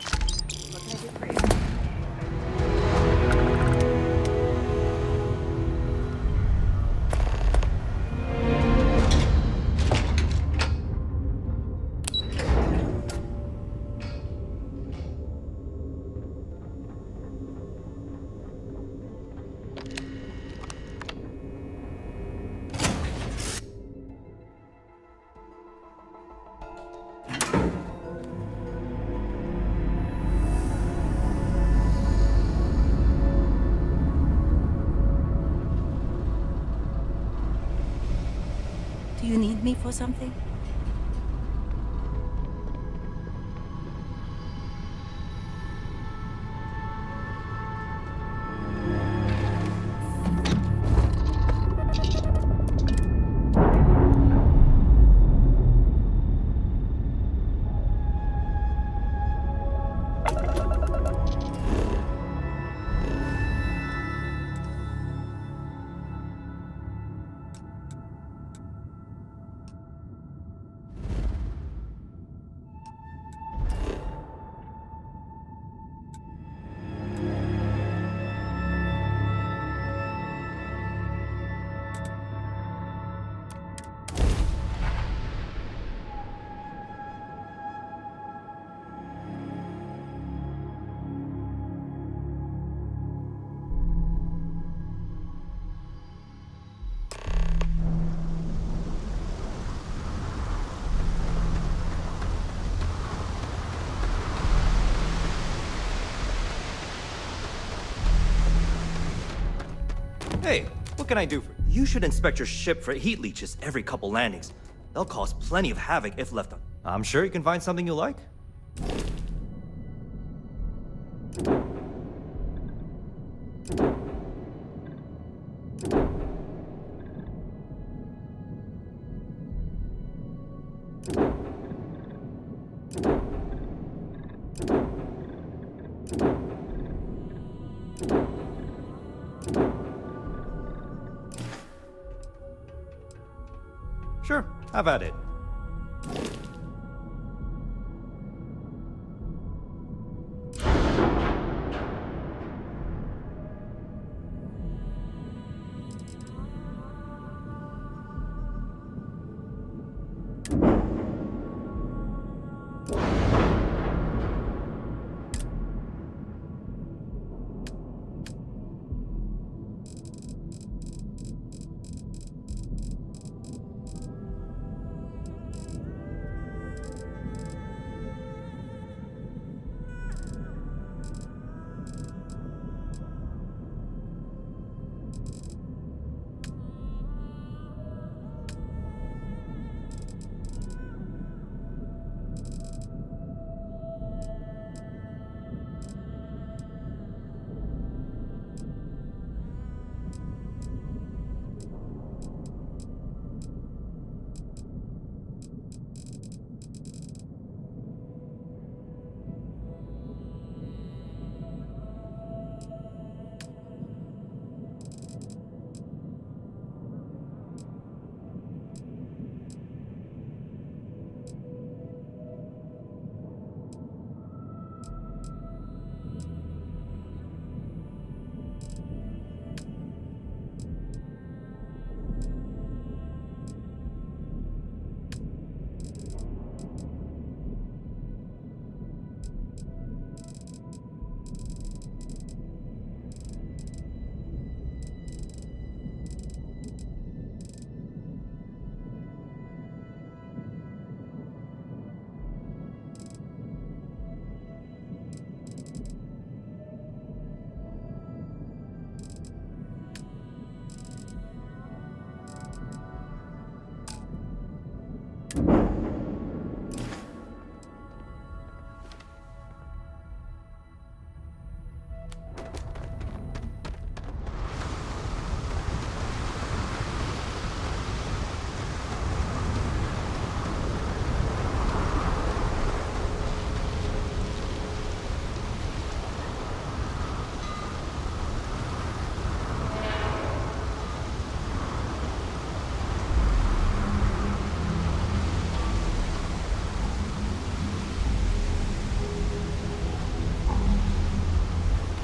Do you need me for something? Hey, what can I do for you? You should inspect your ship for heat leeches every couple landings. They'll cause plenty of havoc if left on. I'm sure you can find something you like. Sure, have at it.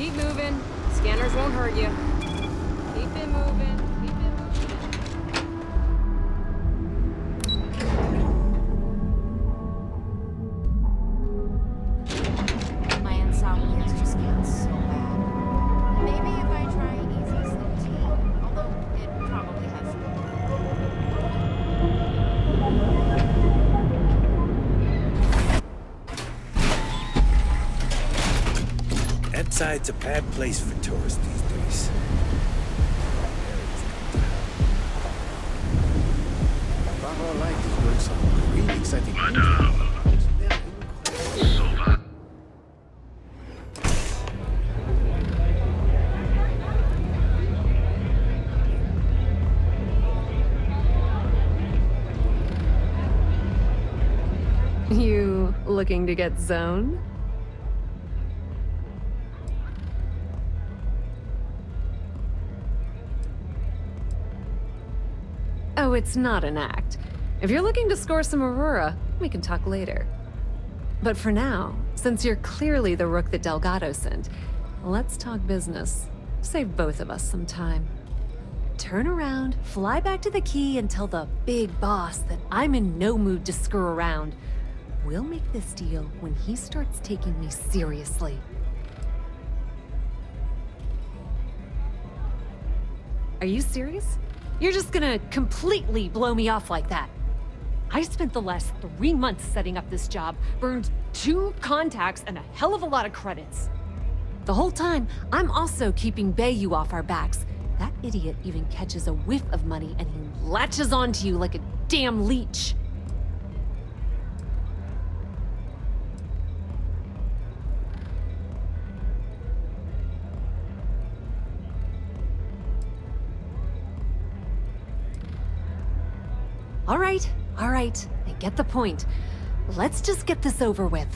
Keep moving. Scanners won't hurt you. Keep it moving. Keep it My insomnia is just getting so bad. Maybe if I try easy sleep tea, although it probably has. Inside's a bad place for tourists these days. Above all life is doing some really exciting things. You looking to get zoned? Oh, it's not an act. If you're looking to score some Aurora, we can talk later. But for now, since you're clearly the rook that Delgado sent, let's talk business. Save both of us some time. Turn around, fly back to the key, and tell the big boss that I'm in no mood to screw around. We'll make this deal when he starts taking me seriously. Are you serious? You're just gonna completely blow me off like that? I spent the last 3 months setting up this job, burned 2 contacts and a hell of a lot of credits. The whole time, I'm also keeping Bayou off our backs. That idiot even catches a whiff of money and he latches onto you like a damn leech. All right, I get the point. Let's just get this over with.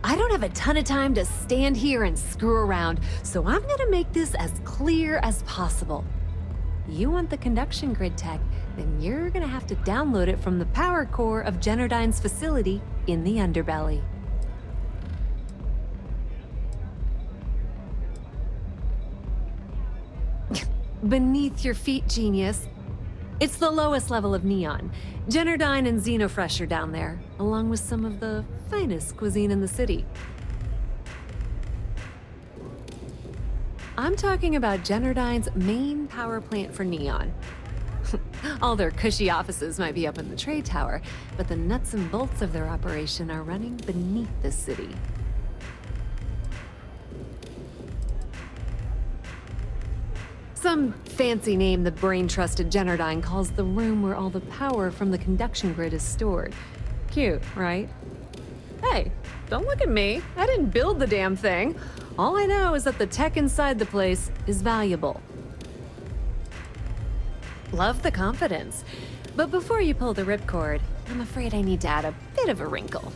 I don't have a ton of time to stand here and screw around, so I'm gonna make this as clear as possible. You want the conduction grid tech, then you're gonna have to download it from the power core of Generdyne's facility in the underbelly. Beneath your feet, genius. It's the lowest level of Neon. Generdyne and Xenofresh are down there, along with some of the finest cuisine in the city. I'm talking about Generdyne's main power plant for Neon. All their cushy offices might be up in the trade tower, but the nuts and bolts of their operation are running beneath the city. Some fancy name the brain-trusted Generdyne calls the room where all the power from the conduction grid is stored. Cute, right? Hey, don't look at me. I didn't build the damn thing. All I know is that the tech inside the place is valuable. Love the confidence. But before you pull the ripcord, I'm afraid I need to add a bit of a wrinkle.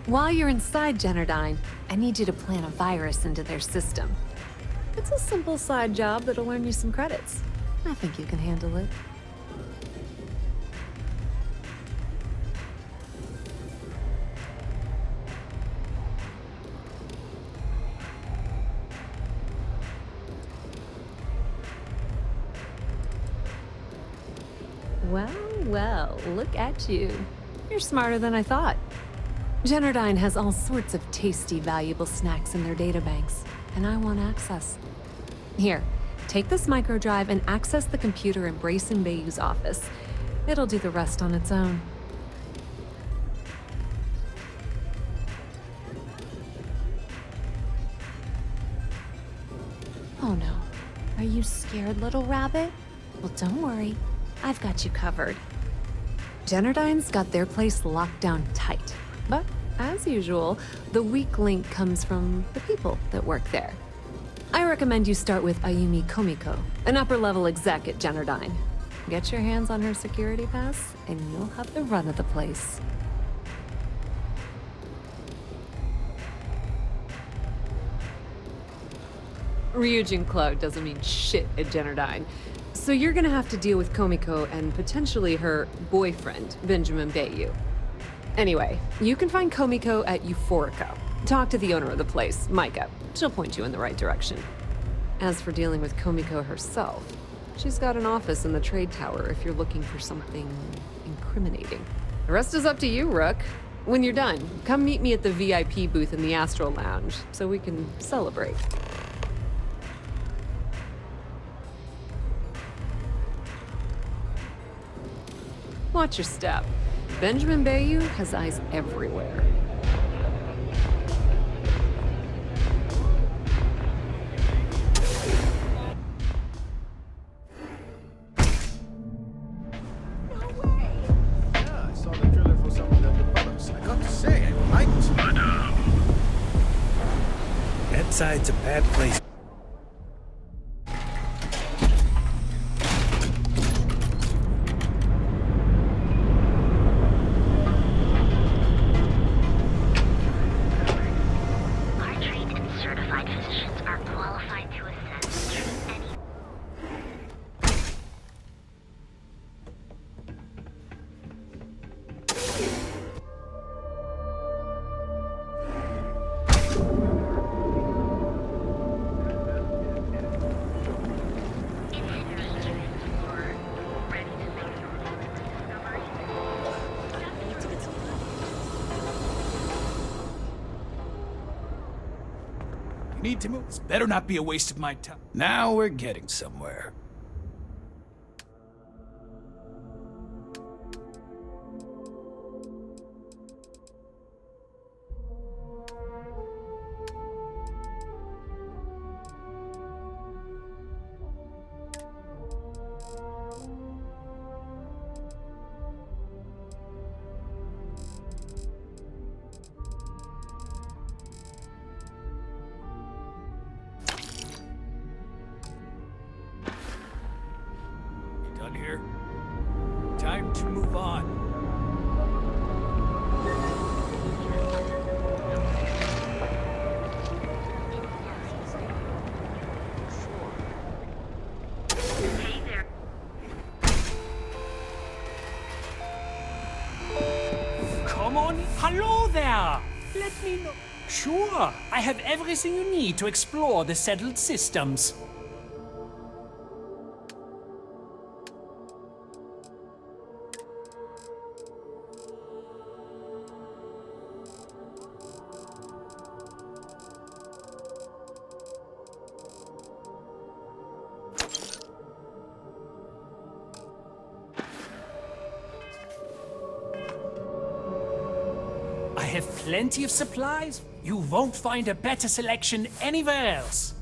While you're inside Generdyne, I need you to plant a virus into their system. It's a simple side job that'll earn you some credits. I think you can handle it. Well, look at you. You're smarter than I thought. Generdyne has all sorts of tasty, valuable snacks in their databanks, and I want access. Here, take this microdrive and access the computer in Brayson Bayou's office. It'll do the rest on its own. Oh no. Are you scared, little rabbit? Well, don't worry. I've got you covered. Generdyne's got their place locked down tight. But, as usual, the weak link comes from the people that work there. I recommend you start with Ayumi Komiko, an upper-level exec at Generdyne. Get your hands on her security pass, and you'll have the run of the place. Ryujin Cloud doesn't mean shit at Generdyne. So you're gonna have to deal with Komiko and potentially her boyfriend, Benjamin Bayou. Anyway, you can find Komiko at Euphorico. Talk to the owner of the place, Micah. She'll point you in the right direction. As for dealing with Komiko herself, she's got an office in the trade tower if you're looking for something incriminating. The rest is up to you, Rook. When you're done, come meet me at the VIP booth in the Astral Lounge so we can celebrate. Watch your step. Benjamin Bayou has eyes everywhere. Yeah, I saw the trailer for some of the developers. I got to say, I liked. That side's a bad place. Our trained and certified physicians are qualified to assess and treat any. You need to move. This better not be a waste of my time. Now we're getting somewhere. Done here. Time to move on. Come on. Hello there. Let me know. Sure. I have everything you need to explore the settled systems. I have plenty of supplies. You won't find a better selection anywhere else.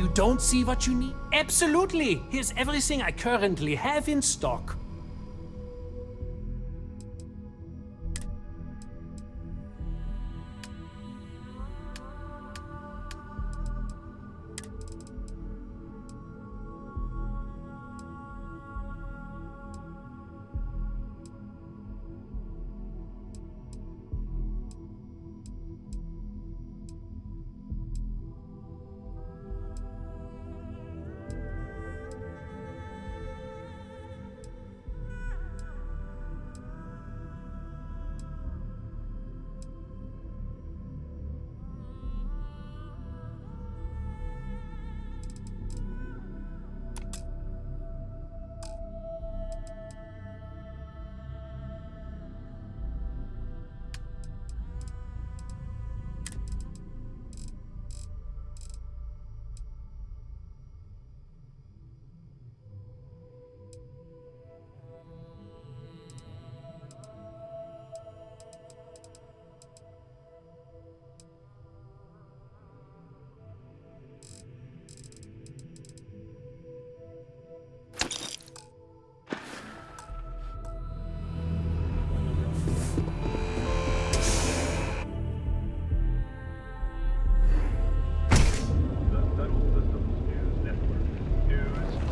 You don't see what you need? Absolutely! Here's everything I currently have in stock.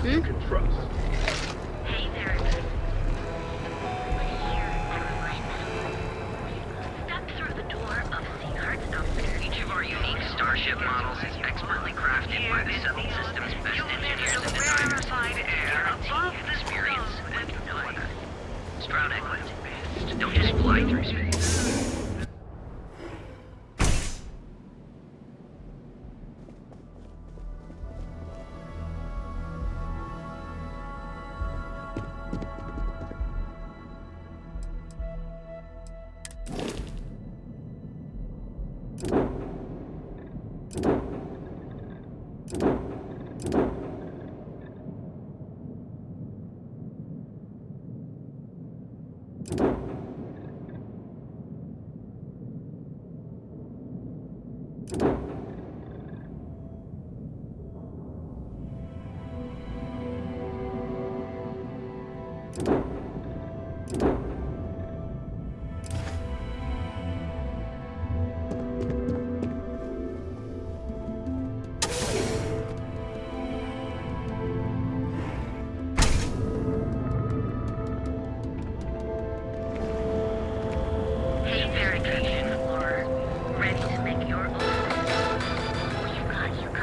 You can trust. Hey there. Step through the door of Seaghart's outfitter. Each of our unique Starship models is expertly crafted by the Settled Systems best engineers and designers. Air above this experience like no other. Sprout Equid. Don't just fly through space.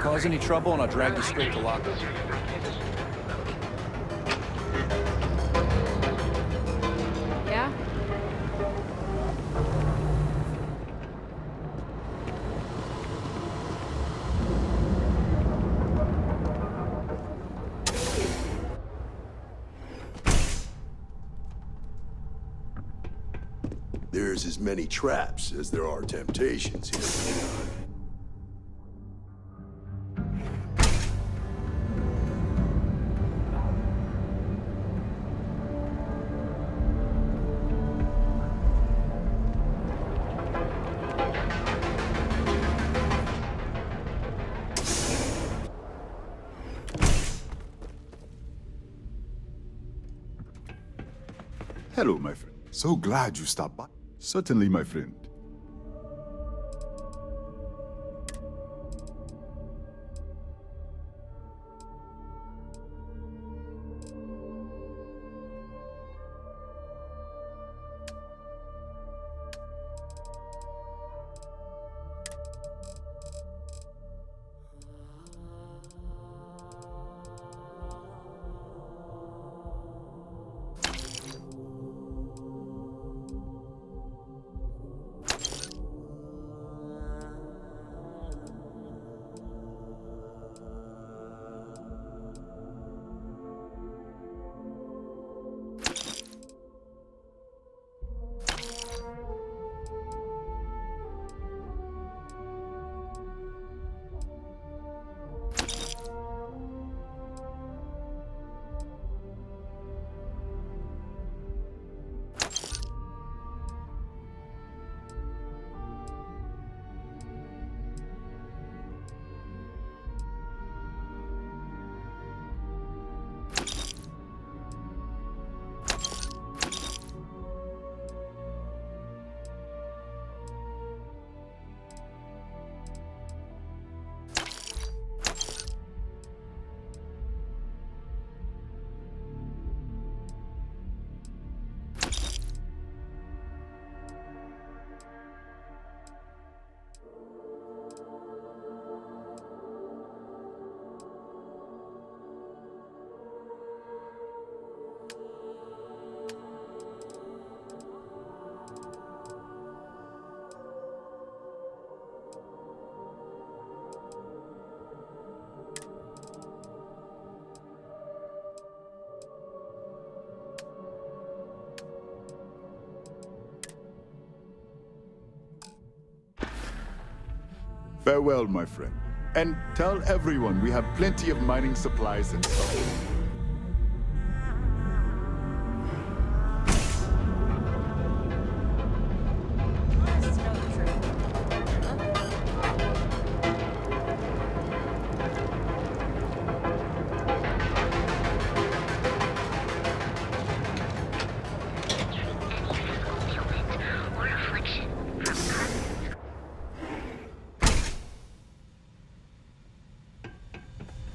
Cause any trouble and I'll drag you straight to lockup. Yeah? There's as many traps as there are temptations here. Hello, my friend. So glad you stopped by. Certainly, my friend. Farewell, my friend. And tell everyone we have plenty of mining supplies and stuff.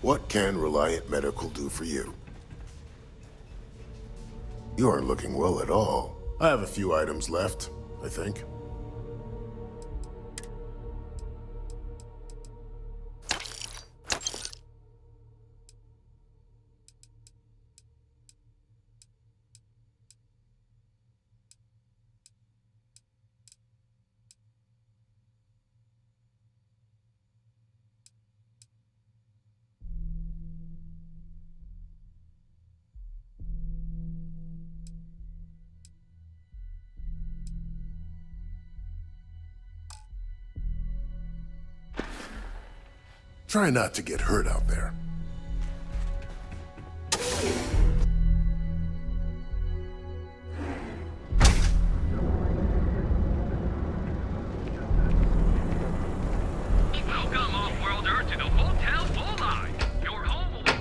What can Reliant Medical do for you? You aren't looking well at all. I have a few items left, I think. Try not to get hurt out there. Welcome off-worlder to the Hotel Bulleye. Your home away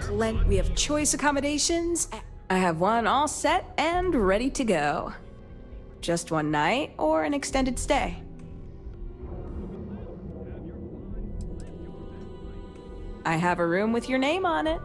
from home. We have choice accommodations. I have one all set and ready to go. Just one night or an extended stay. I have a room with your name on it.